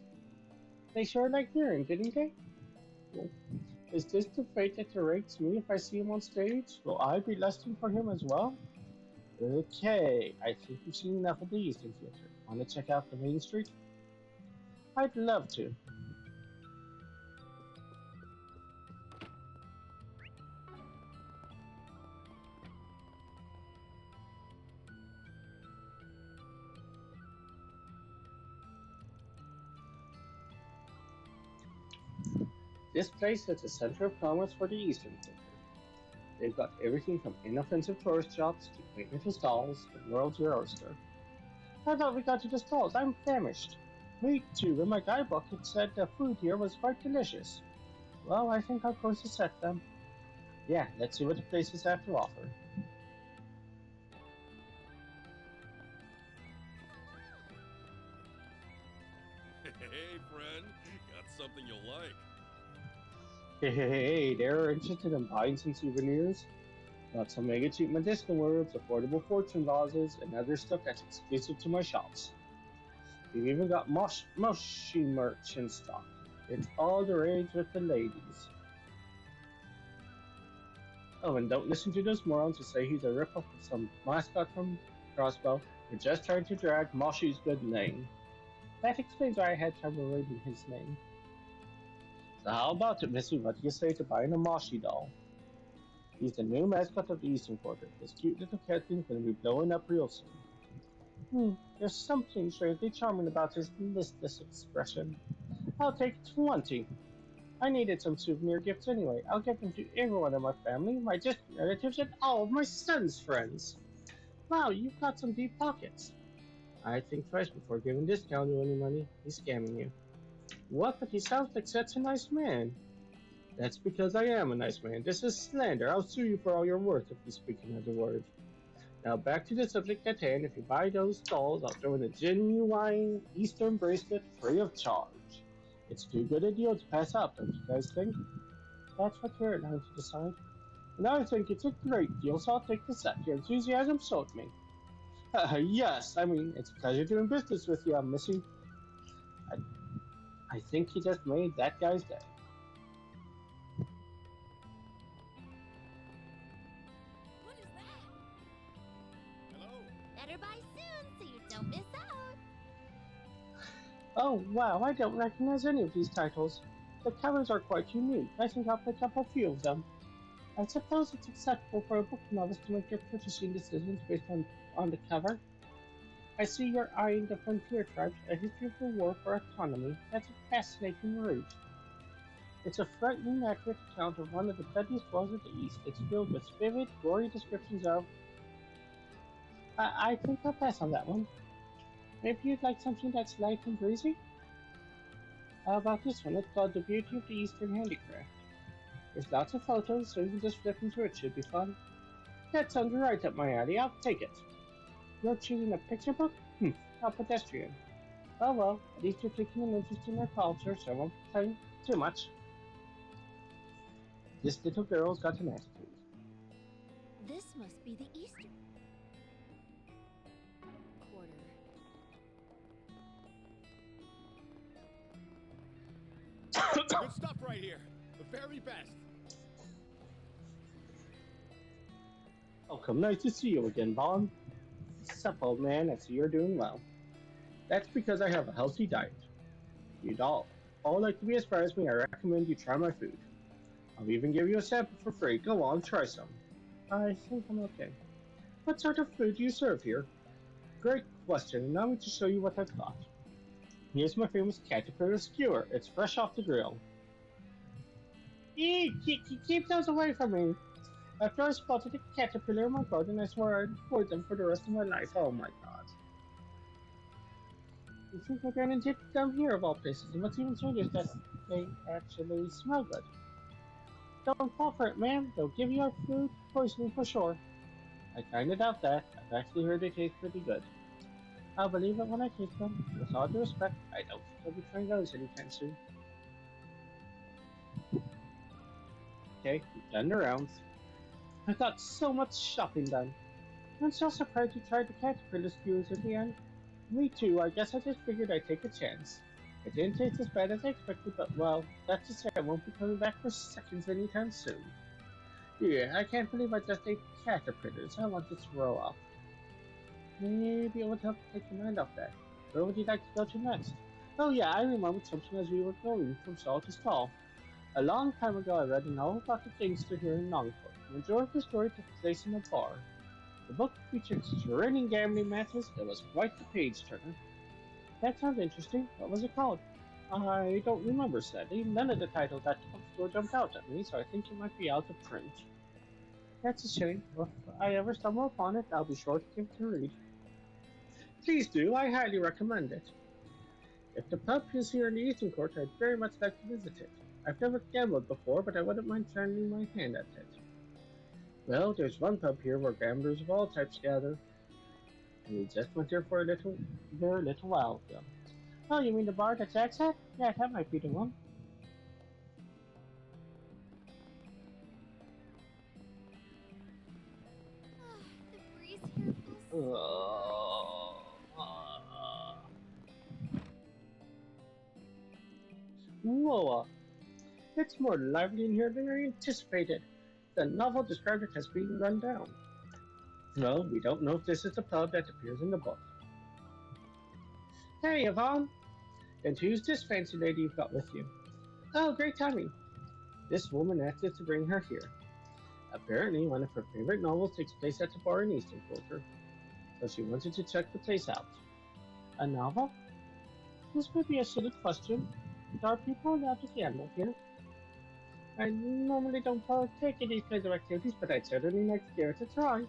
They sure like hearing, didn't they? Well, is this the fate that awaits me if I see him on stage? Will I be lusting for him as well? Okay, I think we've seen enough of the Eastern Theater. Want to check out the Main Street? I'd love to. This place is the center of commerce for the Eastern Theater. They've got everything from inoffensive tourist shops to quaint little stalls and world's your oyster. I thought we got to the stalls. I'm famished. Me too, and my guidebook had said the food here was quite delicious. Well, I think I'll go to set them. Yeah, let's see what the places have to offer. Hey, friend. Got something you'll like. Hey, they're interested in buying some souvenirs? Got some mega cheap medicinal herbs, affordable fortune vases, and other stuff that's exclusive to my shops. We've even got mushy merch in stock. It's all the rage with the ladies. Oh, and don't listen to those morons who say he's a ripoff of some mascot from Crossbow. We're just trying to drag Moshy's good name. That explains why I had trouble reading his name. So how about it, Missy? What do you say to buying a Moshy doll? He's the new mascot of the Eastern Quarter. This cute little cat thing's gonna be blowing up real soon. There's something strangely charming about his listless expression. I'll take 20. I needed some souvenir gifts anyway. I'll give them to everyone in my family, my distant relatives, and all of my son's friends. Wow, you've got some deep pockets. I think twice before giving this scoundrel any money. He's scamming you. What? But he sounds like such a nice man. That's because I am a nice man. This is slander. I'll sue you for all you're worth if you speak another word. Now back to the subject at hand. If you buy those dolls, I'll throw in a genuine Eastern bracelet free of charge. It's too good a deal to pass up, don't you guys think? That's what you're allowed to decide. And I think it's a great deal, so I'll take the set. Your enthusiasm sold me. Yes, I mean, it's a pleasure doing business with you, Missy. I think he just made that guy's day. What is that? Hello. Better buy soon so you don't miss out. Oh, wow, I don't recognize any of these titles. The covers are quite unique. I think I'll pick up a few of them. I suppose it's acceptable for a book novice to make their purchasing decisions based on the cover. I see you're eyeing the Frontier Tribes, a history of the war for autonomy. That's a fascinating read. It's a frightening, accurate account of one of the bloodiest wars of the East. It's filled with vivid, gory descriptions of... I think I'll pass on that one. Maybe you'd like something that's light and breezy? How about this one? It's called The Beauty of the Eastern Handicraft. There's lots of photos, so you can just flip through it. Should be fun. That sounds right up my alley. I'll take it. You're choosing a picture book? How pedestrian. Oh well, at least you're taking an interest in our culture, so I won't complain too much. This little girl's got an attitude. This must be the Easter quarter. Good stuff right here. The very best. Welcome, nice to see you again, Vaughn. Sup, old man, I see you're doing well. That's because I have a healthy diet. You'd all like to be as far as me, I recommend you try my food. I'll even give you a sample for free. Go on, try some. I think I'm okay. What sort of food do you serve here? Great question, and now I'm going to show you what I've got. Here's my famous caterpillar skewer. It's fresh off the grill. Eee, keep those away from me. After I spotted a caterpillar in my garden, I swore I'd avoid them for the rest of my life. Oh my god. You think I ran into them here of all places, and what's even stranger is that they actually smell good. Don't fall for it, ma'am. They'll give you your food poisoning for sure. I kinda doubt that. I've actually heard they taste pretty good. I'll believe it when I taste them. With all due respect, I don't think I'll be trying those anytime soon. Okay, we've done the rounds. I got so much shopping done. I'm so surprised you tried the caterpillar skewers in the end. Me too, I guess I just figured I'd take a chance. It didn't taste as bad as I expected, but well, that's to say I won't be coming back for seconds anytime soon. Yeah, I can't believe I just ate caterpillars. I want to throw up. Maybe it would help to take your mind off that. Where would you like to go to next? Oh yeah, I remembered something as we were going from stall to stall. A long time ago I read a novel about the gangster here in Longport. The majority of the story took place in a bar. The book featured thrilling gambling matches. It was quite the page-turner. That sounds interesting. What was it called? I don't remember, sadly. None of the titles at the bookstore jumped out at me, so I think it might be out of print. That's a shame. If I ever stumble upon it, I'll be sure to give it a read. Please do. I highly recommend it. If the pub is here in the Eastern Court, I'd very much like to visit it. I've never gambled before, but I wouldn't mind trying my hand at it. Well, there's one pub here where gamblers of all types gather. And we just went there for a little while ago. Oh, you mean the bar that Jack's at? Yeah, that might be the one. The breeze here feels Whoa, it's more lively in here than I anticipated. The novel described it as being run down. Well, we don't know if this is the pub that appears in the book. Hey, Yvonne! And who's this fancy lady you've got with you? Oh, great timing. This woman asked us to bring her here. Apparently, one of her favorite novels takes place at the bar in Eastern Quarter, so she wanted to check the place out. A novel? This may be a silly question, but are people allowed to gamble here? I normally don't partake in these kinds of activities, but I'd certainly like to give it a try.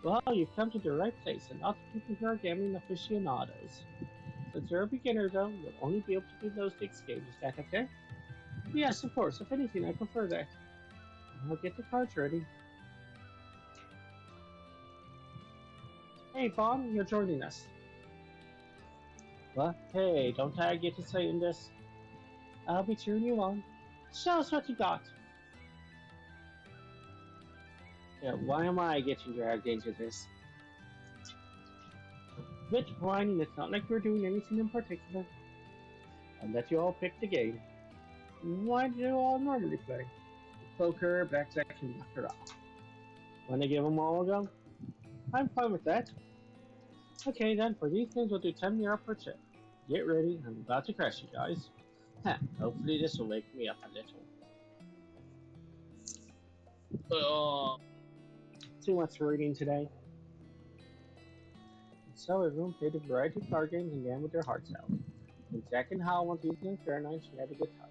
Well, you've come to the right place, and lots of people here are gambling aficionados. Since you're a beginner, though, you'll only be able to do those 6 games. Is that okay? Yes, of course. If anything, I prefer that. I'll get the cards ready. Hey, Vaughn, you're joining us. What? Hey, don't I get to say in this? I'll be cheering you on. Show us what you got. Yeah, why am I getting dragged into this? Quit whining, it's not like we're doing anything in particular. I'll let you all pick the game. Why do you all normally play? Poker, blackjack, and baccarat. Wanna give them all a go? I'm fine with that. Okay then, for these games we'll do 10 euro per chip. Get ready, I'm about to crash you guys. Hopefully this will wake me up a little. Too much reading today. So everyone played a variety of card games and gambled their hearts out. When Jack and Hal went easy on Caroline, she had a good time.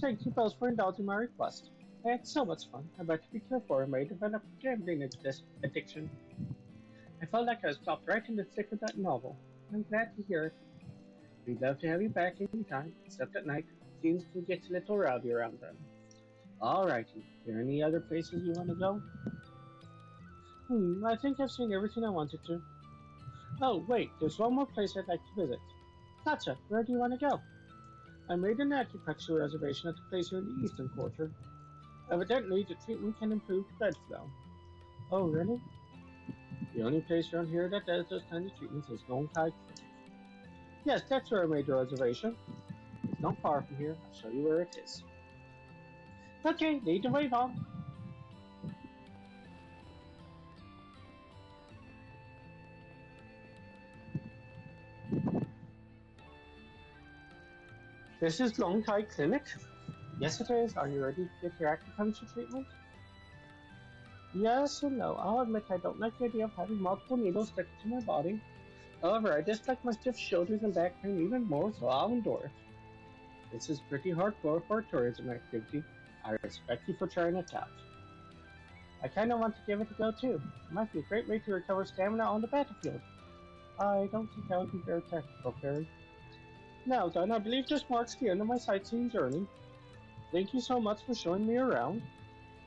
Thank you both for indulging my request. I had so much fun. I better be careful or I may develop gambling addiction. I felt like I was stopped right in the thick of that novel. I'm glad to hear it. We'd love to have you back anytime, except at night. Things can get a little rowdy around then. Alrighty, are there any other places you want to go? I think I've seen everything I wanted to. Oh, wait, there's one more place I'd like to visit. Gotcha, where do you want to go? I made an acupuncture reservation at the place here in the Eastern Quarter. Evidently, the treatment can improve blood flow. Oh, really? The only place around here that does those kinds of treatments is Lone Kai Clinic. Yes, that's where I made the reservation. It's not far from here. I'll show you where it is. Okay, lead the way, Vaughn. This is Lone Kai Clinic. Yes, it is. Are you ready to get your acupuncture treatment? Yes and no. I'll admit I don't like the idea of having multiple needles stuck to my body. However, I dislike my stiff shoulders and back pain even more, so I'll endure it. This is pretty hardcore for a tourism activity. I respect you for trying it out. I kinda want to give it a go too. It might be a great way to recover stamina on the battlefield. I don't think that would be very technical, Fairy. Now then, I believe this marks the end of my sightseeing journey. Thank you so much for showing me around.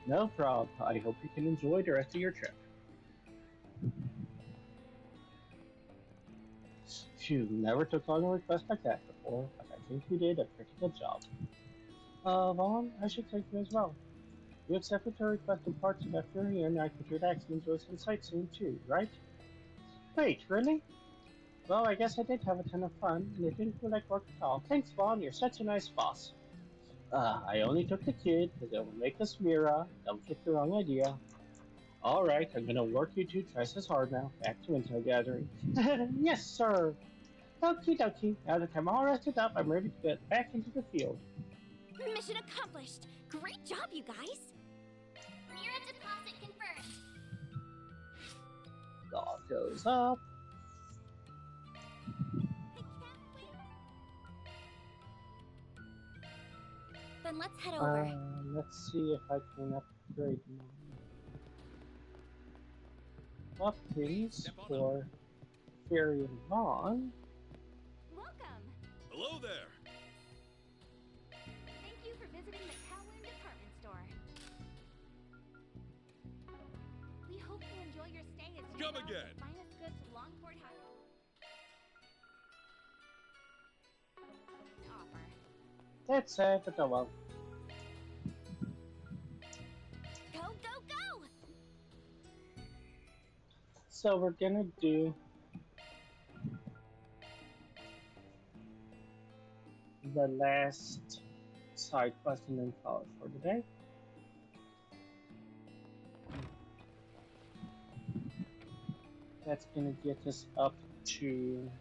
No problem. I hope you can enjoy the rest of your trip. Phew, never took on a request like that before, but I think you did a pretty good job. Vaughn, I should thank you as well. You accepted her request in parts of that Fury and I could relax and enjoy some sightseeing too, right? Wait, really? Well, I guess I did have a ton of fun, and it didn't feel like work at all. Thanks, Vaughn, you're such a nice boss. I only took the kid because it will make us Mira. Don't get the wrong idea. Alright, I'm gonna work you two twice as hard now. Back to intel gathering. Yes, sir. Okie dokie. Now that I'm all rested up, I'm ready to get back into the field. Mission accomplished! Great job, you guys! Mira deposit confirmed. Dog goes up. Then let's head over. Let's see if I can upgrade my upgrades for Fairy and Vaughn. Welcome! Hello there! Thank you for visiting the Kowloon department store. We hope you enjoy your stay as you Come browse again. the finest goods Longport has to offer. That's sad, but oh well. Go, go, go! So we're gonna do the last side quest and then call it for today. That's gonna get us up to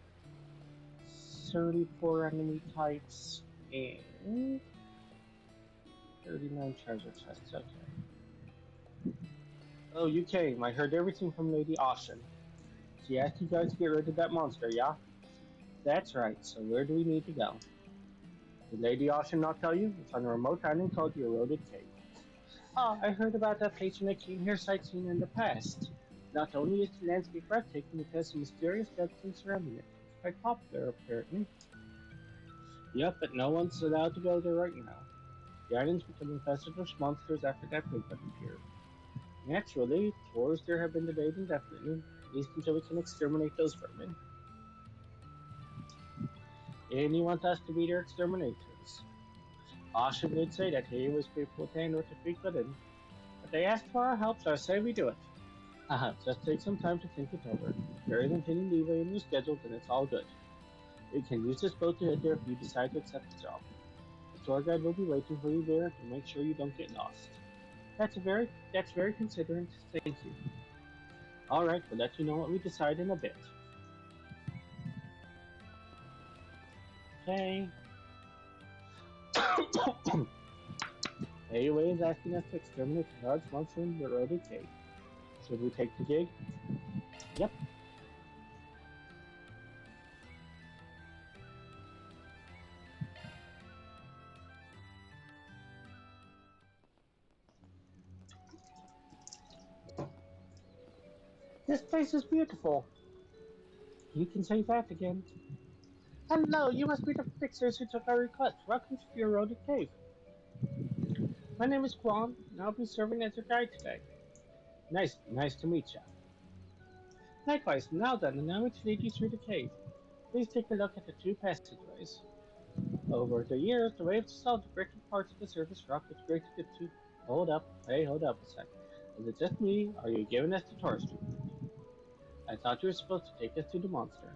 34 enemy types and 39 treasure chests. Okay. Oh, you came. I heard everything from Lady Ocean. She asked you guys to get rid of that monster, yeah? That's right. So where do we need to go? Did Lady Ocean not tell you? It's on a remote island called the Eroded Cave. Ah, I heard about that patron that came here sightseeing in the past. Not only is the landscape breathtaking, it has some mysterious legends surrounding it. It's quite popular, apparently. Yep, but no one's allowed to go there right now. The island's become infested with monsters after that big one appeared. Naturally, tours there have been delayed indefinitely, at least until we can exterminate those vermin. And you want us to be their exterminators. Ocean did say that he was capable of handling if we couldn't. But they asked for our help, so I say we do it. Just take some time to think it over. If there isn't any leeway in your schedule, then it's all good. You can use this boat to head there if you decide to accept the job. The tour guide will be waiting for you there to make sure you don't get lost. That's very considerate. Thank you. Alright, we'll let you know what we decide in a bit. Okay. AOA is asking us to exterminate the large monster in the Eroded Cave. Should we take the gig? Yep. This place is beautiful. You can say that again. Hello, you must be the fixers who took our request. Welcome to the Eroded Cave. My name is Quan, and I'll be serving as your guide today. Nice to meet you. Likewise, now then, allow me to lead you through the cave. Please take a look at the two passageways. Over the years, the waves dissolved the breaking parts of the surface rock which breaks it to. Hold up. Hey, hold up a sec. Is it just me, or are you giving us the tourist treatment? I thought you were supposed to take us to the monster.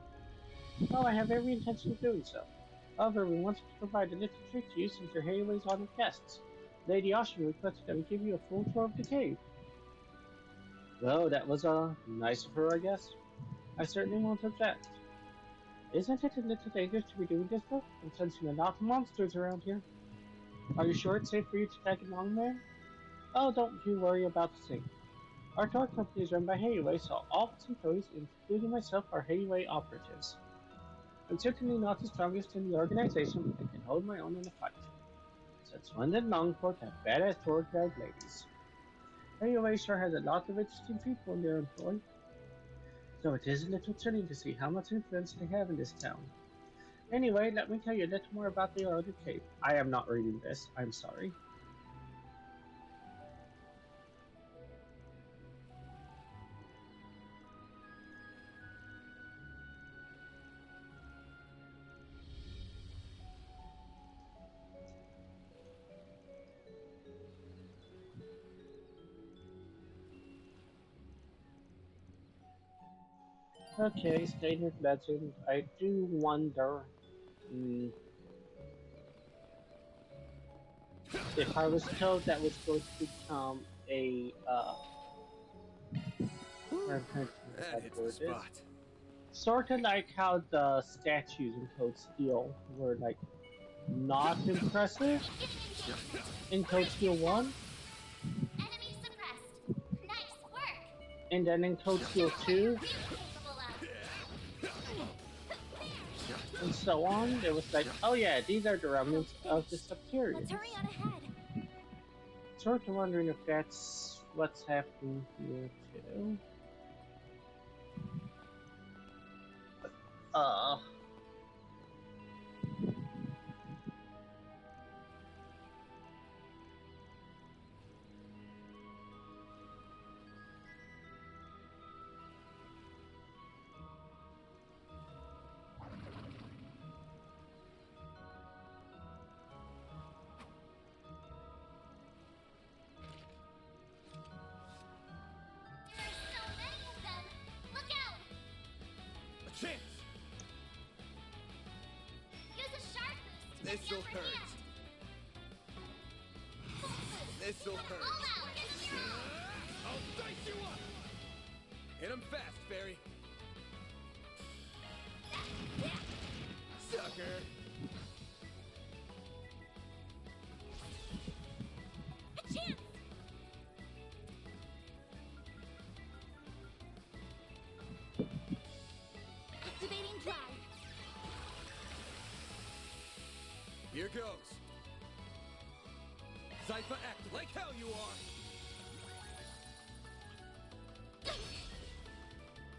Oh, I have every intention of doing so. However, we wanted to provide a little treat to you since you're Haley's honored guests. Lady Ocean requested that we give you a full tour of the cave. Well, that was nice of her, I guess. I certainly won't object. Isn't it a little dangerous to be doing this, though? I'm sensing a lot of monsters around here. Are you sure it's safe for you to tag along there? Oh, don't you worry about the thing. Our tour company is run by Hayway, so all of its employees, including myself, are Hayway operatives. I'm certainly not the strongest in the organization, but I can hold my own in a fight. So it's London Longport have badass tour guide ladies. Hayway sure has a lot of interesting people in their employ. So it is a little chilling to see how much influence they have in this town. Anyway, let me tell you a little more about the Eroded Cave. I am not reading this, I'm sorry. Okay, stated legend. I do wonder if I was told that was going to become a I'm trying to think That how hits the the word is. spot. Sort of like how the statues in Code Steel were like not impressive in Code Steel 1. Enemy suppressed. Nice work. And then in Code Steel 2 and so on, it was like, oh yeah, these are the remnants of the Septarians. Let's hurry on ahead. Sort of wondering if that's what's happening here too. Uh Chance! Use a sharp boost to get the This'll upper hurt. hand. This'll hurt. All out. I'll dice you up! Hit him fast, Fairy. Sucker! A chance. Activating drive. Here goes. Zypha act like hell you are!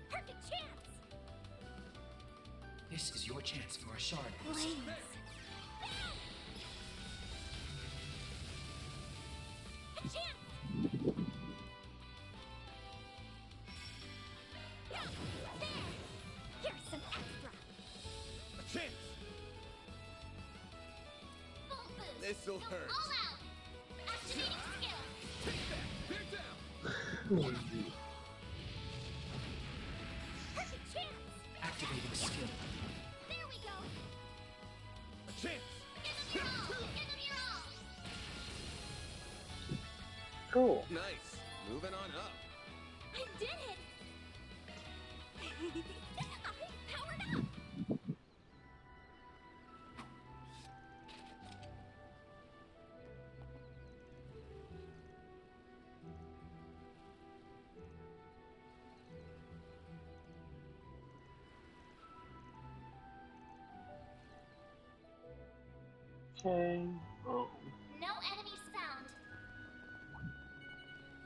Perfect chance. This is your chance for a shard boost. Blaze. A chance. There. Here's some extra. A chance! Full boost. This'll hurt. All out. Activating skill. Take that! Bear down! Perfect chance. Activating skill. There we go. A chance! Give them your all. Give them your all. cool. Nice. Moving on up. I did it. I powered up. Okay. Oh. No enemies found.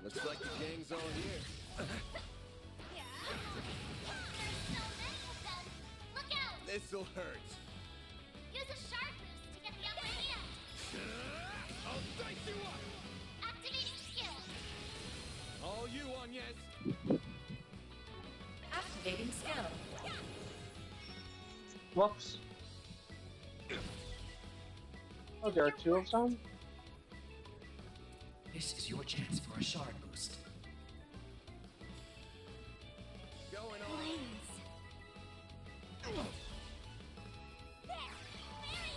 Looks like the gang's all here. There's so many of them. Look out. This'll hurt. Use a sharp boost to get the upper hand. I'll dice you up! Activating skill. All you on, yes. Activating skill. Whoops. Oh, there are two of them? This is your chance for a shard boost. Going on. Blaze. There! Mary!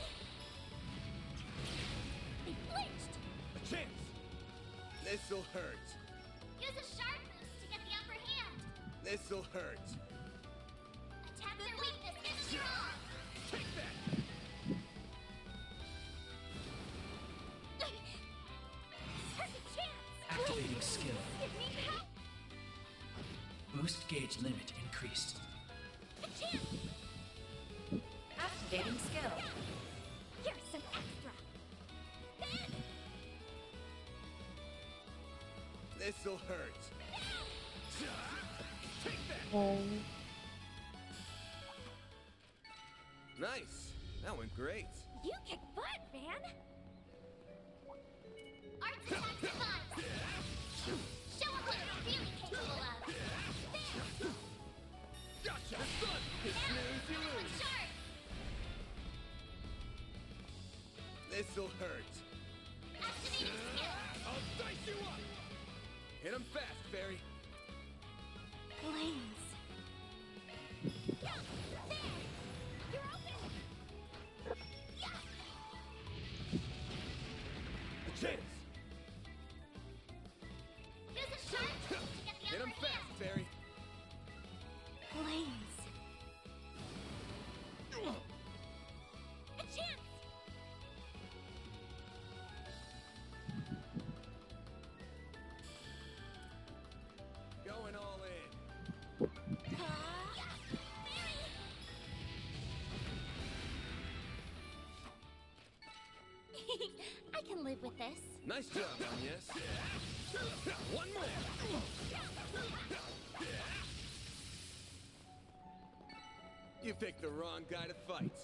They flinched! A chance. This'll hurt. Use a shard boost to get the upper hand. This'll hurt. Attack their weakness and strong! Take that. Perfect chance! Activating skill. Give me help! Boost gauge limit increased. A chance! Activating skill. Here's some extra! Ben! This'll hurt. Take that. Nice. That went great. You kick butt, Van! Arts attack device! Show 'em what you're really capable of! There! Gotcha. It's done. It's Now, snooze, you one lose. shard! This'll hurt. Activating skill! I'll dice you up. Hit him fast, Fairy. Blaze! Yeah! There! You're open! Yeah! A chance. Use a shard to get the Hit upper him fast, hand! Fairy. Blaze! A chance! Going all in. I can live with this. Nice job, yes. One more. You picked the wrong guy to fight.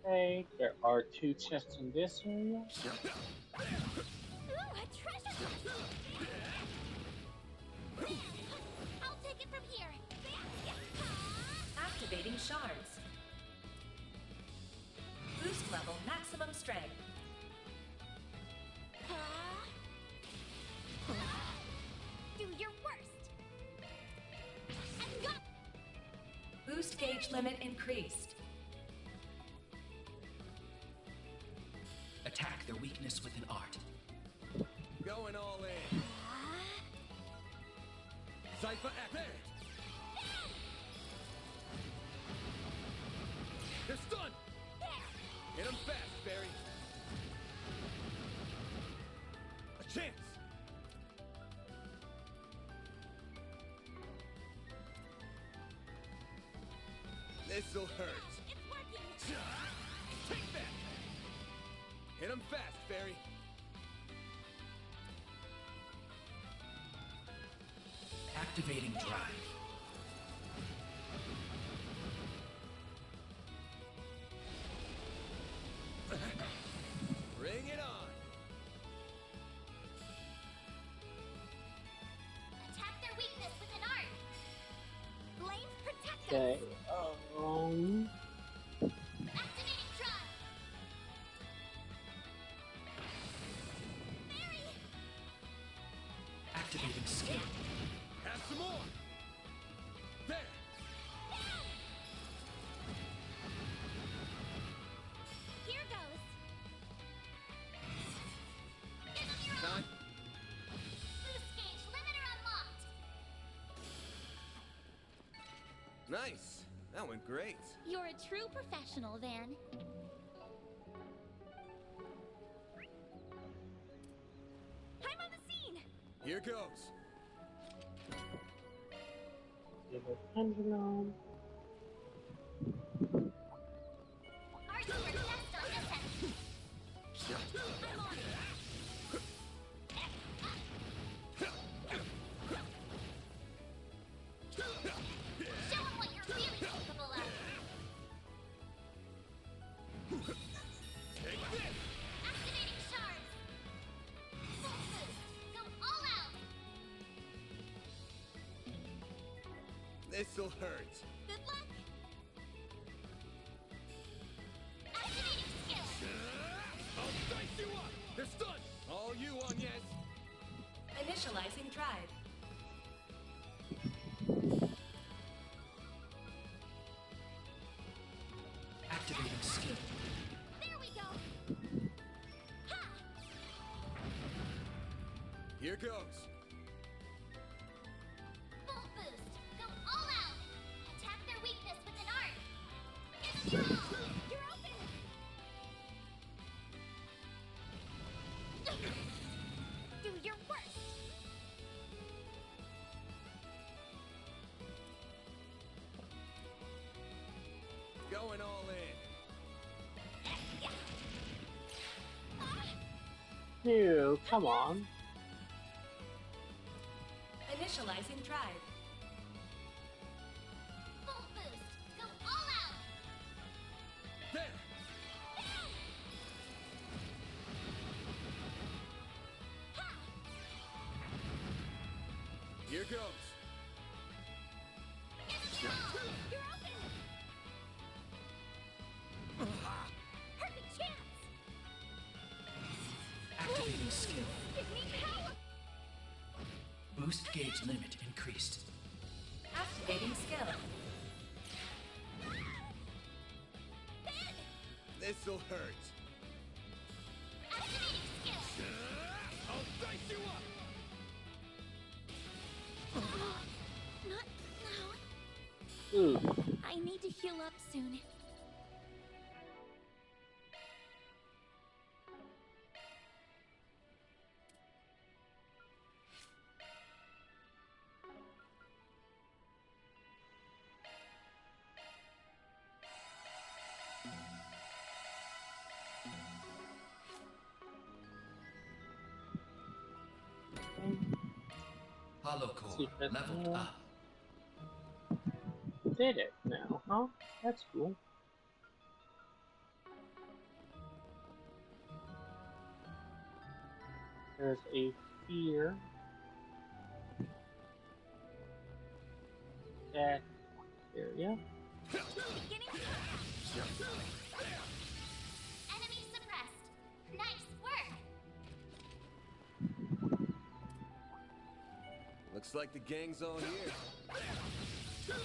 Okay, there are two chests in this area. Ooh, a treasure chest! I'll take it from here. Activating shards. Boost level maximum strength. Do your worst. And go. Boost gauge limit increased. Attack their weakness with an art. Going all in. Cypher act. There. They're stunned. Hit him fast, Barry. A chance. This'll hurt. It's working. Take that. Hit him fast, Barry. Activating drive. Bring it on. Attack their weakness with an art. Flames protect us. Okay. Activating drive. Mary. Activating skill. Have some more. There. Here goes. Give them your Time. boost gauge limiter unlocked. Nice. That went great. You're a true professional, Van. I'm on the scene. Here goes. Give a pendulum. Arts are best on this end. I'm on it. Show 'em what you're really capable of. Take this. Activating shards. Full boost. Go all out. This'll hurt. Good luck. Activating skill. Initializing drive. Activating skill. There we go. Ha! Here goes. Full boost. Go all out. Attack their weakness with an art. Give it your all. You're open. Do your worst. Going all in. Ew, come on. Initializing drive. Full boost. Go all out. There. Ha! Here goes. Give it your all. You're open. Perfect chance. Activating skill. Give me power. Boost gauge limit increased. Activating skill. This'll hurt. Activating skill. I'll dice you up. Not now. Ooh. I need to heal up soon. Hollow core Secret. leveled up. Did it now, huh? That's cool. There's a fear that area. Beginning enemy suppressed. Nice work. Looks like the gang's all here. Don't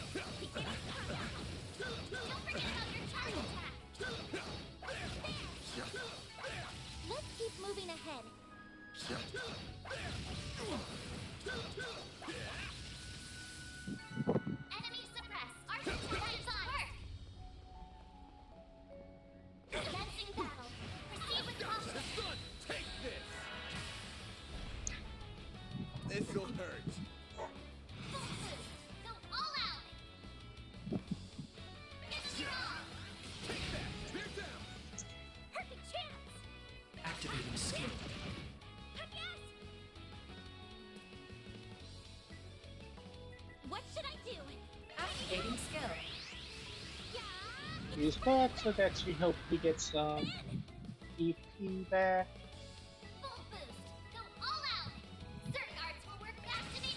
forget about your charge attack. Let's keep moving ahead. Enemy suppressed. Archer attack on. Work. Commencing battle. Proceed with caution. Son, take this. This'll hurt. Full boost. Go all out. Give it your all. Take that. Spear down. Perfect chance. Activating skill. Heck yes. What should I do? Activating skill. Yeah. Use that so that she hopefully gets some EP back. Full boost. Go all out. Zerg arts will work fast to me.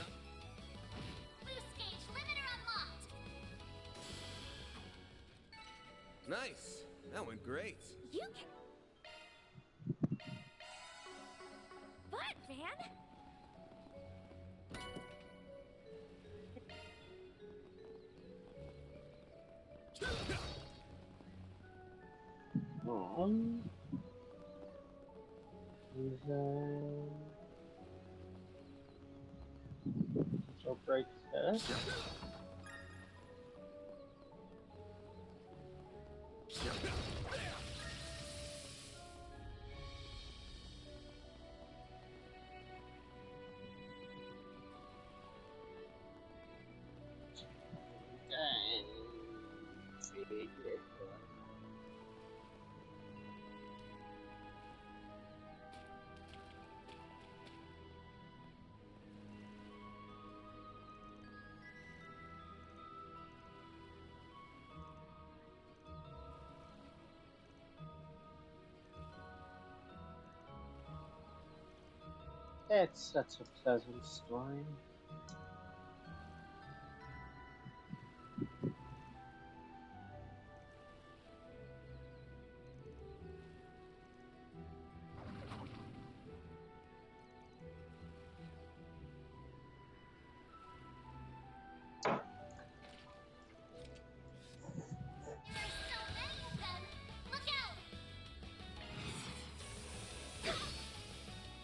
Boost gauge limiter unlocked. Nice. That went great. You can. But, Van. Is so break this. It's such a pleasant story.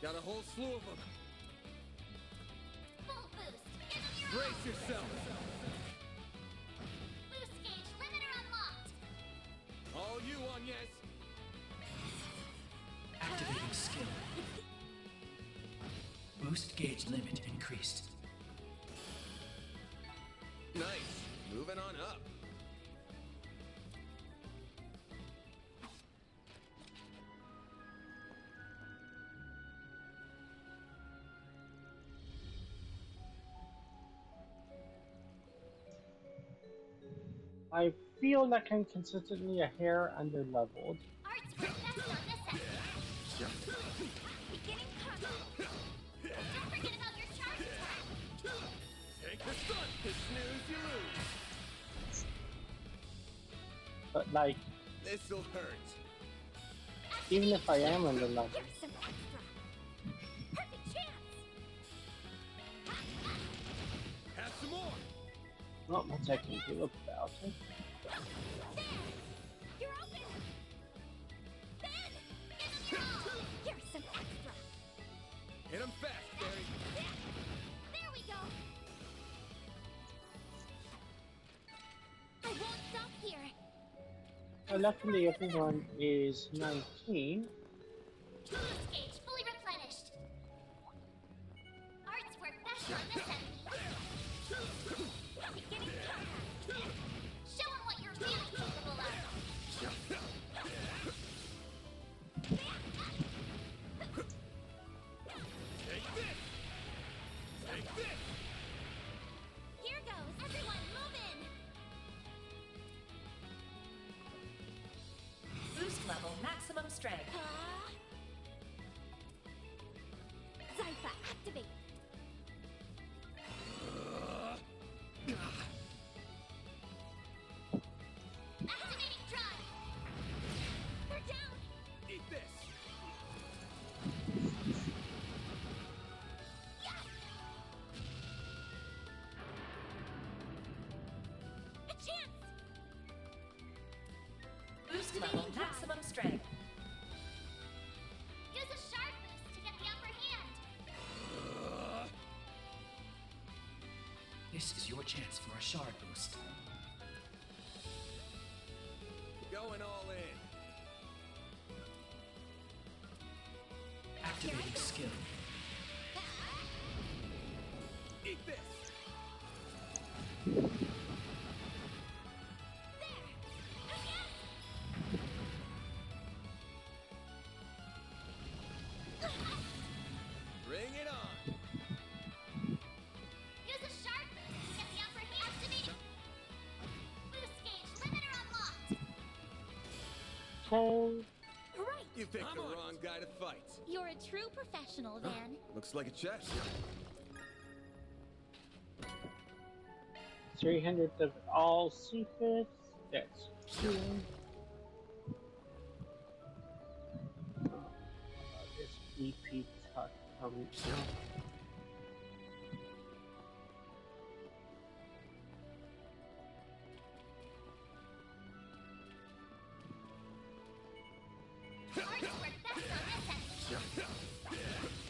Got a whole slew of them. Full boost. Brace yourself. Boost gauge limiter unlocked. All you on yes. Activating skill. Boost gauge limit increased. Nice. Moving on up. I feel like I'm consistently a hair under leveled. Arts work best on this end. Beginning combat. Don't forget about your charge attack. Take the sun. You snooze, you lose. But like, This'll hurt. even if I am under leveled, Here's some extra. Perfect chance. Have some more. not much I can do about it. There! You're open! Ben! Give him your all! Here's some extra. Hit him fast, Barry. There we go! I won't stop here. Luckily, everyone is 19. Boost gauge fully replenished. Arts work best on this enemy. Beginning combat. Show him what you're really capable of. Take this. Take this. Here goes. Everyone, move in. Boost level maximum strength. Zypha, activate. Activating drive. They're down. Eat this. A chance. Boost level maximum strength. Use a shard boost to get the upper hand. This is your chance for a shard boost. Going all in. Activating skill. Eat this. Bring it on. Use a shard boost to get the upper hand. Activate. Boost gauge limiter unlocked. Okay. Right. You picked the wrong guy to fight. You're a true professional, Van. Looks like a chest. 300 of all Cephas. That's two. This BP cut comes out. Arts work best on this enemy.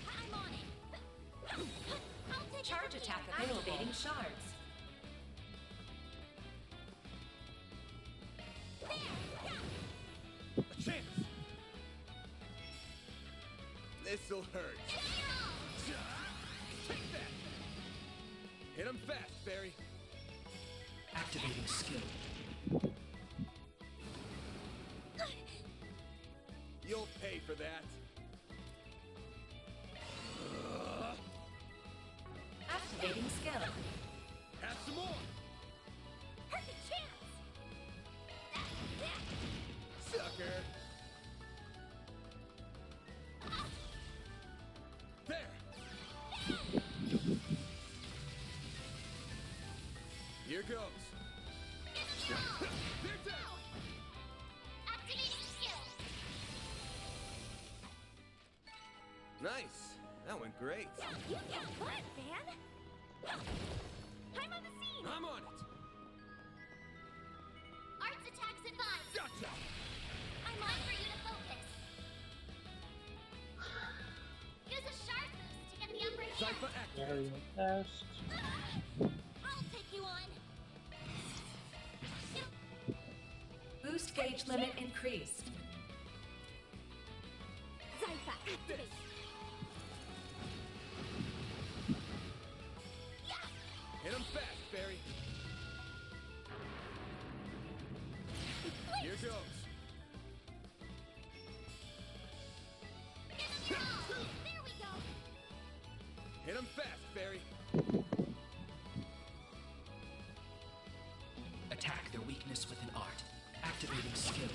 I'm on it. I'll take Charge it from attack here. activating shards. A chance. This'll hurt. Take that. Hit him fast, Barry. Activating skill. You'll pay for that. Activating skill. Have some more. Perfect chance. Sucker. There. Here goes. They're down. Activating skill. Nice. That went great. You got one, Van. I'm on the scene. I'm on it. Arts attacks advised. Gotcha. I'm on for you to focus. Use a Aerial test. I'll take you on. Boost gauge limit increased. Zypha, activate. Hit him fast, Fairy. Here goes. There we go. Hit him fast, Fairy. Attack their weakness with an art. Activating skill.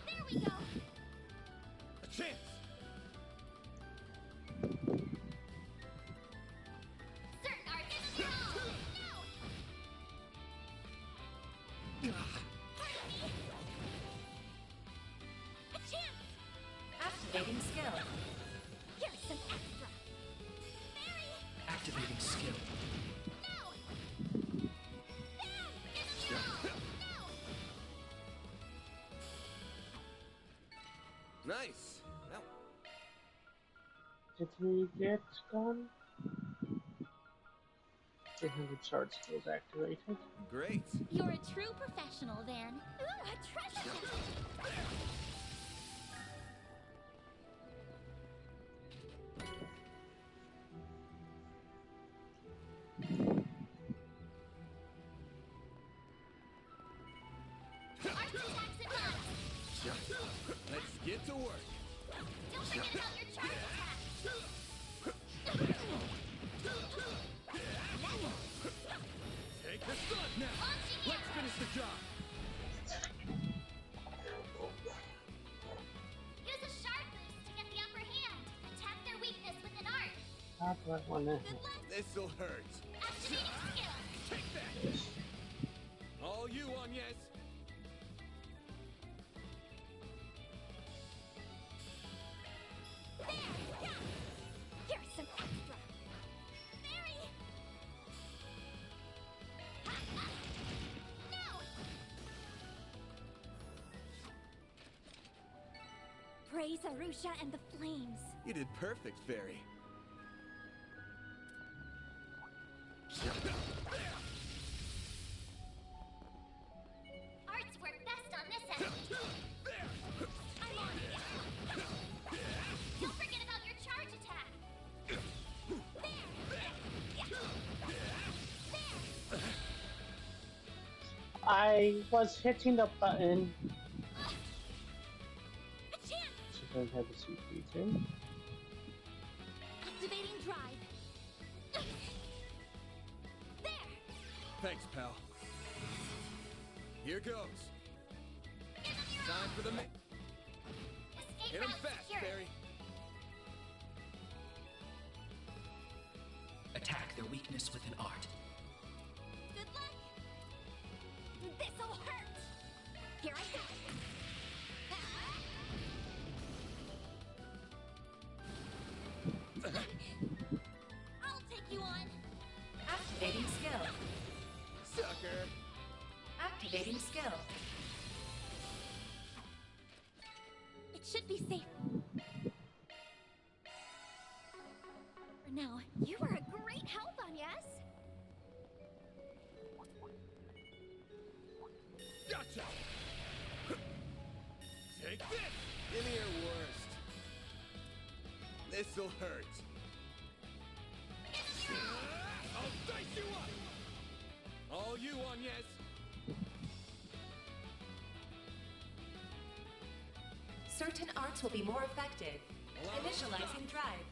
There we go. A chance. Certain art. No. A chance. Activating skill. Here's some extra. Mary. Activating skill. No. Nice. Now, Did we get done? 300 shard skills activated. great. You're a true professional, Van. Ooh, a treasure chest. Arts attacks at once. Let's get to work. Don't forget about your charge attack. Take the sun now. Launching Let's finish the job. Use a shard boost to get the upper hand. Attack their weakness with an art. How do I want to? Good luck. This'll hurt. Activating skill. Take that. All you on, yes. There. Yeah. Here's some extra. Mary. No. Praise Arusha and the flames. You did perfect, Fairy. Arts work best on this end. I'm on it. Don't forget about your charge attack. There. I was hitting the button. A chance. She doesn't have the CP too. Activating drive. There. Thanks, pal. Here goes. Time for the Escape Hit him route fast, secured. Fairy. Attack their weakness with an art. Good luck. This'll hurt. Here I go. I'll take you on. Activating skill. Sucker. Activating skill. It should be safe. For now, you were a great help on yes. Gotcha. Take this. Give me your worst. This'll hurt. I'll dice you up. All you on, yes. Certain arts will be more effective. Initializing drive.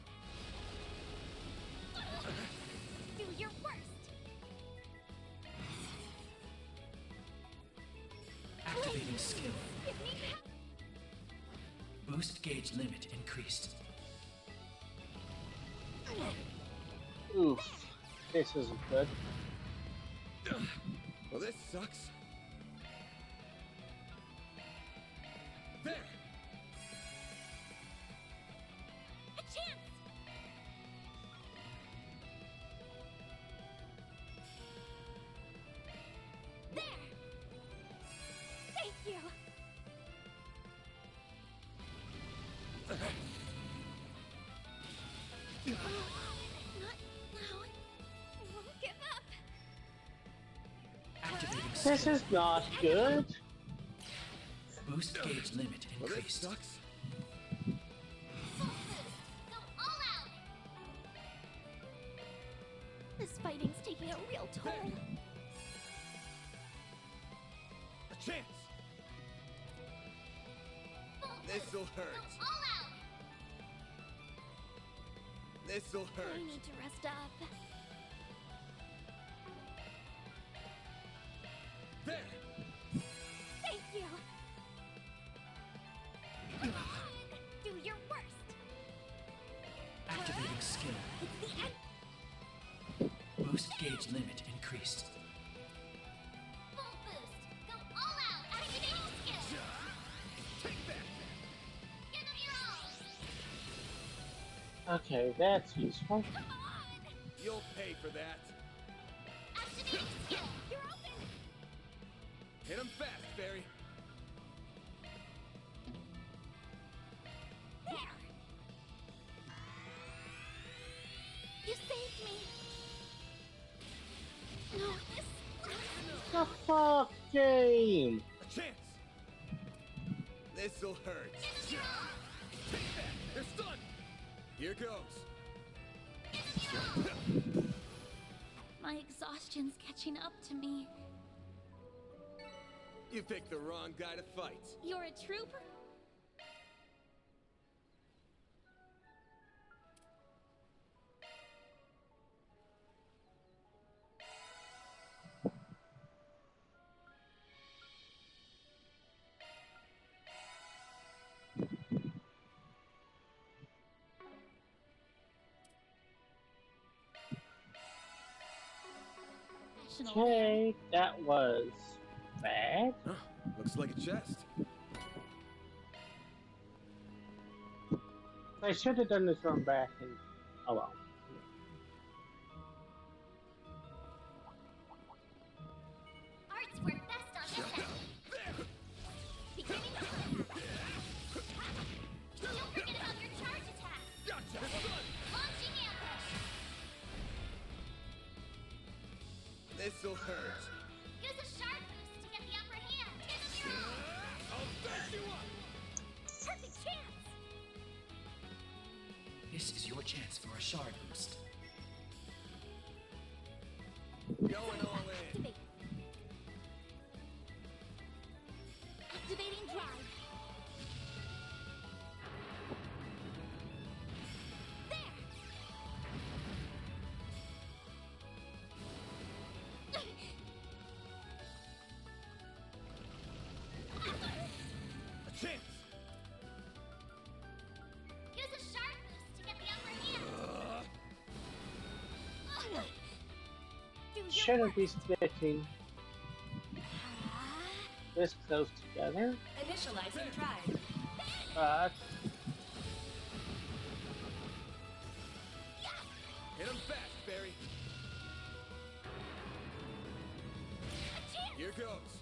Do your worst. Activating skill. Give me help. Boost gauge limit increased. Oof. This isn't good. Well, this sucks. There. A chance. There. Thank you. Not now. This skill. is not good. Boost gauge limit Well, this increased. sucks. This fighting's taking a real toll. A chance. This'll hurt. This'll hurt. I need to rest up. There. Thank you. Come on, do your worst. Activating skill. It's the end. Boost gauge limit increased. Full boost. Go all out. Activating skill. Take that. Give them your all. Okay, that's useful. Come on. You'll pay for that. Activating skill. You're open. Hit him fast, Barry. There. You saved me. No, this. The fuck game. A chance. This'll hurt. Take that. They're stunned. Here goes. My exhaustion's catching up to me. You picked the wrong guy to fight. You're a trooper? Okay, that was bad. Huh, looks like a chest. I should have done this run back and oh well. Arts work best on this end. Beginning to Don't forget about your charge attack. Gotcha. Launching ambush. This'll hurt. Use a shard boost to get the upper hand. I'll back you up. Perfect chance. This is your chance for a shard boost. Going all in. Activate. Activating drive. A chance. Use a shard boost to get the upper hand. Do your Shouldn't be sticking this close together. Initializing drive. But Hit him fast, Barry. Here goes.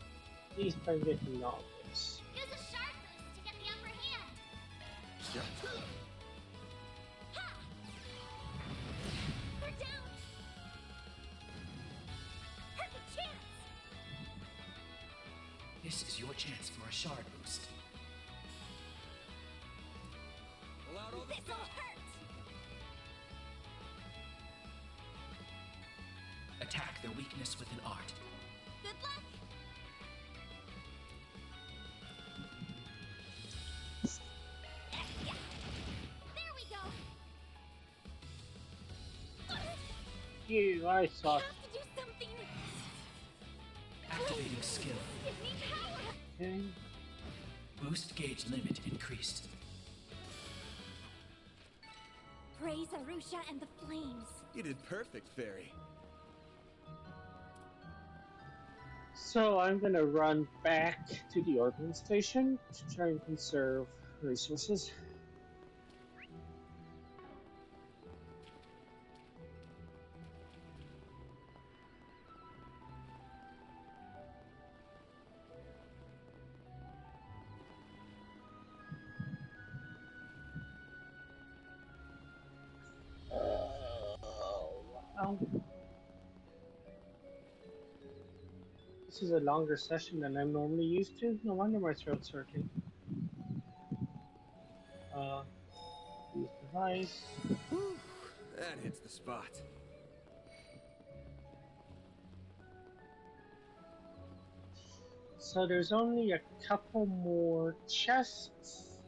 please try getting all this. Use a shard boost to get the upper hand. Ha! They're down. Perfect chance. This is your chance for a shard boost. Pull out all the This'll hurt. Attack their weakness with an art. Good luck. There we go. You, I saw. We have to do something. Activating skill. Give me power. Okay. Boost gauge limit increased. Praise Arusha and the flames. You did perfect, Fairy. So I'm gonna run back to the orbiting station to try and conserve resources. Wow. This is a longer session than I'm normally used to. No wonder my throat's hurting. Use device. Whew, that hits the spot. So there's only a couple more chests.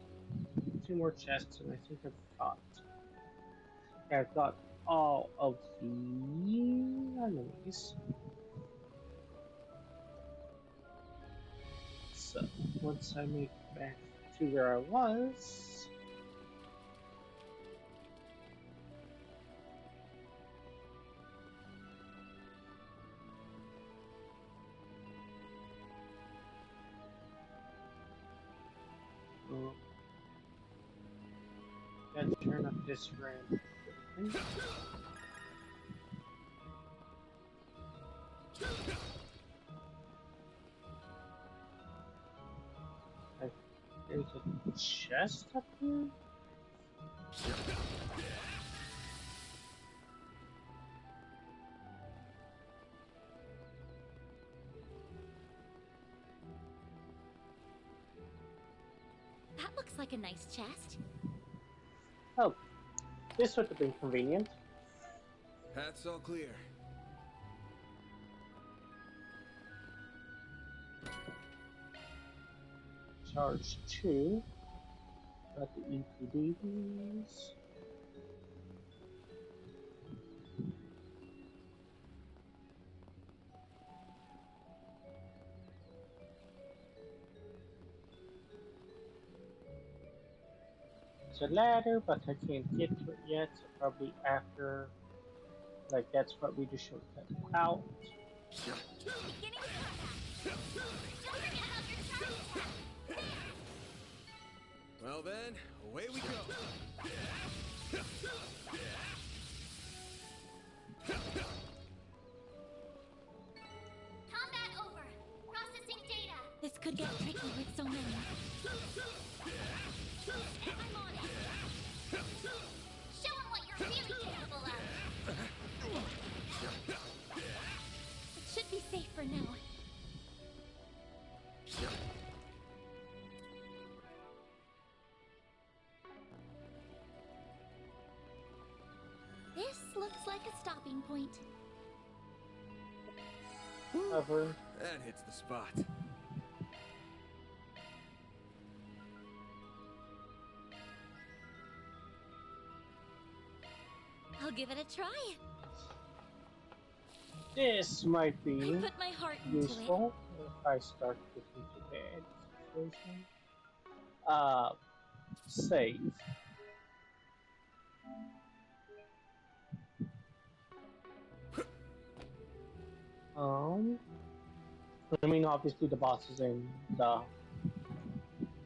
2 more chests, and I think I've got all of the enemies. So once I make it back to where I was, gotta turn up this ramp. There's a chest up here? That looks like a nice chest. Oh, this would have been convenient. Path's all clear. Charge 2. Got the EPDs. It's a ladder, but I can't get to it yet, so probably after, like, that's probably the shortcut out. Well then, away we go. Combat over. Processing data. This could get tricky with so many. I'm on it. Show 'em what you're really capable of. It should be safe for now. This looks like a stopping point. Cover. That hits the spot. I'll give it a try. This might be I put my heart into useful if I start getting to bad situation. Save. I mean, obviously the boss is in the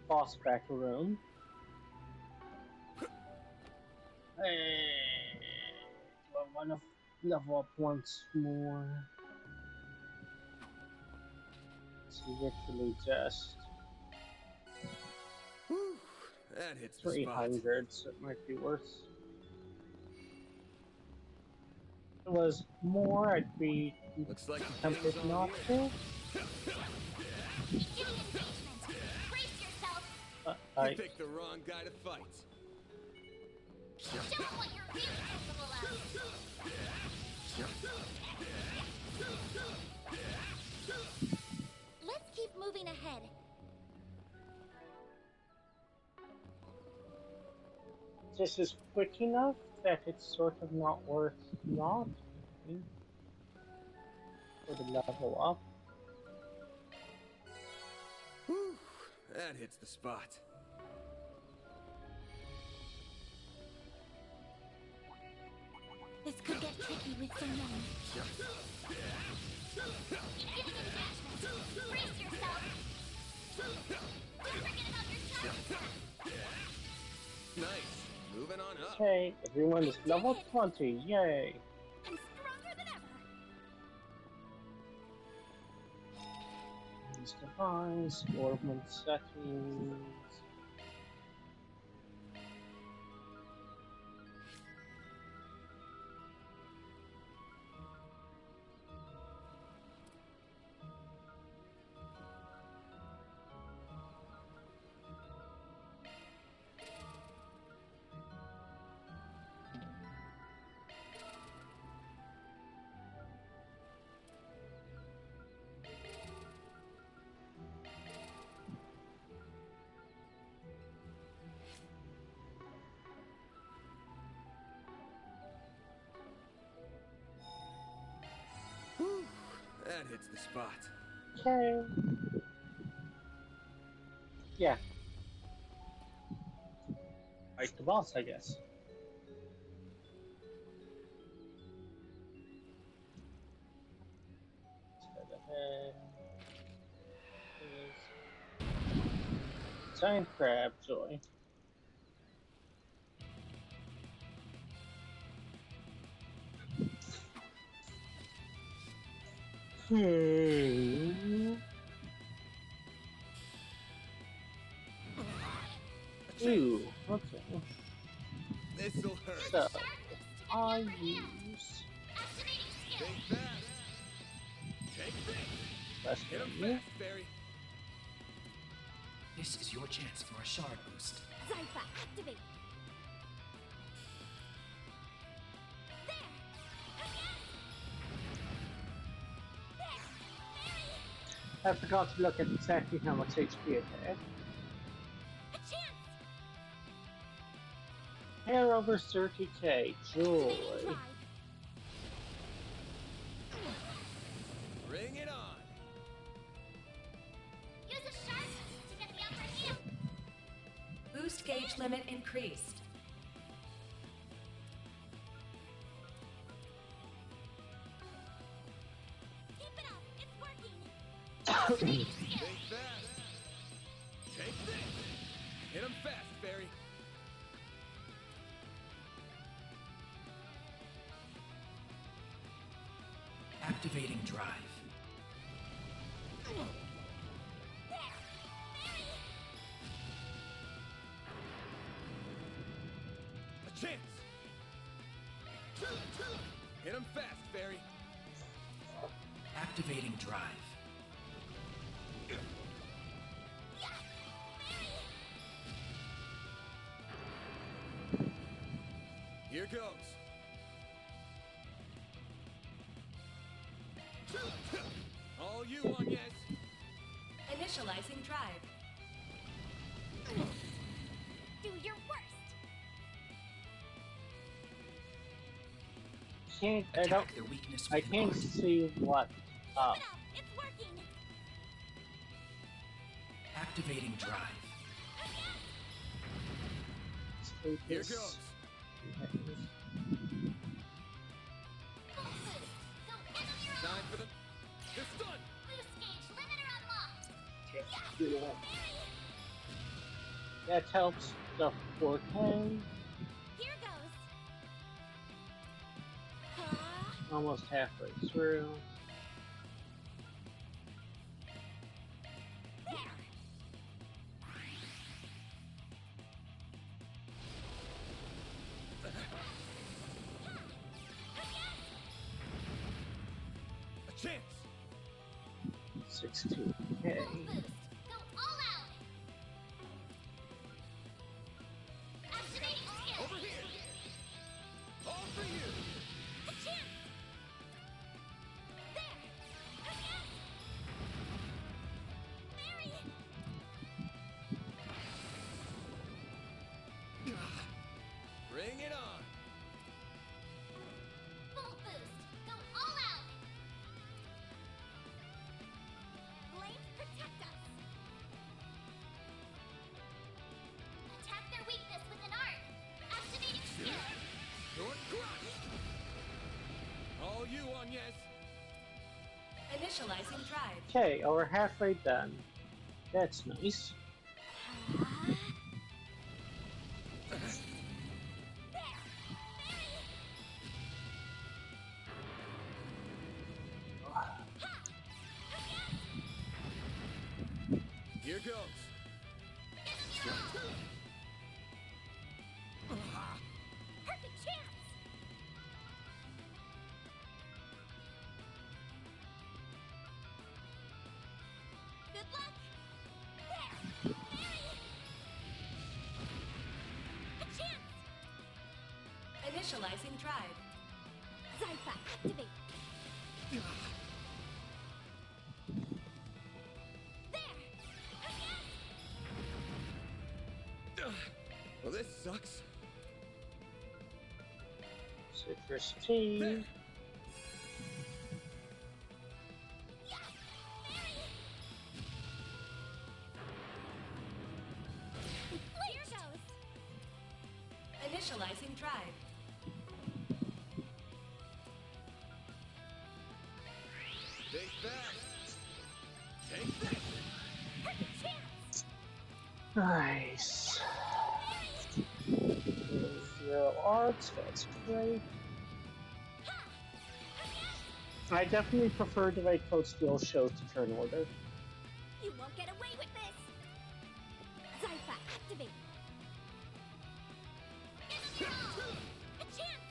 boss battle room. Hey, do I want to level up once more? It's literally just That hits the spot. 300, so it might be worse. If it was more, I'd be Looks like tempted not to. Beginning engagement. Brace yourself. You picked the wrong guy to fight. Show 'em what you're really capable of. Let's keep moving ahead. This is quick enough that it's sort of not worth not for the level up. Whew, that hits the spot. This could get tricky with so many. Beginning engagement. Brace yourself. Don't forget about your charge attack. Nice. Moving on up. Okay, everyone is level 20. Yay! I'm stronger than ever. Use device, ornament settings. that hits the spot. Okay. Yeah. Fight the boss, I guess. Giant crab joy. Ooh, okay. This'll hurt. So, I use Think fast. Take this. Let's Hit him go. fast, Barry. This is your chance for a shard boost. Zypha, activate! I forgot to look at exactly how much HP it had. Hair over 30k, joy. Bring it on. Use a sharp to get the upper hand. Boost gauge limit increased. Keep it up, it's working. Think fast. Take this. Hit him fast, Barry. Activating drive. A chance. Hit him fast, Barry. Activating drive. Here goes. All you on, yes. Initializing drive. Do your worst. Can't I don't Attack their weakness I with an can't art. see what It's working. Activating drive. Here goes. Time for the stun. Boost gauge limiter unlocked. That helps the 4k. Here goes. Almost halfway through. A chance. 16k. Go all out. Activating skill. Over here. All for you. A chance. There. Mary. Bring it on. Full boost. Go all out. Blades protect us. Attack their weakness with an art. Activating skill. Short crush. All you on, yes. Initializing drive. Okay, we're halfway done. That's nice. Here goes. Perfect chance. Good luck. There. A chance. Initializing drive. Zypha, activate. Well, this sucks. Citrus tea. There. Nice. 0 arts, that's great. I definitely prefer the way Code Skill shows the turn order. You won't get away with this! Zypha, activate! Give him your all! A chance!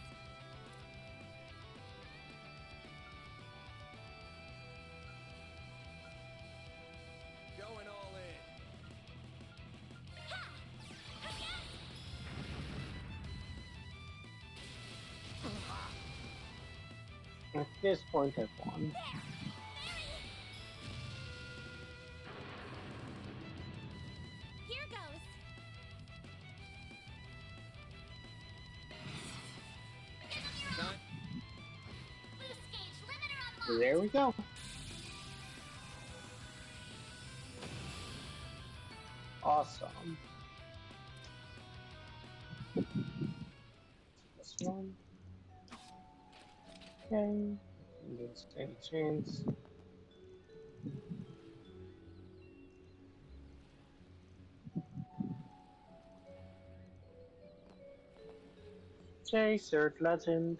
Going all in. At this point, I've won. Here goes! Give him your all! Boost gauge limiter unlocked! There we go. Awesome. This one. Okay. Didn't stand a chance. Okay, third legend.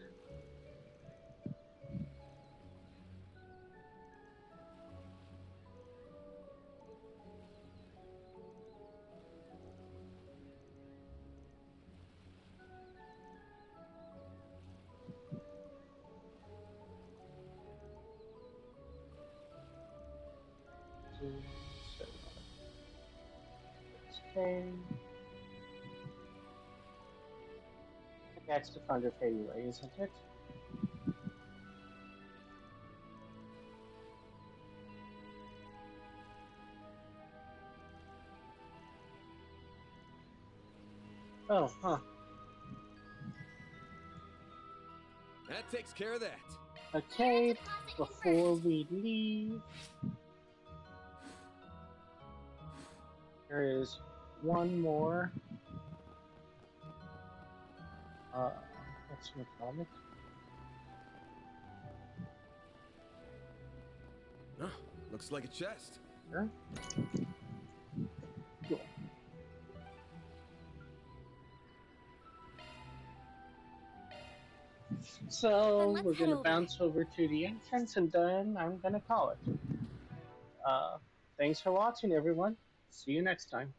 Okay. That's the Thunder anyway, isn't it? Oh, huh. That takes care of that. Okay, before we leave, there is one more. What's your comment? Huh, looks like a chest. Sure. Cool. So we're gonna bounce over to the entrance and then I'm gonna call it. Thanks for watching, everyone. See you next time.